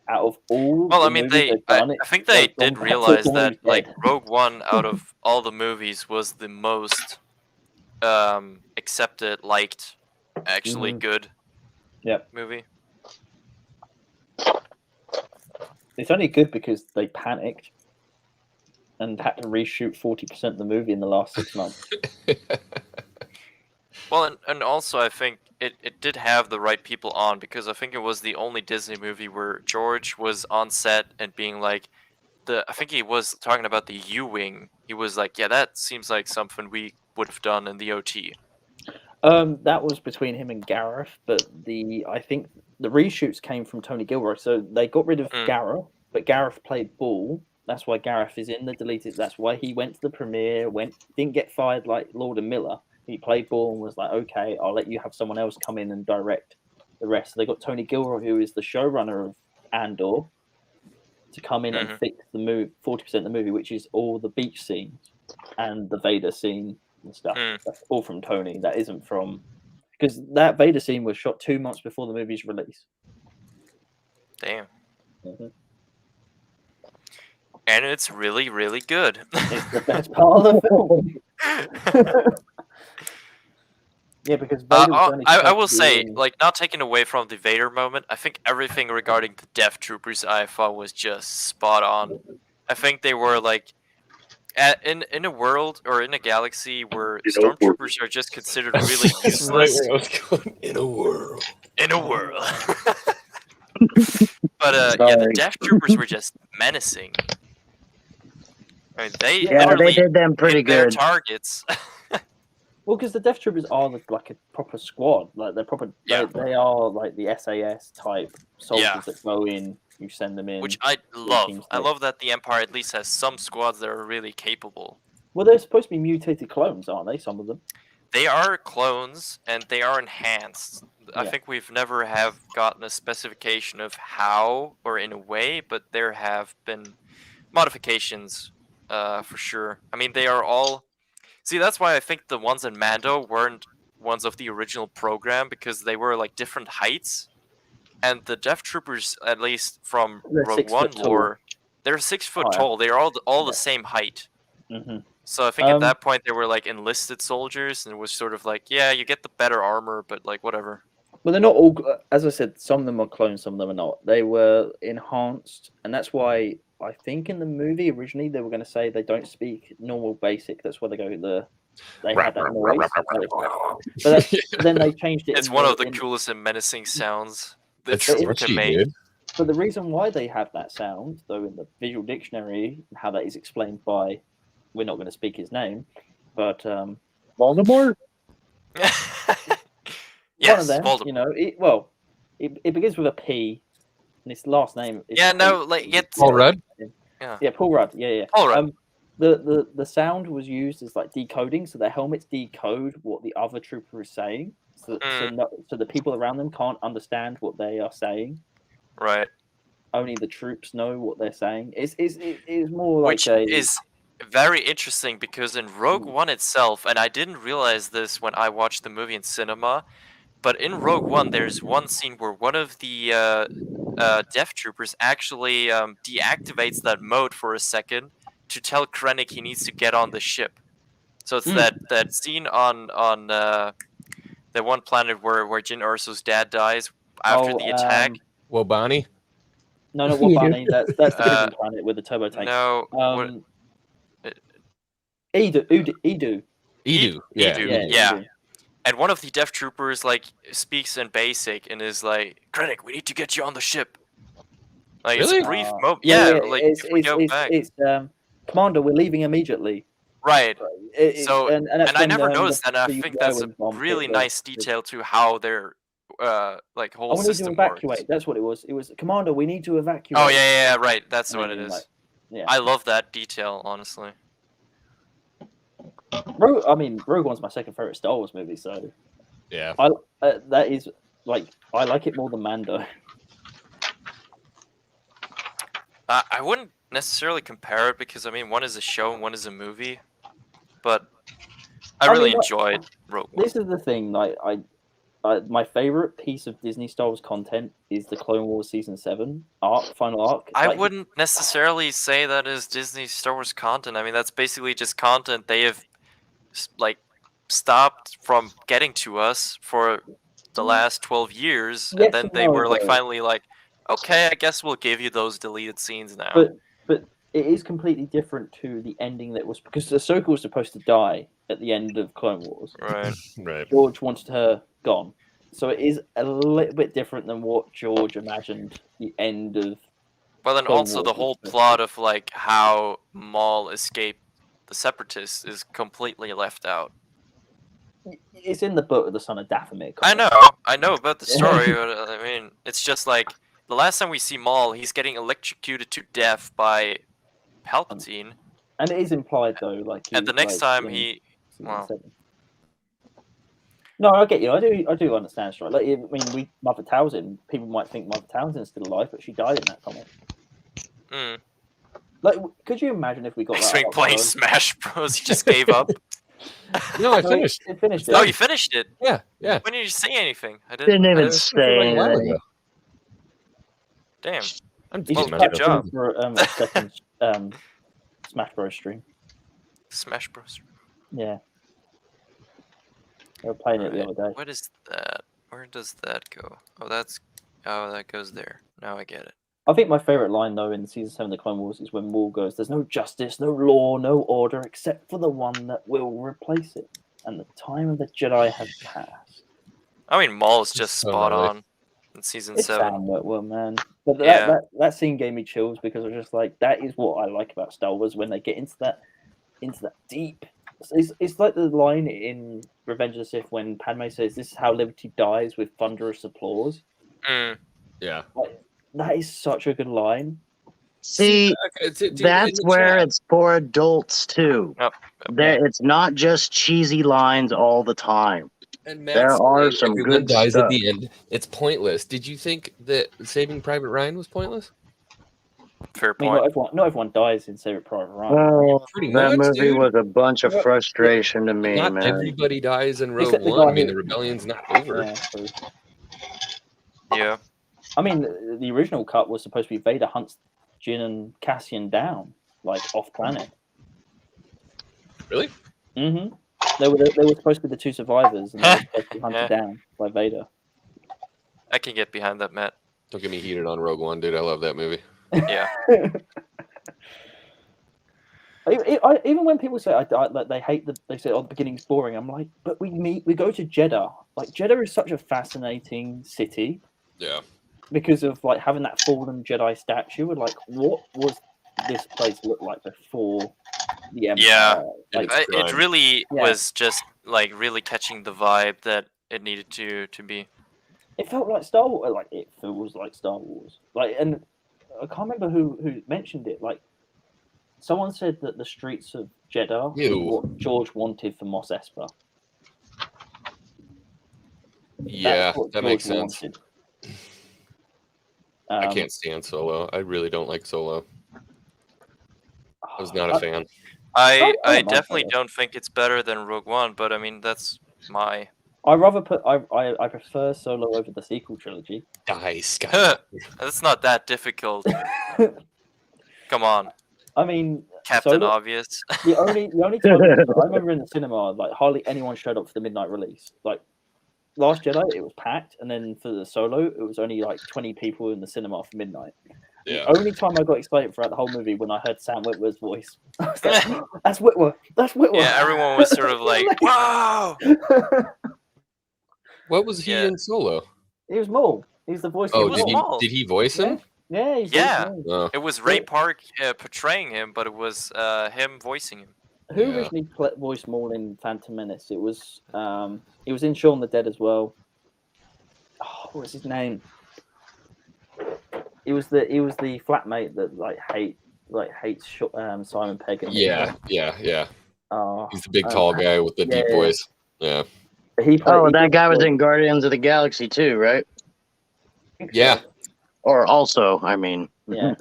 out of all, Well, the I mean, movies they've done, I think they they've gone did back to realize Dawn that of like Dead. Rogue One, out of all the movies, was the most accepted, liked, actually good Yep. movie. It's only good because they panicked and had to reshoot 40% of the movie in the last 6 months. Well, and also I think it did have the right people on, because I think it was the only Disney movie where George was on set and being like, I think he was talking about the U-Wing. He was like, yeah, that seems like something we would have done in the OT. That was between him and Gareth, but I think the reshoots came from Tony Gilroy. So they got rid of Gareth, but Gareth played Bull. That's why Gareth is in the deleted. That's why he went to the premiere. Didn't get fired like Lord and Miller. He played Bull and was like, okay, I'll let you have someone else come in and direct the rest. So they got Tony Gilroy, who is the showrunner of Andor, to come in and fix the 40% of the movie, which is all the beach scenes and the Vader scene and stuff. That's all from Tony. That isn't from, because that Vader scene was shot 2 months before the movie's release. Damn. And it's really, really good. It's the best part of the film. Yeah, because I will say, like, not taking away from the Vader moment, I think everything regarding the Death Troopers I thought was just spot on. I think they were like, in a world or in a galaxy where stormtroopers are just considered really useless. In a world. In a world. But yeah, the Death Troopers were just menacing. I mean, they literally did them pretty hit their good. targets. Well, because the Death Troopers are like a proper squad. Like they're proper. Yeah. They are like the SAS type soldiers Yeah. that go in. You send them in. Which I love. teams I do. love that the Empire at least has some squads that are really capable. Well, they're supposed to be mutated clones, aren't they? Some of them. They are clones and they are enhanced. I Yeah. think we've never have gotten a specification of how or in a way, but there have been modifications for sure. I mean, they are all. See, that's why I think the ones in Mando weren't ones of the original program, because they were like different heights. And the Death Troopers, at least from They're Rogue 6 One foot tall. lore, they're 6 foot Oh, yeah. tall. They're all the same height. Mm-hmm. So I think at that point they were like enlisted soldiers, and it was sort of like, yeah, you get the better armor, but like whatever. Well, they're not all. As I said, some of them are clones, some of them are not. They were enhanced, and that's why I think in the movie originally they were going to say they don't speak normal basic. That's why they go they had that noise. But then they changed it. It's one of the coolest and menacing sounds that That's you what can you make. did. But the reason why they have that sound, though, in the visual dictionary, how that is explained by, we're not going to speak his name, but Voldemort? Yes, one of them, Voldemort. you know, it begins with a P, and his last name is Yeah, no, like it's Paul Rudd? Yeah, Paul Rudd. Yeah. Paul Rudd. The sound was used as like decoding, so the helmets decode what the other trooper is saying, so the people around them can't understand what they are saying. Right. Only the troops know what they're saying. It's more like Which is very interesting, because in Rogue One itself, and I didn't realize this when I watched the movie in cinema, but in Rogue One there's one scene where one of the Death Troopers actually deactivates that mode for a second to tell Krennic he needs to get on the ship. So it's Mm. that scene on the one planet where Jyn Erso's dad dies after the attack. Wobani? No, not You do. Wabani. That's the Uh, different planet with the turbo tank. No, what, Edu. Edu. Edu, Yeah. Edu. and one of the Death Troopers like speaks in basic and is like, Krennic, we need to get you on the ship. Like Really? it's a brief moment. Yeah, like if we go back, It's Commander, we're leaving immediately. right. So, and that's And I when, never the noticed that. And I the think that's a Y-wing bomb really hit the- nice detail to how their like I whole wanted to system evacuate. works. That's what it was. It was Commander. We need to evacuate. Oh yeah, right. That's And what then, it is. like, yeah. I love that detail, honestly. Rogue One's my second favorite Star Wars movie, so Yeah. that is like I like it more than Mando. I wouldn't necessarily compare it because I mean one is a show and one is a movie, but I really mean, enjoyed Rogue One. This is the thing. Like my favorite piece of Disney Star Wars content is the Clone Wars season 7 final arc. I Like, wouldn't necessarily say that is Disney Star Wars content. I mean that's basically just content they have like stopped from getting to us for the last 12 years, Yes and then and they no, were like though. finally like, okay, I guess we'll give you those deleted scenes now. But it is completely different to the ending that was because Ahsoka was supposed to die at the end of Clone Wars. Right. Right. George wanted her gone, so it is a little bit different than what George imagined the end of. But then Clone also the Wars whole was plot of like how Maul escaped the Separatists is completely left out. It's in the book of the Son of Dathomir. I know about the story, but I mean, it's just like the last time we see Maul, he's getting electrocuted to death by Palpatine, and it is implied though, like. and the next time in he, season well, 7. No, I get you. I do understand. Right? Like, I mean, Mother Townsend. People might think Mother Townsend's still alive, but she died in that comic. mm, Like, could you imagine if we got X-Wing that? playing Smash Bros. He just gave up. No, I finished. It finished. Oh, you finished it? Yeah. Yeah. When did you say anything? I Didn't even Like say a while anything. ago. Damn. I'm You Well, should decent good catch job. him for a second Smash Bros stream. Smash Bros. Yeah, they were playing it the Right. other day. What is that? Where does that go? Oh, that goes there. Now I get it. I think my favorite line though in season 7 of the Clone Wars is when Maul goes, "There's no justice, no law, no order, except for the one that will replace it, and the time of the Jedi has passed." I mean, Maul is just So spot gnarly. on in season It's 7. Sam Witwer, man. But Yeah. that scene gave me chills because I was just like, that is what I like about Star Wars when they get into that deep. It's like the line in Revenge of the Sith when Padme says, "This is how liberty dies with thunderous applause." Mm. Yeah. That is such a good line. See, that's where it's for adults too. Oh, It's not just cheesy lines all the time. And There are some everyone good dies stuff. at the end. It's pointless. Did you think that Saving Private Ryan was pointless? fair I mean, point. not everyone dies in Saving Private Ryan. Oh, Pretty that much, movie dude. was a bunch of frustration to me, Not man. everybody dies in Rogue Except the One. guy I mean, who- the rebellion's not over. Yeah, true. Yeah. I mean, the original cut was supposed to be Vader hunts Jin and Cassian down, like off planet. Really? Mm-hmm. They were supposed to be the two survivors, and they were supposed to be hunted Yeah. down by Vader. I can get behind that, Matt. Don't get me heated on Rogue One, dude. I love that movie. Yeah. Even when people say like they hate they say, "Oh, the beginning's boring," I'm like, but we go to Jeddah. Like Jeddah is such a fascinating city Yeah. because of like having that fallen Jedi statue. And like, what was this place look like before the Empire? Yeah. Like, It's It crime. really Yeah. was just like really catching the vibe that it needed to be. it felt like Star Wars. Like it feels like Star Wars. Like, and I can't remember who mentioned it. Like, someone said that the streets of Jeddah Ew. was what George wanted for Mos Espa. Yeah, That's what that makes George sense. wanted. I can't stand Solo. I really don't like Solo. I was not a fan. I don't mind definitely that. don't think it's better than Rogue One, but I mean that's my. I prefer Solo over the sequel trilogy. Die, Sky. That's not that difficult. Come on. I mean, Captain Solo, Obvious. the only time I remember in the cinema, like hardly anyone showed up for the midnight release. Like Last Jedi, it was packed, and then for the Solo, it was only like 20 people in the cinema for midnight. Yeah. The only time I got excited throughout the whole movie when I heard Sam Witwer's voice. I was like, that's Witwer. That's Witwer. Yeah, everyone was sort of like, "Wow!" What was he Yeah. in Solo? He was Maul. He's the voice Oh, of did Maul. he voice him? Yeah, he's Yeah. voicing Maul. Oh. It was Ray Park portraying him, but it was him voicing him. Who Yeah. originally voiced Maul in Phantom Menace? It was he was in Shaun the Dead as well. Oh, what was his name? He was the flatmate that hates Simon Pegg. And Yeah. Oh, He's the big tall guy with the deep voice. Yeah. He played, that guy was in Guardians of the Galaxy too, right? Yeah. Or also, I mean, Yeah.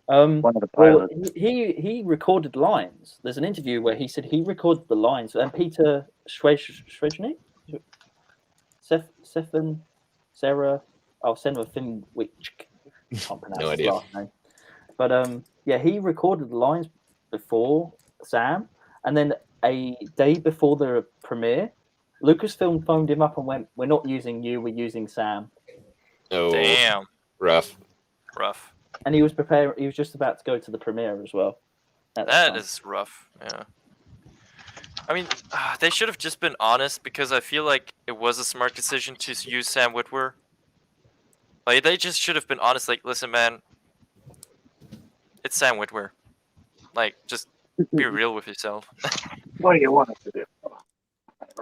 one of the Well, pilots. he recorded lines. There's an interview where he said he recorded the lines, and Peter Schwejny, Sarah, Senra Finwich. Can't pronounce No his idea. last name. But yeah, he recorded the lines before Sam, and then a day before the premiere, Lucasfilm phoned him up and went, "We're not using you. We're using Sam." Oh, Damn, rough. And he was prepared. He was just about to go to the premiere as well. That is rough. Yeah. I mean, they should have just been honest, because I feel like it was a smart decision to use Sam Witwer. Like, they just should have been honest. Like, listen, man, it's Sam Witwer. Like, just be real with yourself. What do you want us to do?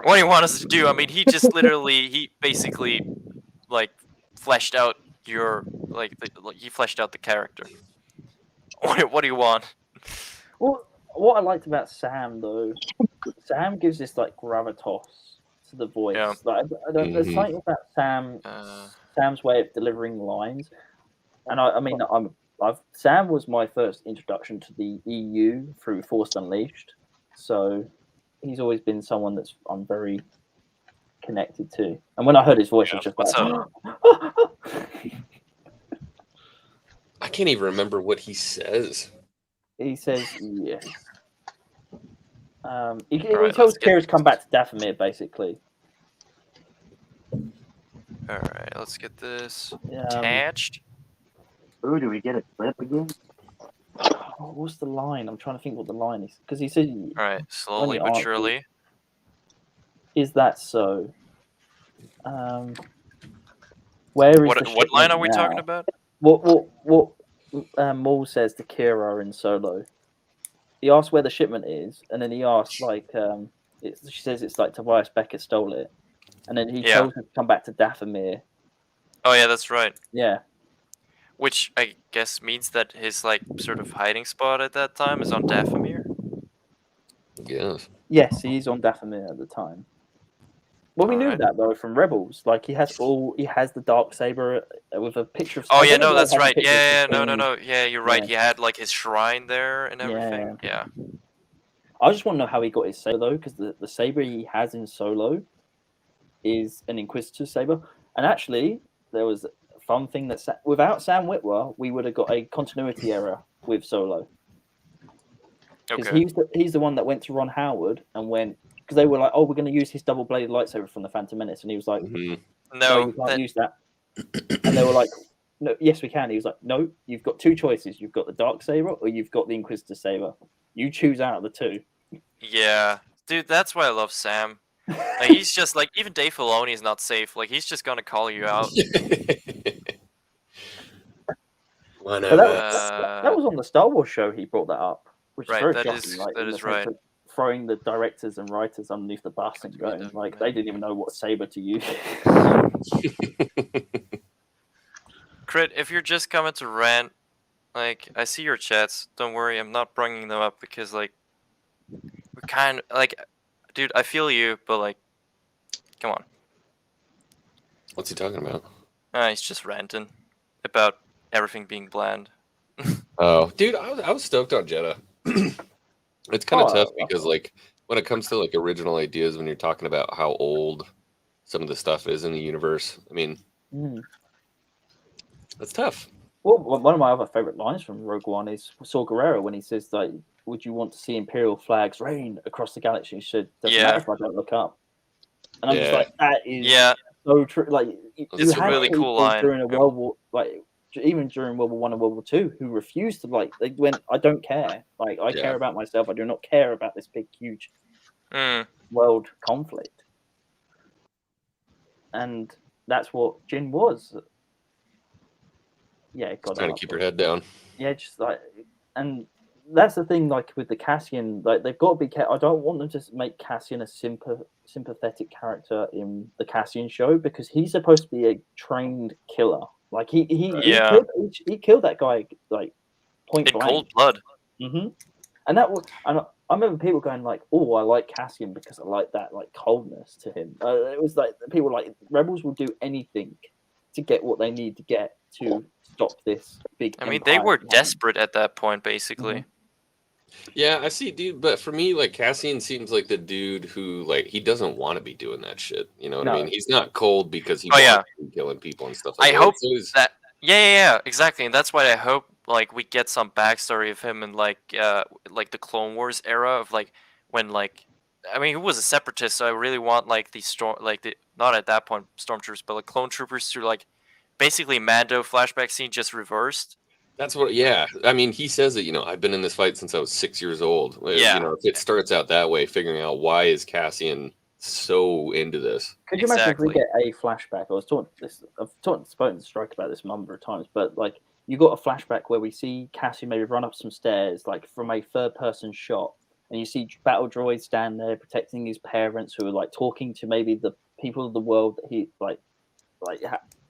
What do you want us to do? I mean, he just he basically, like, fleshed out he fleshed out the character. What do you want? Well, what I liked about Sam though, Sam gives this like gravitas to the voice. Yeah. Like, there's something about Sam's way of delivering lines, and I mean, Sam was my first introduction to the EU through Force Unleashed, so he's always been someone I'm very connected to. And when I heard his voice, I was just What's like, up? I can't even remember what he says. He says yes. He Alright, tells let's get Kira to come back to Dathomir, basically. Alright, let's get this Yeah, attached. Ooh, do we get a clip again? what's the line? I'm trying to think what the line is. Because he said, Alright, slowly When but he surely. is that so? Where is the What shipment line are we now? talking about? What Maul says to Kira in Solo? He asks where the shipment is, and then he asks, she says it's like Tobias Beckett stole it. And then he tells her to come back to Dathomir. Oh yeah, that's right. Yeah. Which I guess means that his like sort of hiding spot at that time is on Dathomir. Yes. Yes, he's on Dathomir at the time. Well, we knew Alright. that though from Rebels. Like he has the dark saber with a picture of. Oh I yeah, don't know no, why that's it has a right. picture of Yeah, Sabine. no. Yeah, you're right. Yeah. He had like his shrine there and everything. Yeah. I just want to know how he got his saber though, because the saber he has in Solo is an Inquisitor saber, and actually there was a fun thing that without Sam Witwer, we would have got a continuity error with Solo. Because Okay. he's the one that went to Ron Howard and went, because they were like, oh, we're going to use his double-bladed lightsaber from the Phantom Menace, and he was like, no, No, you can't use that. And they were like, no, yes, we can. He was like, no, you've got two choices. You've got the dark saber or you've got the Inquisitor saber. You choose out of the two. yeah, dude, that's why I love Sam. Like, he's just like, even Dave Filoni is not safe. Like, he's just gonna call you out. One But of that was on the Star Wars show. He brought that up, which Right, is very that shocking. is- Like, that in the is sense right. of throwing the directors and writers underneath the bus and going like they didn't even know what saber to use. Crit, if you're just coming to rant, like, I see your chats. Don't worry, I'm not bringing them up because, like, we're kind of like, dude, I feel you, but like, come on. What's he talking about? He's just ranting about everything being bland. Oh, dude, I was stoked on Jedi. It's kind of Oh, tough because, like, when it comes to like original ideas, when you're talking about how old some of the stuff is in the universe, I mean, Mm. that's tough. Well, one of my other favorite lines from Rogue One is Saw Gerrera when he says, like, would you want to see Imperial flags rain across the galaxy? He said, doesn't matter if I don't look up. And I'm just like, that is so true. Like, It's a really cool line. During a World War, like, even during World War One and World War Two, who refused to, like, they went, I don't care. Like, I care about myself. I do not care about this big, huge world conflict. And that's what Jin was. Yeah, got trying to keep your head down. Yeah, just like, and that's the thing. Like with the Cassian, like they've got to be careful. I don't want them to make Cassian a sympathetic character in the Cassian show because he's supposed to be a trained killer. Like he killed that guy like point blank, cold blood. And that was, and I remember people going like, "Oh, I like Cassian because I like that like coldness to him." It was like people were like Rebels will do anything to get what they need to get to stop this big. I mean, they were desperate at that point, basically. Yeah, I see, dude. But for me, like Cassian seems like the dude who, like, he doesn't want to be doing that shit. You know what I mean? He's not cold because he wants to be killing people and stuff. Like I hope that. Yeah, exactly, and that's why I hope like we get some backstory of him in like the Clone Wars era of like when like. I mean, he was a separatist, so I really want like not at that point stormtroopers, but like clone troopers to like basically Mando flashback scene just reversed. That's what. Yeah, I mean, he says that I've been in this fight since I was 6 years old. Yeah, if it starts out that way, figuring out why is Cassian so into this. Could you imagine if we get a flashback? I've spoken to Strike about this a number of times, but like you got a flashback where we see Cassian maybe run up some stairs, like from a third-person shot. And you see Battle Droids stand there protecting his parents, who are like talking to maybe the people of the world that he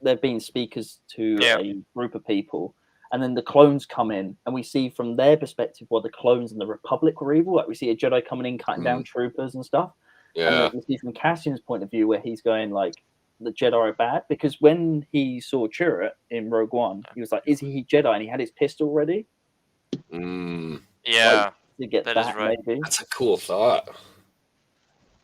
they're being speakers to a group of people. And then the clones come in, and we see from their perspective what the clones and the Republic were evil. Like we see a Jedi coming in, cutting down troopers and stuff. Yeah. And then we see from Cassian's point of view where he's going like the Jedi are bad, because when he saw Chirrut in Rogue One, he was like, "Is he Jedi?" And he had his pistol ready. Yeah. Like, to get that is right. maybe. That's a cool thought.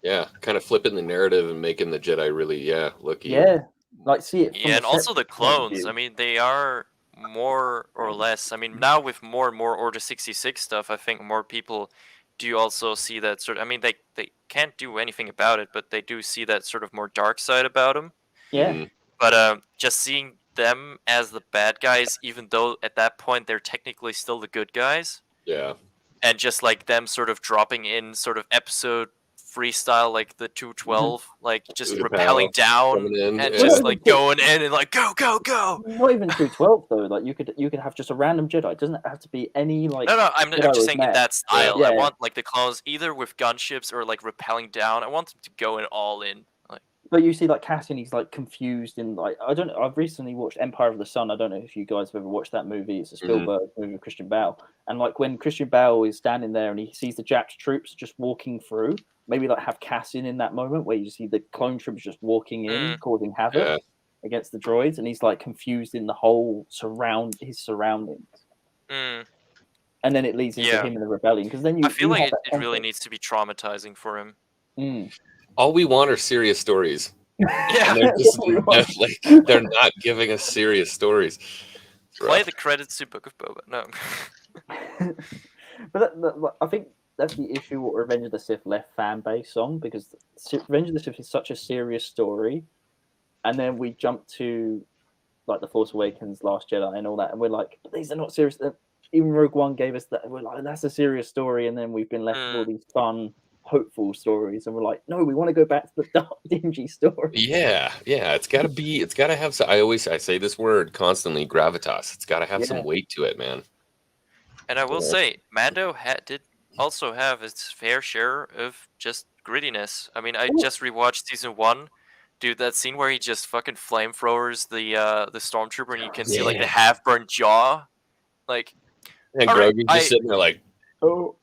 Yeah, kind of flipping the narrative and making the Jedi really, look evil. Yeah, like see it. Yeah, and also the clones. I mean, they are more or less. I mean, now with more and more Order 66 stuff, I think more people do also see that sort of. I mean, they can't do anything about it, but they do see that sort of more dark side about them. Yeah. But just seeing them as the bad guys, even though at that point they're technically still the good guys. Yeah. And just like them sort of dropping in sort of episode freestyle, like the 212, like just rappelling down and just like going in and like go. Not even 212 though. Like you could have just a random Jedi. It doesn't have to be any like. No, I'm just saying in that style. Yeah. I want like the clones either with gunships or like rappelling down. I want them to go in all in. But you see, like Cassian, he's like confused in like I've recently watched Empire of the Sun. I don't know if you guys have ever watched that movie. It's a Spielberg movie with Christian Bale, and like when Christian Bale is standing there and he sees the Japs troops just walking through, maybe like have Cassian in that moment where you see the clone troops just walking in, causing havoc against the droids, and he's like confused in the whole his surroundings. And then it leads into him in the rebellion, because then I feel like it really needs to be traumatizing for him. All we want are serious stories. Yeah, they're not giving us serious stories. Play the credits to Book of Boba. No, but I think that's the issue with Revenge of the Sith left fan base on, because Revenge of the Sith is such a serious story, and then we jump to like The Force Awakens, Last Jedi, and all that, and we're like, but these are not serious. Even Rogue One gave us that. We're like, that's a serious story, and then we've been left with all these fun, hopeful stories, and we're like, no, we want to go back to the dark, dingy story. Yeah, it's got to have some. I say this word constantly, gravitas. It's got to have some weight to it, man. And I will say, Mando did also have its fair share of just grittiness. I mean, I just rewatched season 1. Dude, that scene where he just fucking flamethrowers the stormtrooper, and you can see like the half-burned jaw, like. And Greg is just sitting there like. They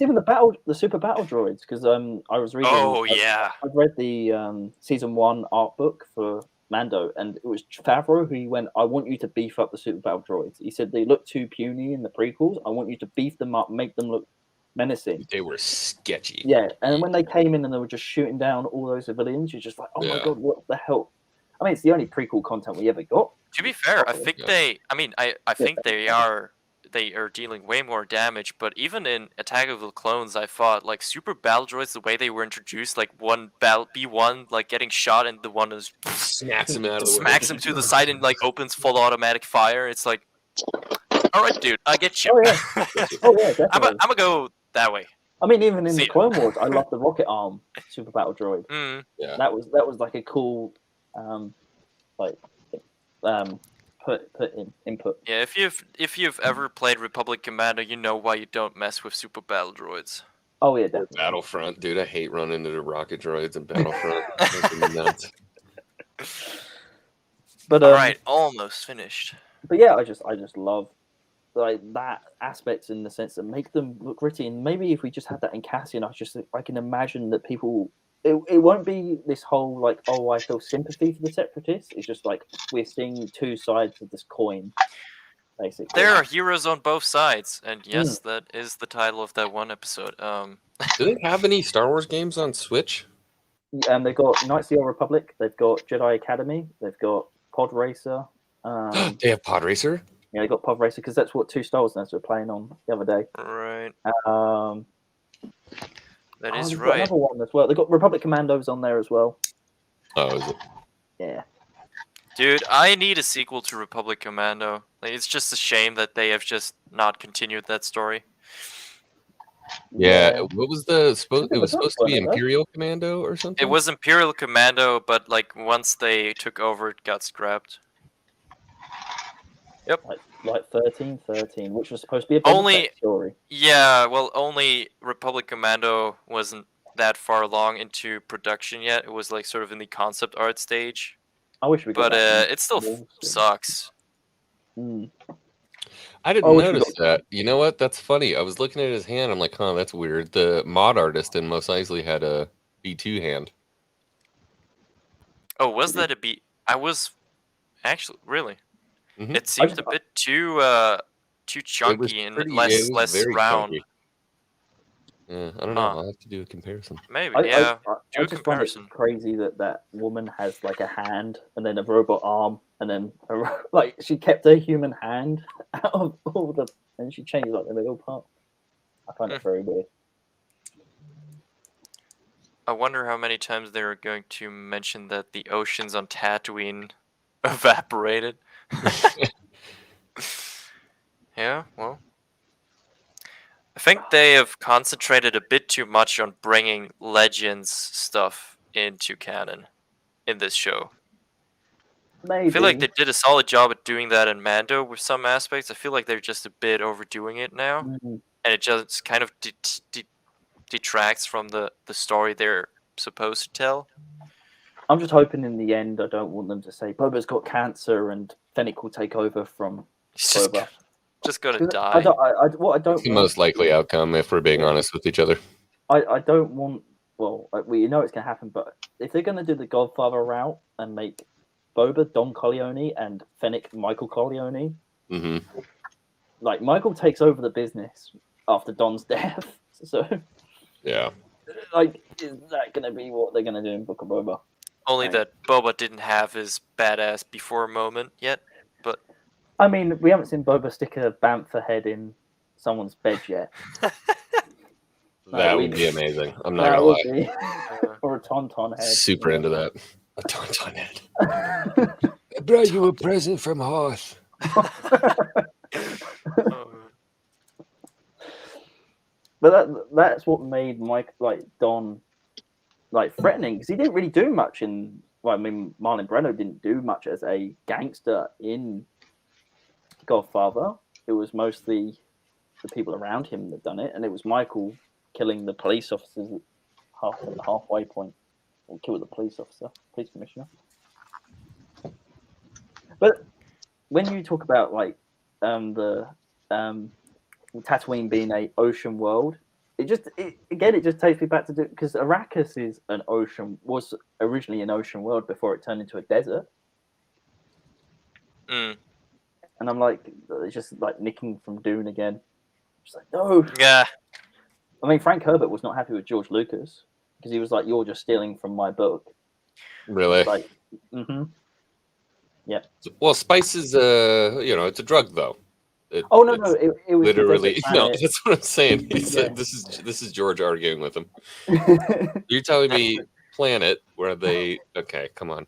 even the super battle droids, because I was reading. I've read the season 1 art book for Mando, and it was Favreau who went, "I want you to beef up the super battle droids." He said they look too puny in the prequels. I want you to beef them up, make them look menacing. They were sketchy. Yeah, and when they came in and they were just shooting down all those civilians, you're just like, "Oh my god, what the hell?" I mean, it's the only prequel content we ever got. To be fair, I think Yeah. I think they are dealing way more damage, but even in Attack of the Clones, I thought like Super Battle Droids, the way they were introduced, like one B1 like getting shot and the one is Smacks him out of the way. smacks him to the side and like opens full automatic fire. It's like, all right, dude, I get you. Oh yeah, oh yeah, I'm definitely. gonna go that way. I mean, even in See the ya. Clone Wars, I love the rocket arm Super Battle Droid. Mm. Yeah. That was like a cool, like, put in input. Yeah, if you've ever played Republic Commando, you know why you don't mess with Super Battle Droids. Oh yeah, definitely. Battlefront, dude. I hate running into the rocket droids in Battlefront. Fucking nuts. But All right, almost finished. But yeah, I just love like that aspects in the sense that make them look gritty. And maybe if we just had that in Cassian, I can imagine that people. It won't be this whole like, oh, I feel sympathy for the separatists. It's just like we're seeing two sides of this coin, basically. There are heroes on both sides, and yes, that is the title of that one episode. Do they have any Star Wars games on Switch? They've got Knights of the Old Republic. They've got Jedi Academy. They've got Pod Racer. They have Pod Racer? Yeah, they got Pod Racer because that's what two Star Wars nerds were playing on the other day. Right, that They've is got right. another one as well. They've got Republic Commandos on there as well. Oh, is it? Yeah. Dude, I need a sequel to Republic Commando. Like, it's just a shame that they have just not continued that story. Yeah. What was the supposed? It It was was supposed to be fun, though. Imperial Commando or something. It was Imperial Commando, but like once they took over, it got scrapped. Like 13, which was supposed to be a Boba Only- Fett story. Yeah, well, only Republic Commando wasn't that far along into production yet. It was like sort of in the concept art stage, I wish we got but that. it still Wolves. sucks. I didn't Oh, we should notice that. You know what? That's funny. I was looking at his hand. I'm like, huh, that's weird. The mod artist in Mos Eisley had a B2 hand. Oh, was that a beat? I was actually really. Mhm. It seemed a bit too chunky and it less was very round. chunky. Yeah, I don't know. Huh. I'll have to do a comparison. Maybe, I yeah. Do a just find comparison. it crazy that woman has like a hand and then a robot arm and then like she kept her human hand out of all the and she changed like the middle part. I find it very weird. I wonder how many times they're going to mention that the oceans on Tatooine evaporated. Yeah, well. I think they have concentrated a bit too much on bringing Legends stuff into canon in this show. Maybe. I feel like they did a solid job at doing that in Mando with some aspects. I feel like they're just a bit overdoing it now. Mhm. And it just kind of detracts from the story they're supposed to tell. I'm just hoping in the end I don't want them to say Boba's got cancer and Fennec will take over from He's just, Boba. just gonna 'Cause die. I don't It's the most likely outcome if we're being honest with each other. I don't want. Well, we know it's going to happen, but if they're going to do the Godfather route and make Boba Don Corleone and Fennec Michael Corleone, Hmm. like Michael takes over the business after Don's death. So, Yeah. like, is that going to be what they're going to do in Book of Boba? Only Right. that Boba didn't have his badass before moment yet. But I mean, we haven't seen Boba stick a bantha head in someone's bed yet. That we- would be amazing. I'm not That gonna would lie. be. Or a tauntaun head. Super into that. A tauntaun head. I brought you a present from Hoth. But that's what made Mike like Don like threatening because he didn't really do much in. Well, I mean, Marlon Brando didn't do much as a gangster in Godfather. It was mostly the people around him that done it, and it was Michael killing the police officers at the halfway point, or killed the police commissioner. But when you talk about like the Tatooine being a ocean world, it just takes me back to because Arrakis was originally an ocean world before it turned into a desert. Mm. And I'm like, it's just like nicking from Dune again. Just like, no. Yeah. I mean, Frank Herbert was not happy with George Lucas because he was like, you're just stealing from my book. Really? Like, mm-hmm. Well, spice is it's a drug though. Oh no, It's it was literally the no. desert That's what I'm saying. He said Yeah. this is George arguing with him. planet. You're telling me planet where they? Okay, come on.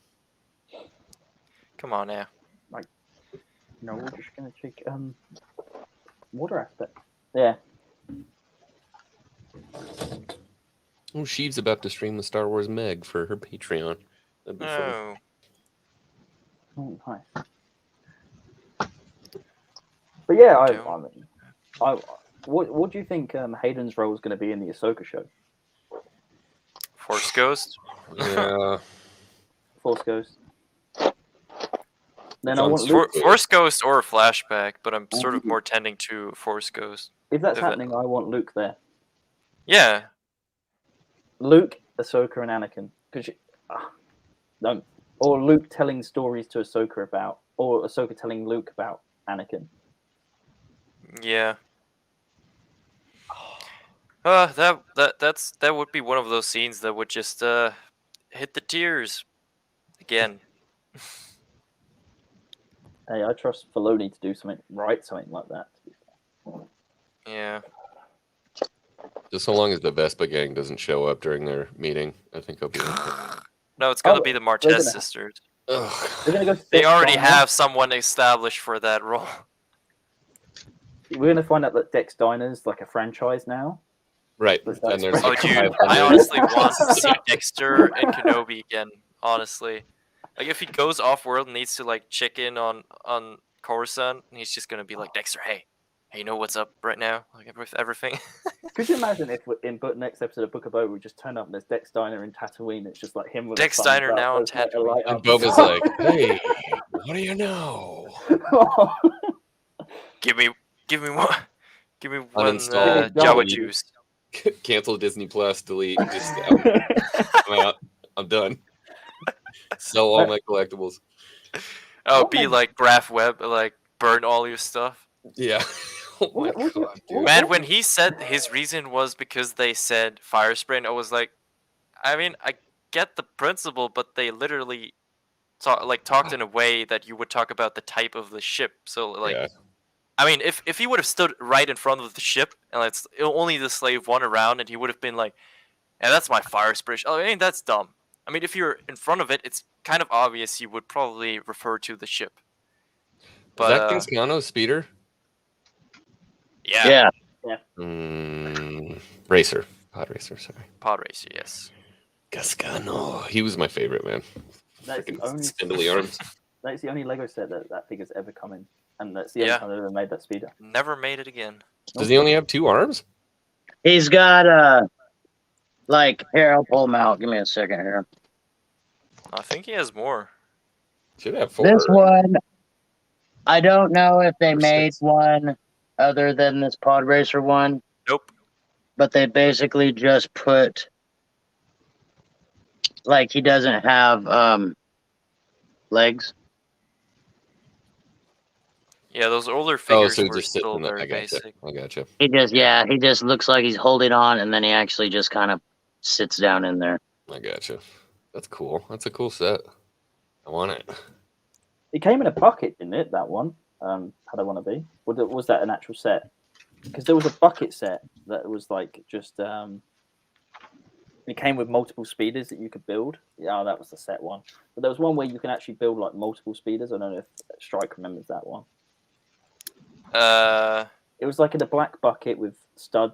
Come on now. No, we're just gonna check water aspect. Yeah. Oh, Sheev's about to stream the Star Wars Meg for her Patreon. That'd be fun. Oh. Oh, nice. But yeah, what do you think Hayden's role is going to be in the Ahsoka show? Force Ghost. Yeah. Force Ghost. Then I John want Luke. Force Ghost or a flashback, but I'm sort of more tending to Force Ghost. If that's if it- happening, I want Luke there. Yeah. Luke, Ahsoka, and Anakin. No, or Luke telling stories to Ahsoka about, or Ahsoka telling Luke about Anakin. Yeah. That would be one of those scenes that would just hit the tears again. Hey, I trust Filoni to do something like that. Yeah. Just so long as the Vespa gang doesn't show up during their meeting, I think I'll be okay. No, it's gonna Oh, be the they're Marquez gonna- sisters. Ugh. We're gonna go. to They Dex already Diner. have someone established for that role. We're gonna find out that Dex Diner's like a franchise now. Right. That's And there's right. Oh, like dude, 500. I honestly want to see Dexter and Kenobi again. Honestly, like if he goes off world and needs to like check in on Coruscant, he's just gonna be like, Dexter, hey, you know what's up right now? Like with everything. Could you imagine if in next episode of Book of Boba we just turn up and there's Dex Diner in Tatooine? It's just like him with Dex a thumbs Diner up, now in there's, like, a Tatooine. light And up. Boba's like, hey, what do you know? Give me one. Give me one Uninstall. Jawa Delete. juice. Cancel Disney Plus, delete. Just I'm out. I'm done. Sell all my collectibles. Oh, What be makes- like Graph Web, like burn all your stuff. Yeah. Oh my What- god, dude. Man, when he said his reason was because they said fire spray, I was like, I mean, I get the principle, but they literally talked in a way that you would talk about the type of the ship. So like, Yeah. I mean, if he would have stood right in front of the ship and it's only the slave one around, and he would have been like, "Yeah, that's my fire spray." Oh, I mean, that's dumb. I mean, if you're in front of it, it's kind of obvious you would probably refer to the ship. Is But that Kingscano's speeder? yeah, Racer. Pod racer, sorry. pod racer, yes. Cascano. He was my favorite, man. That's the Freaking only. spindly arms. That's the only Lego set that figure's ever come in, and that's the only Yeah. time they've ever made that speeder. Never made it again. Does he only have 2 arms? He's got like here, I'll pull him out. Give me a second here. I think he has more. Should have 4. This one, I don't know if they Or made 6. one other than this pod racer one, Nope. but they basically just put like he doesn't have legs. Yeah, those older Oh, figures so he were just sits still in that. very I gotcha. basic. I gotcha. He just looks like he's holding on, and then he actually just kind of sits down in there. I gotcha. That's cool. That's a cool set. I want it. It came in a bucket, didn't it? That one. How do I want to be? Was that an actual set? Because there was a bucket set that was like just. It came with multiple speeders that you could build. Yeah, that was the set one. But there was one where you can actually build like multiple speeders. I don't know if Strike remembers that one. It was like in a black bucket with stud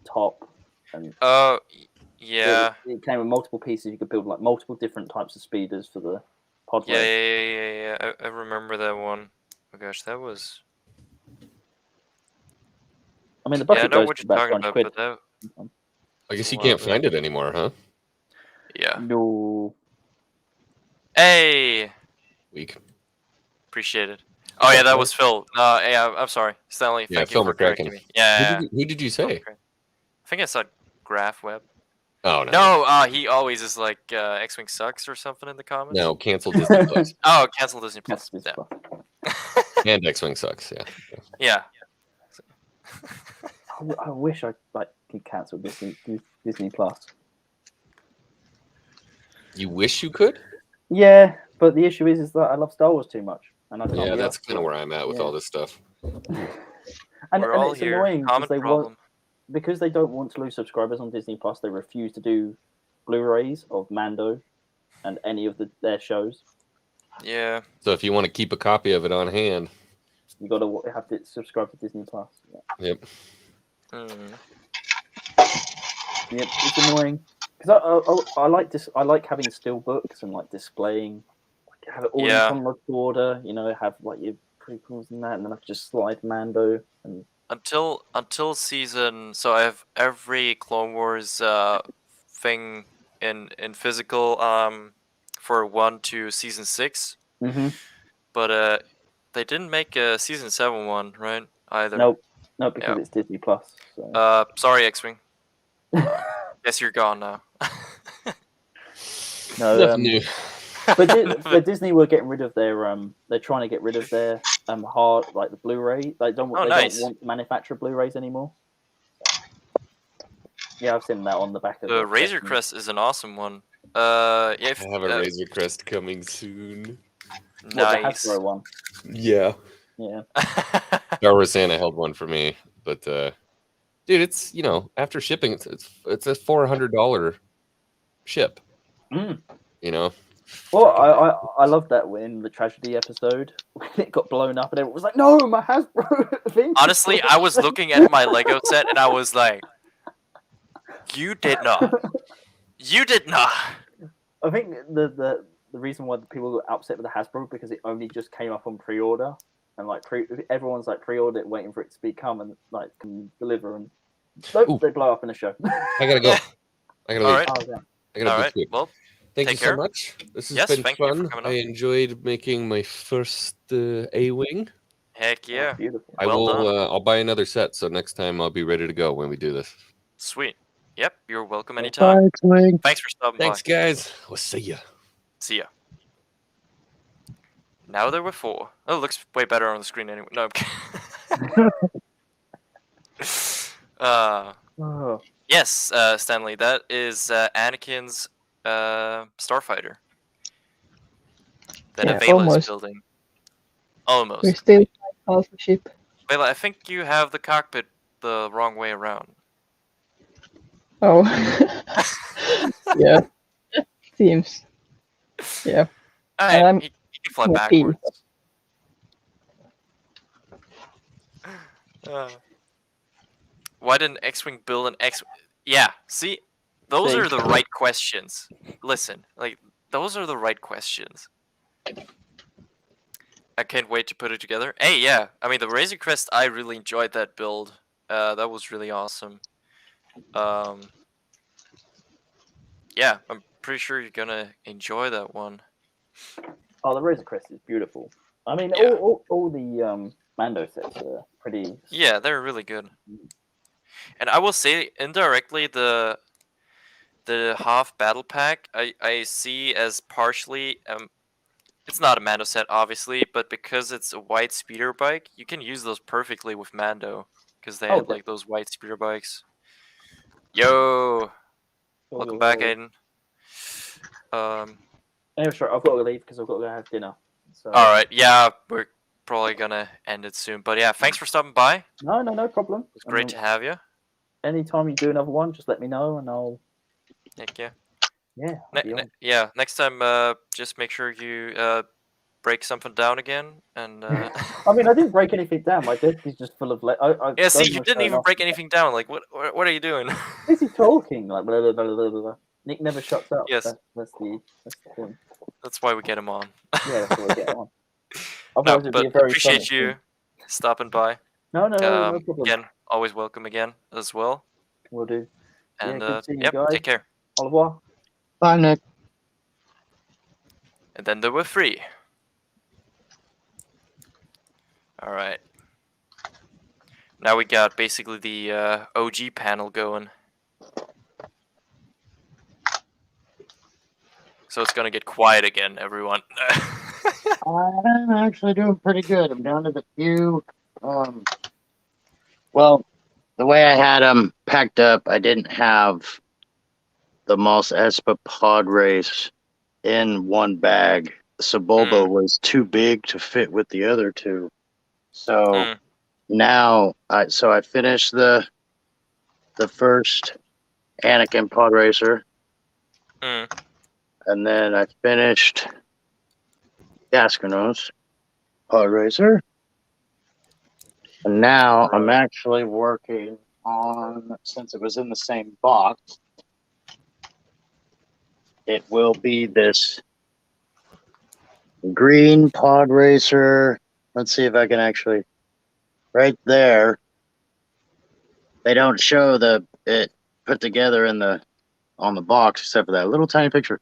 top, and Oh, yeah. it came with multiple pieces. You could build like multiple different types of speeders for the pod Yeah, race. yeah. I remember that one. Oh gosh, that was. I mean, the Yeah, I bucket know goes what for you're about talking 20 about, quid. but that. I guess you Wow, can't that- find it anymore, huh? Yeah. No. Hey, Weak. appreciate it. Oh yeah, that was Phil. Yeah, I'm sorry, Stanley. Yeah, Thank Phil you for McCracken. correcting me. Yeah. Who did you say? I think I said Graph Web. Oh no. No, he always is like X-Wing sucks or something in the comments. No, cancel Disney Plus. Oh, cancel Disney Plus. That's Yeah. And X-Wing sucks, yeah. Yeah. I wish I could cancel Disney Plus. You wish you could? Yeah, But the issue is that I love Star Wars too much, and I can't. Yeah, be that's asked kind of to- where I'm at with Yeah. all this stuff. And, We're and all it's here. annoying because Common they problem. because they don't want to lose subscribers on Disney Plus. They refuse to do Blu-rays of Mando and any of their shows. Yeah. So if you want to keep a copy of it on hand, You got to have to subscribe to Disney Plus. Yeah. yep. Mm. Yep, it's annoying because I like this. I like having still books and like displaying, like, have it all Yeah. in chronological order. You know, have like your prequels and that, and then I can just slide Mando and Until season, so I have every Clone Wars thing in physical for 1 to season 6, but they didn't make a season 7 one, right? Either. nope, because Yeah. it's Disney Plus. So. Sorry, X-Wing. Guess you're gone now. No, Nothing new. but Disney were getting rid of their they're trying to get rid of their hard like the Blu-ray. They don't nice. want to manufacture Blu-rays anymore. Yeah, I've seen that on the back of The the Razor section. Crest is an awesome one. Yeah, if, I have a Razor Crest coming soon. What, nice. the Hasbro one. Yeah. Yeah. Star Wars Santa held one for me, but dude, it's after shipping, it's a $400 ship. You know. Well, I love that in the tragedy episode when it got blown up and everyone was like, "No, my Hasbro thing." Honestly, I was looking at my Lego set and I was like, "You did not. You did not." I think the reason why people got upset with the Hasbro because it only just came up on pre-order and like everyone's like pre-order it, waiting for it to become and like can deliver and nope, they blow up in the show. I gotta go. I gotta All leave. right. Oh, yeah. I gotta All be right. quick. Well, Thank you take so care. much. This has Yes, been thank you for fun. coming I on. enjoyed making my first A-wing. heck yeah. Beautiful. I Well will. done. I'll buy another set, so next time I'll be ready to go when we do this. Sweet. Yep, you're welcome anytime. Bye, Twig. Thanks for stopping Thanks, by. guys. We'll see ya. See ya. Now there were 4. Oh, it looks way better on the screen anyway. No, I'm kidding. Oh, Yes, Stanley, that is Anakin's starfighter that Yeah, Avela is almost. building. Almost. We're still Alpha ship. Avela, I think you have the cockpit the wrong way around. Oh. Yeah. Seems. Yeah. Alright, he can fly happy. backwards. Why didn't X-Wing build an X? Yeah, see? Those are the right questions. Listen, like, those are the right questions. I can't wait to put it together. Hey, yeah, I mean, the Razor Crest, I really enjoyed that build. That was really awesome. Yeah, I'm pretty sure you're gonna enjoy that one. Oh, the Razor Crest is beautiful. I mean, Yeah. all the Mando sets are pretty. Yeah, they're really good. And I will say, indirectly, the half battle pack I see as partially it's not a Mando set obviously, but because it's a white speeder bike, you can use those perfectly with Mando because they had like those white speeder bikes. Yo, welcome back, Aiden. Anyway, sure, I've got to leave because I've got to go have dinner. So. All right, yeah, we're probably gonna end it soon, but yeah, thanks for stopping by. No problem. It's great to have you. Anytime you do another one, just let me know and I'll. Heck yeah. Yeah. Yeah. Next time, just make sure you break something down again, and. I mean, I didn't break anything down. My desk is just full of yeah, see, you didn't even break anything down. Like, what are you doing? Busy talking, like blah, blah, blah, blah, blah. Nick never shuts up. Yes. That's the thing. That's why we get him on. Yeah, that's why we get him on. No, Otherwise, it'd but be a very appreciate funny you thing. stopping by. No problem. Again, always welcome again as well. We'll do. And good seeing you yep, guys. take care. Au revoir. Bye, Nick. And then there were 3. All right. Now we got basically the OG panel going. So it's gonna get quiet again, everyone. I'm actually doing pretty good. I'm down to the few. Well, the way I had them packed up, I didn't have the Mos Espa pod race in one bag. Sebulba was too big to fit with the other two. So now, I finished the first Anakin pod racer, and then I finished Gasconos pod racer, and now I'm actually working on, since it was in the same box, it will be this green pod racer. Let's see if I can actually, right there. They don't show it put together on the box except for that little tiny picture.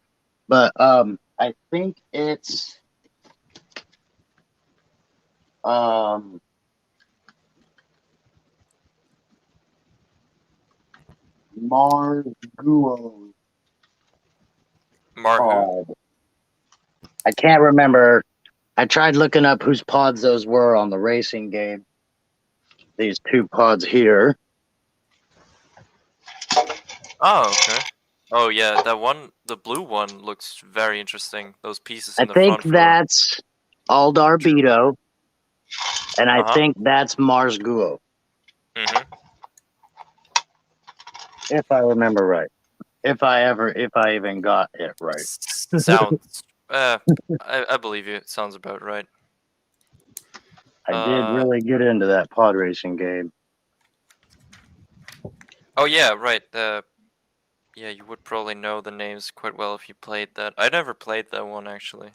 But I think it's Marguo pod. I can't remember. I tried looking up whose pods those were on the racing game. These two pods here. Oh, okay. Oh yeah, that one, the blue one, looks very interesting. Those pieces I in the think front. that's Aldar Beto, and I Uh-huh. think that's Mars Guo, if I remember right. If I even got it right. Sounds. I believe you. It sounds about right. I did really get into that pod racing game. Oh yeah, right. Yeah, you would probably know the names quite well if you played that. I never played that one actually.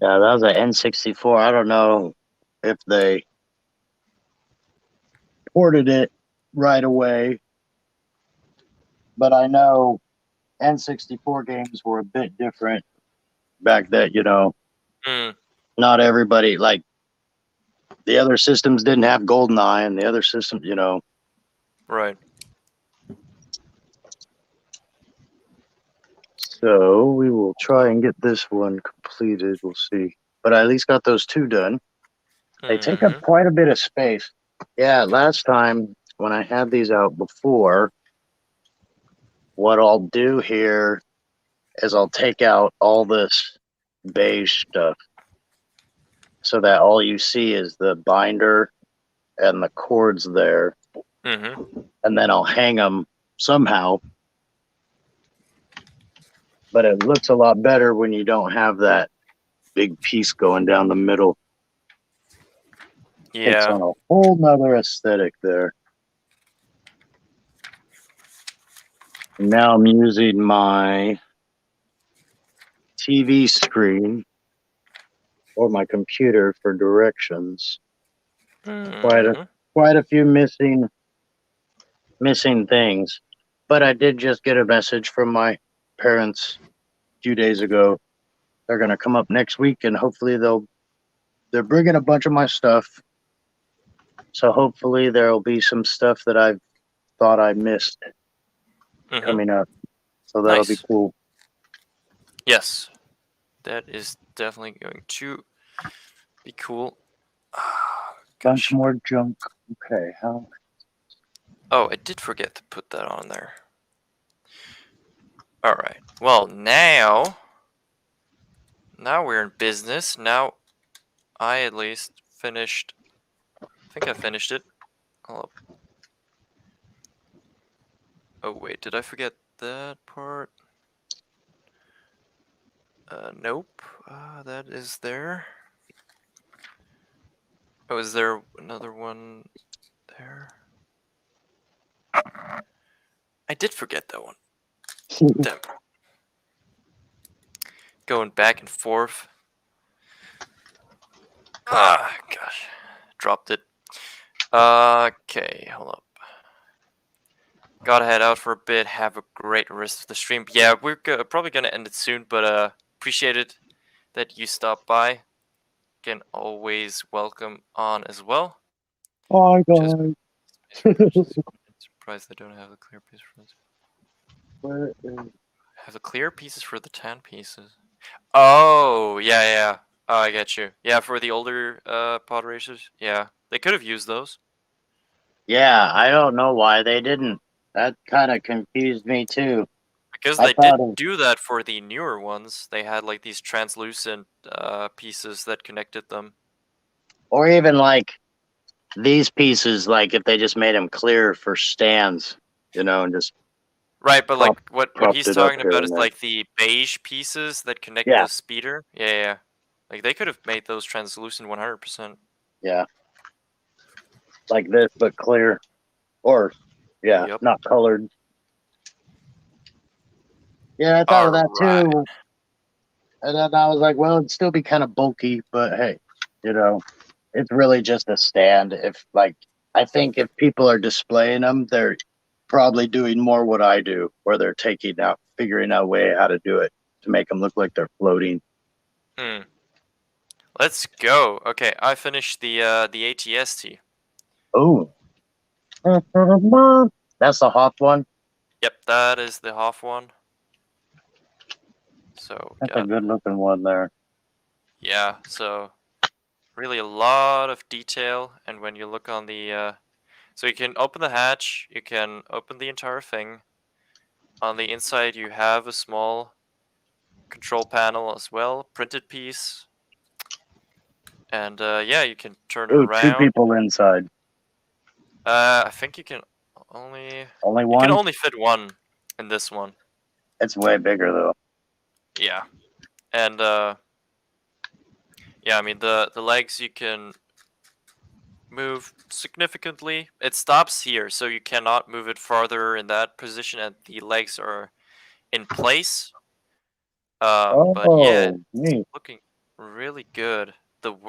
Yeah, that was an N64. I don't know if they ported it right away, but I know N64 games were a bit different back then, you know. Not everybody, like, the other systems didn't have GoldenEye, and the other systems, you know. Right. So we will try and get this one completed. We'll see. But I at least got those two done. They take up quite a bit of space. Yeah, last time when I had these out before, what I'll do here is I'll take out all this beige stuff so that all you see is the binder and the cords there. And then I'll hang them somehow. But it looks a lot better when you don't have that big piece going down the middle. Yeah. It's on a whole nother aesthetic there. Now I'm using my TV screen or my computer for directions. Quite a few missing things. But I did just get a message from my parents a few days ago. They're gonna come up next week, and hopefully they're bringing a bunch of my stuff. So hopefully there'll be some stuff that I thought I missed coming up. So that'll be cool. Yes, that is definitely going to be cool. Bunch more junk. Okay, how? Oh, I did forget to put that on there. All right. Well, now we're in business. Now, I at least finished. I think I finished it. Hold up. Oh wait, did I forget that part? Nope. That is there. Oh, is there another one there? I did forget that one. Damn. Going back and forth. Ah, gosh. Dropped it. Okay, hold up. Gotta head out for a bit. Have a great rest of the stream. Yeah, we're probably gonna end it soon, but appreciate it that you stopped by. Again, always welcome on as well. Hi guys. Surprised they don't have the clear pieces for this. Where is... Have the clear pieces for the tan pieces. Oh, yeah. Oh, I get you. Yeah, for the older pod racers. Yeah, they could have used those. Yeah, I don't know why they didn't. That kind of confused me too. Because I they thought did of, do that for the newer ones. They had like these translucent pieces that connected them. or even like these pieces, like if they just made them clear for stands, and just Right, but prop, like what propped he's it up talking here about and is there. like the beige pieces that connect Yeah, the speeder. Yeah, yeah, yeah. Like they could have made those translucent 100%. yeah, like this, but clear, or Yep. not colored. Yeah, I thought of All that right. too, and then I was like, well, it'd still be kind of bulky, but hey, it's really just a stand. I think if people are displaying them, they're probably doing more what I do, where they're figuring out a way how to do it to make them look like they're floating. Hmm. Let's go. Okay, I finished the ATST. Oh, that's the Hoth one. Yep, that is the Hoff one. So That's a good looking one there. yeah, so really a lot of detail, and when you look on the so you can open the hatch, you can open the entire thing. On the inside you have a small control panel as well, printed piece. And yeah, you can turn it Ooh, two around. people inside. I think you can only Only you can one? only fit one in this one. It's way bigger though. Yeah. And yeah, I mean the legs you can move significantly. It stops here, so you cannot move it farther in that position, and the legs are in place. But yeah, Oh, it's neat. looking really good.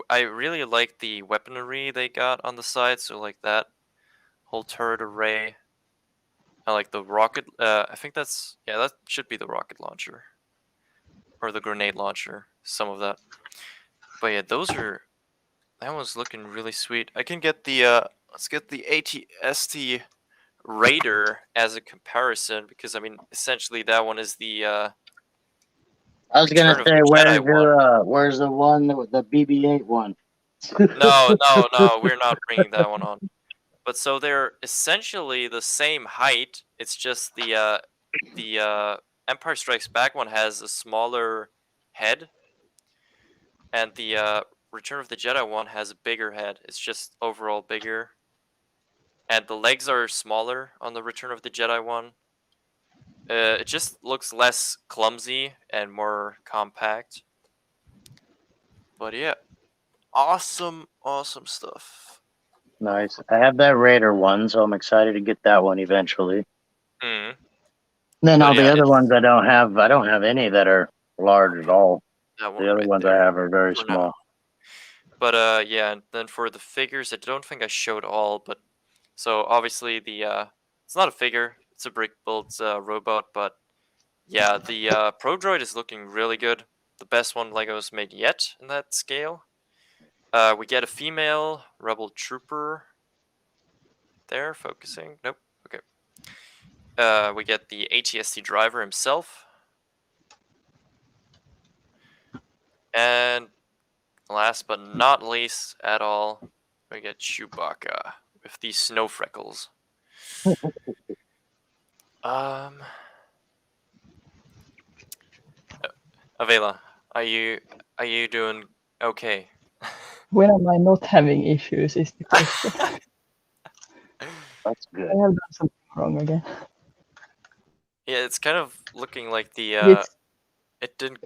I really like the weaponry they got on the side, so like that whole turret array. I like the rocket. I think that should be the rocket launcher or the grenade launcher. Some of that. But yeah, that one's looking really sweet. I can get the let's get the ATST Raider as a comparison, because I mean essentially that one is the I was gonna Return of say, the Jedi where's one. where's the one with the BB-8 one? No, no, no, we're not bringing that one on. But so they're essentially the same height. It's just the Empire Strikes Back one has a smaller head, and the Return of the Jedi one has a bigger head. It's just overall bigger, and the legs are smaller on the Return of the Jedi one. It just looks less clumsy and more compact. But yeah, awesome, awesome stuff. Nice. I have that Raider one, so I'm excited to get that one eventually. Mm. Then But all the yeah, other it's ones I don't have. I don't have any that are large at all. that one The other right ones I there have are very for now. small. But yeah, and then for the figures, I don't think I showed all, but so obviously the it's not a figure, it's a brick built robot, but yeah, the Pro Droid is looking really good. The best one Lego's made yet in that scale. We get a female rebel trooper there, focusing. Nope. Okay. We get the ATST driver himself. And last but not least at all, we get Chewbacca with these snow freckles. Um, Avela, are you doing okay? When am I not having issues is the question. That's good. I have done something wrong again. Yeah, it's kind of looking like the It's it didn't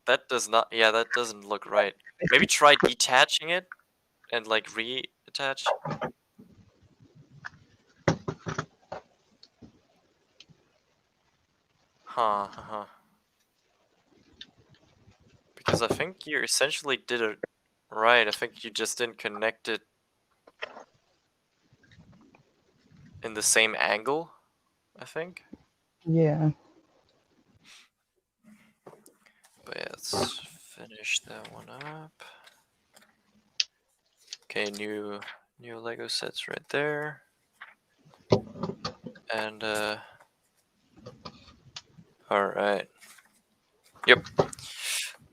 that does not, yeah, that doesn't look right. Maybe try detaching it and like reattach. Huh. Because I think you essentially did it right. I think you just didn't connect it in the same angle, I think. yeah. But yeah, let's finish that one up. Okay, new Lego sets right there. And all right. Yep.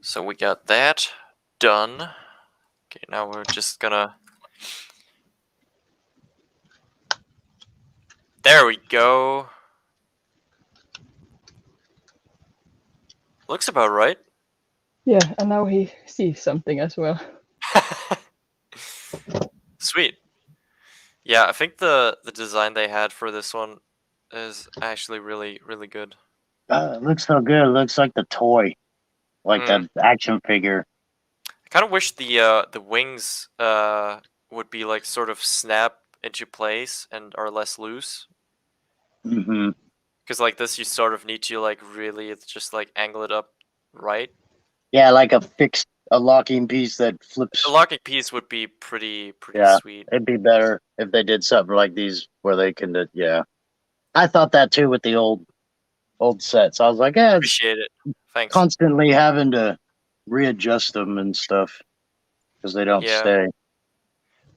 So we got that done. Okay, now we're just gonna. There we go. Looks about right. Yeah, and now he sees something as well. Sweet. Yeah, I think the design they had for this one is actually really, really good. It looks so good. It looks like the toy, like Mm. the action figure. I kind of wish the wings would be like sort of snap into place and are less loose. Hmm. Because like this, you sort of need to like really just like angle it up right. Yeah, like a locking piece that flips. A locking piece would be pretty Yeah, sweet. it'd be better if they did something like these where they can. Yeah, I thought that too with the old sets. I was like, yeah, it's Appreciate it. Thanks. constantly having to readjust them and stuff because they don't Yeah. stay.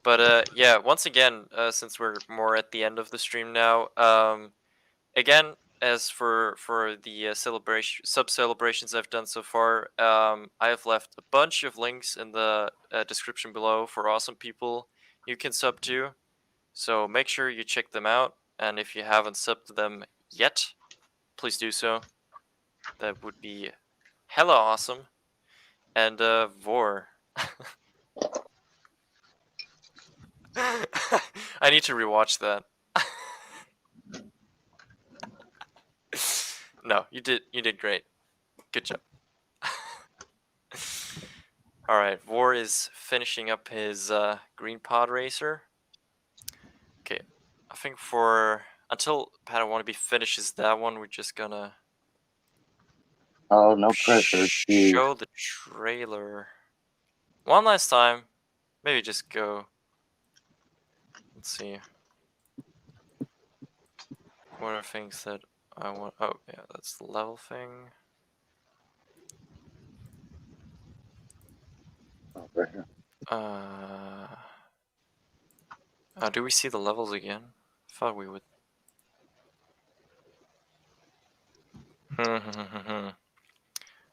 But yeah, once again, since we're more at the end of the stream now, again, as for the celebration sub celebrations I've done so far, I have left a bunch of links in the description below for awesome people you can sub to. So make sure you check them out, and if you haven't subbed to them yet, please do so. That would be hella awesome. And Vor. I need to rewatch that. No, you did great. Good job. Alright, Vor is finishing up his green pod racer. Okay, I think until Padawan finishes that one, we're just gonna Oh, no pressure. Jeez. show the trailer one last time. Maybe just go. Let's see. What are things that I want? Oh, yeah, that's the level thing. Do we see the levels again? I thought we would.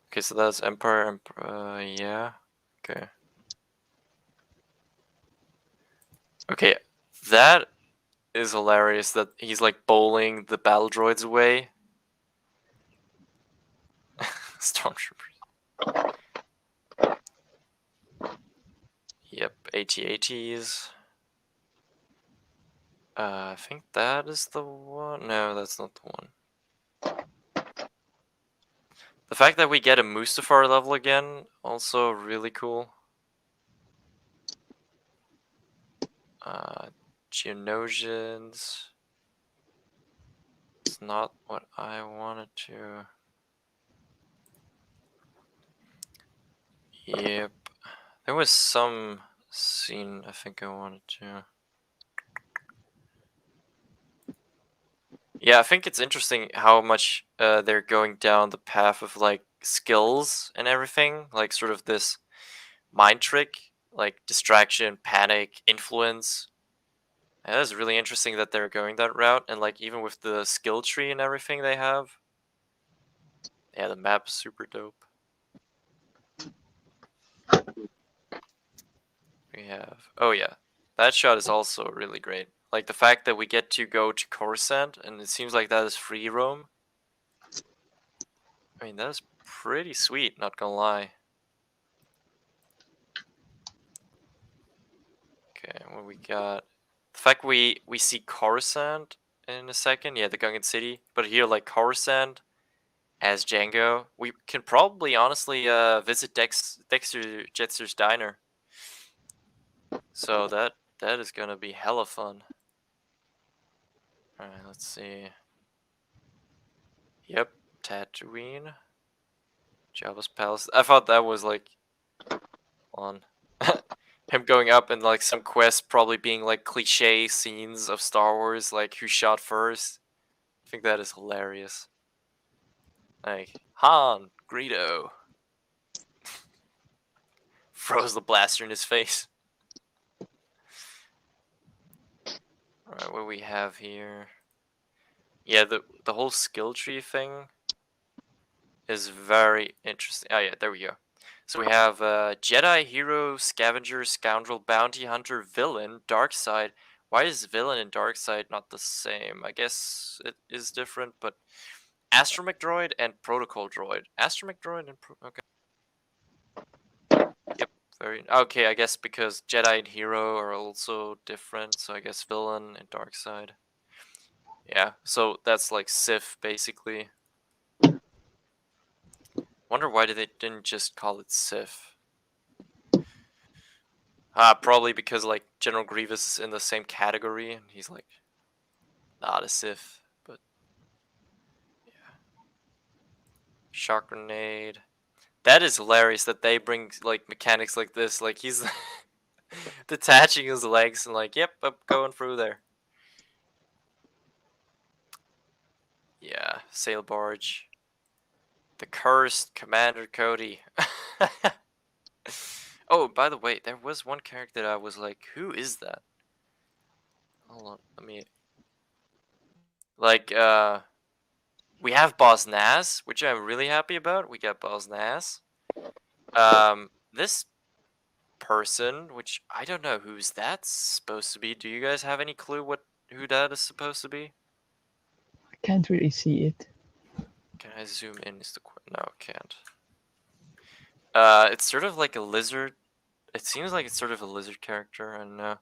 Okay, so that's Empire, yeah. Okay. Okay, that is hilarious that he's like bowling the battle droids away. Stormtroopers. Yep, AT-ATs. I think that is the one. No, that's not the one. The fact that we get a Mustafar level again, also really cool. Geonosians. It's not what I wanted to. Yep. There was some scene I think I wanted to. Yeah, I think it's interesting how much they're going down the path of like skills and everything, like sort of this mind trick, like distraction, panic, influence. And that is really interesting that they're going that route, and like even with the skill tree and everything they have. Yeah, the map's super dope. We have, oh yeah, that shot is also really great. Like the fact that we get to go to Coruscant, and it seems like that is free roam. I mean, that is pretty sweet, not gonna lie. Okay, what we got? The fact we see Coruscant in a second, yeah, the Gungan city, but here like Coruscant as Django, we can probably honestly visit Dexter Jetzer's diner. So that is gonna be hella fun. All right, let's see. Yep, Tatooine, Jabba's palace. I thought that was like on him going up and like some quest probably being like cliche scenes of Star Wars, like who shot first. I think that is hilarious. Like Han, Greedo, throws the blaster in his face. All right, what we have here? Yeah, the whole skill tree thing is very interesting. Oh yeah, there we go. So we have Jedi, Hero, Scavenger, Scoundrel, Bounty Hunter, Villain, Dark Side. Why is Villain and Dark Side not the same? I guess it is different, but Astromech Droid and Protocol Droid. Astromech Droid and okay. Yep, very okay. I guess because Jedi and Hero are also different, so I guess Villain and Dark Side. Yeah, so that's like Sith basically. Wonder why they didn't just call it Sith. Probably because like General Grievous is in the same category, and he's like not a Sith, but yeah. Shock Grenade. That is hilarious that they bring like mechanics like this. Like he's detaching his legs and like, yep, I'm going through there. Yeah, Sail Barge. The Cursed Commander Cody. Oh, by the way, there was one character that I was like, who is that? Hold on, let me... Like, we have Boss Nass, which I'm really happy about. We got Boss Nass. This person, which I don't know who's that's supposed to be. Do you guys have any clue who that is supposed to be? I can't really see it. Can I zoom in? No, can't. It's sort of like a lizard. It seems like it's sort of a lizard character, and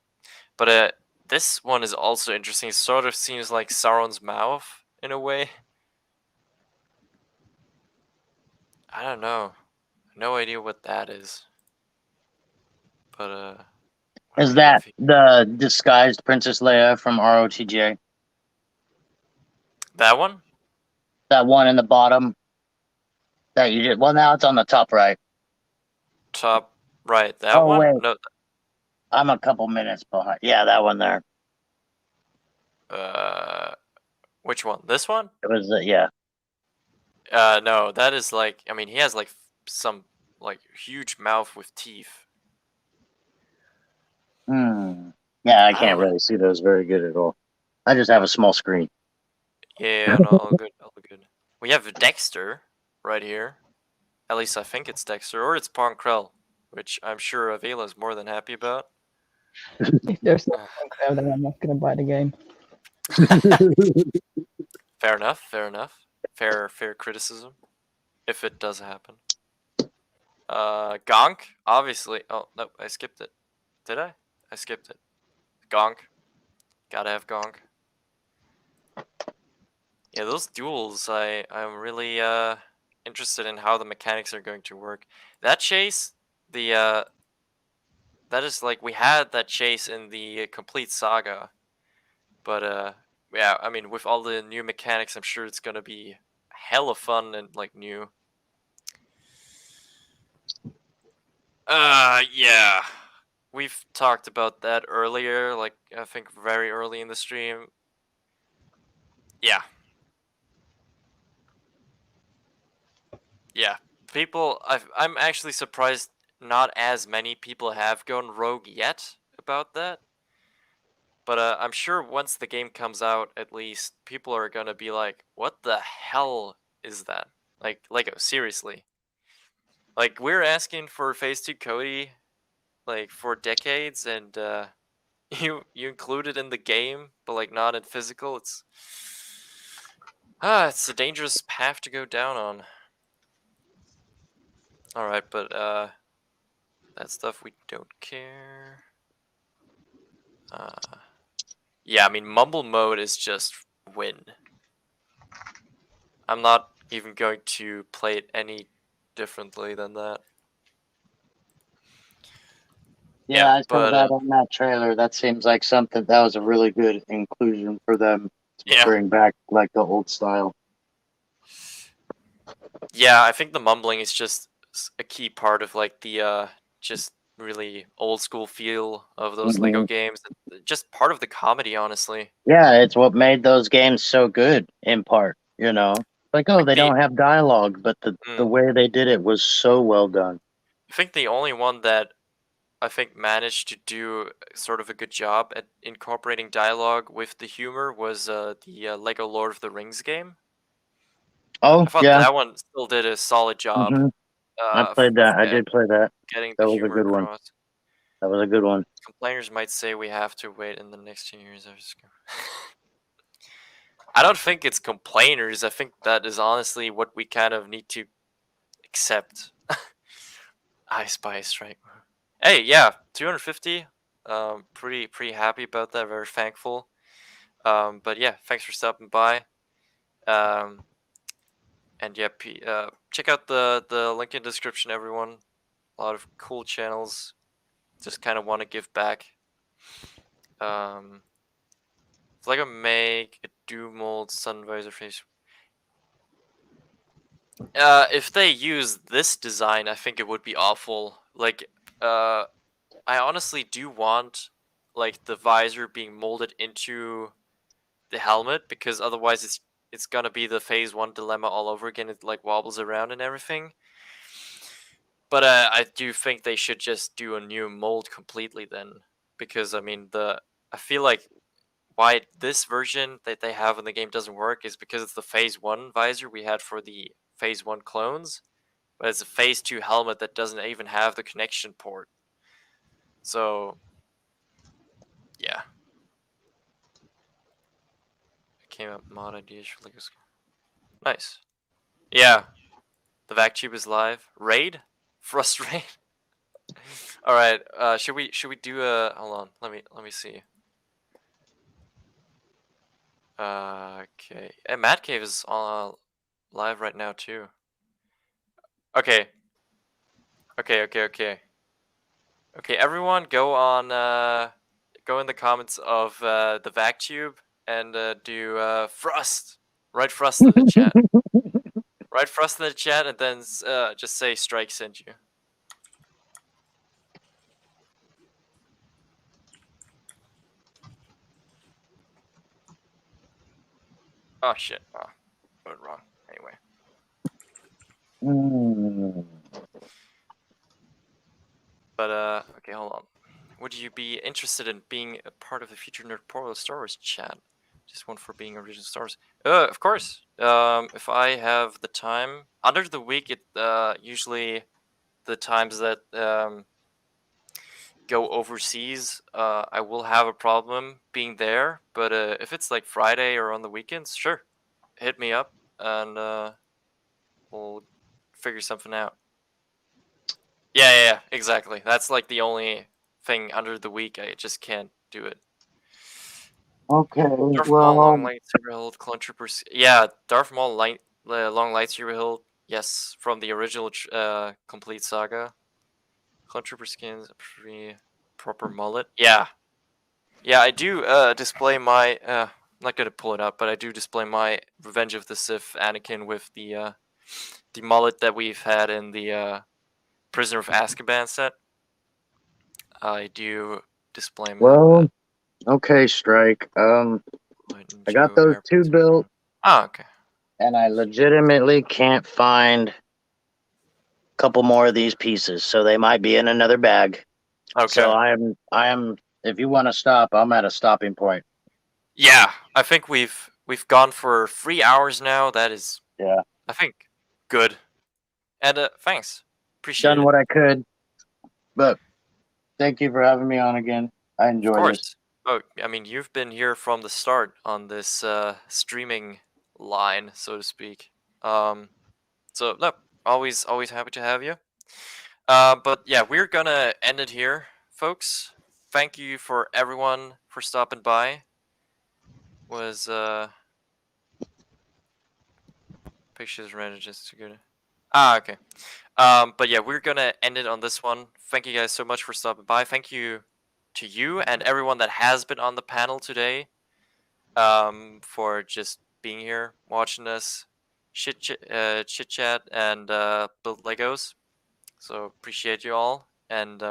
but this one is also interesting. It sort of seems like Sauron's mouth in a way. I don't know. No idea what that is. But what Is do we have that here? the disguised Princess Leia from ROTJ? That one? That one in the bottom that you did. Well, now it's on the top right. Top right. That Oh, one? wait. No. I'm a couple minutes behind. Yeah, that one there. Which one? This one? It was, yeah. No, that is like, I mean, he has like some like huge mouth with teeth. Yeah, I can't really see those very good at all. I just have a small screen. Yeah, no, all good, all good. We have Dexter right here. At least I think it's Dexter, or it's Ponkrell, which I'm sure Avela is more than happy about. If there's no crowd, then I'm not gonna buy the game. Fair enough, fair enough. Fair criticism, if it does happen. Gonk, obviously. Oh, no, I skipped it. Did I? I skipped it. Gonk. Gotta have Gonk. Yeah, those duels, I'm really interested in how the mechanics are going to work. That chase, that is like, we had that chase in the complete saga, but yeah, I mean, with all the new mechanics, I'm sure it's gonna be hella fun and like new. Yeah, we've talked about that earlier, like I think very early in the stream. Yeah. Yeah, I'm actually surprised not as many people have gone rogue yet about that. But I'm sure once the game comes out, at least people are gonna be like, "What the hell is that?" Like seriously. Like we're asking for Phase 2 Cody, like for decades, and you include it in the game, but like not in physical. It's a dangerous path to go down on. All right, but that stuff we don't care. Yeah, I mean, mumble mode is just win. I'm not even going to play it any differently than that. Yeah, I saw but that on that trailer. That seems like something that was a really good inclusion for them to bring back like the old style. Yeah, I think the mumbling is just a key part of like the just really old school feel of those Lego games. Just part of the comedy, honestly. Yeah, it's what made those games so good in part, you know. Like, oh, they don't have dialogue, but the way they did it was so well done. I think the only one that I think managed to do sort of a good job at incorporating dialogue with the humor was the Lego Lord of the Rings game. Oh, I thought that one still did a solid job. I played that. I did play that. Getting that the was a humor good one. across. That was a good one. Complainers might say we have to wait in the next 2 years. I don't think it's complainers. I think that is honestly what we kind of need to accept. I Spy Strike. Hey, yeah, 250. Pretty happy about that. Very thankful. But yeah, thanks for stopping by. And yeah, check out the link in the description, everyone. A lot of cool channels. Just kind of want to give back. It's like a make a do mold sun visor face. If they use this design, I think it would be awful. Like, I honestly do want like the visor being molded into the helmet, because otherwise it's gonna be the phase 1 dilemma all over again. It like wobbles around and everything. But I do think they should just do a new mold completely then, because I mean I feel like why this version that they have in the game doesn't work is because it's the phase 1 visor we had for the phase 1 clones, but it's a phase 2 helmet that doesn't even have the connection port. So yeah. Came up mod ideas for Lego. Nice. Yeah. The vac tube is live. Raid? Frustrate. Alright, should we do a hold on, let me see. Okay. And Mad Cave is live right now too. Okay. Okay, everyone go on go in the comments of the vac tube and do Frust. Write Frust in the chat. Write Frust in the chat and then just say Strike sent you. Oh shit. Oh, wrote it wrong. Anyway. But okay, hold on. Would you be interested in being a part of the future Nerd Portal Star Wars chat? Just one for being original Star Wars. Of course. If I have the time under the week, it usually the times that go overseas, I will have a problem being there. But if it's like Friday or on the weekends, sure, hit me up and we'll figure something out. Yeah, exactly. That's like the only thing under the week. I just can't do it. Okay, Darth Maul, long lightsaber hilt, clone troopers. Yeah, Darth Maul, long lightsaber hilt. Yes, from the original complete saga. Clone trooper skins, proper mullet. Yeah, I do display my. I'm not gonna pull it up, but I do display my Revenge of the Sith Anakin with the mullet that we've had in the Prisoner of Azkaban set. I do display my. Well, okay, Strike. I got those 2 built. Oh, okay. And I legitimately can't find a couple more of these pieces, so they might be in another bag. Okay. So I am. If you want to stop, I'm at a stopping point. Yeah, I think we've gone for 3 hours now. That is, yeah, I think, good. And thanks, appreciate it. Done what I could, but thank you for having me on again. I enjoyed Of course. this. Oh, I mean, you've been here from the start on this streaming line, so to speak. So no, always happy to have you. But yeah, we're gonna end it here, folks. Thank you for everyone for stopping by. Was pictures rendered just too good. Okay. But yeah, we're gonna end it on this one. Thank you guys so much for stopping by. Thank you to you and everyone that has been on the panel today. For just being here, watching us chit chat and build Legos. So appreciate you all. And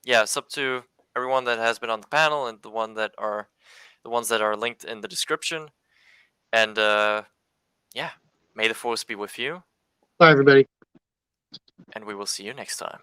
yeah, it's up to everyone that has been on the panel and the ones that are linked in the description. And yeah, may the force be with you. Bye, everybody. And we will see you next time.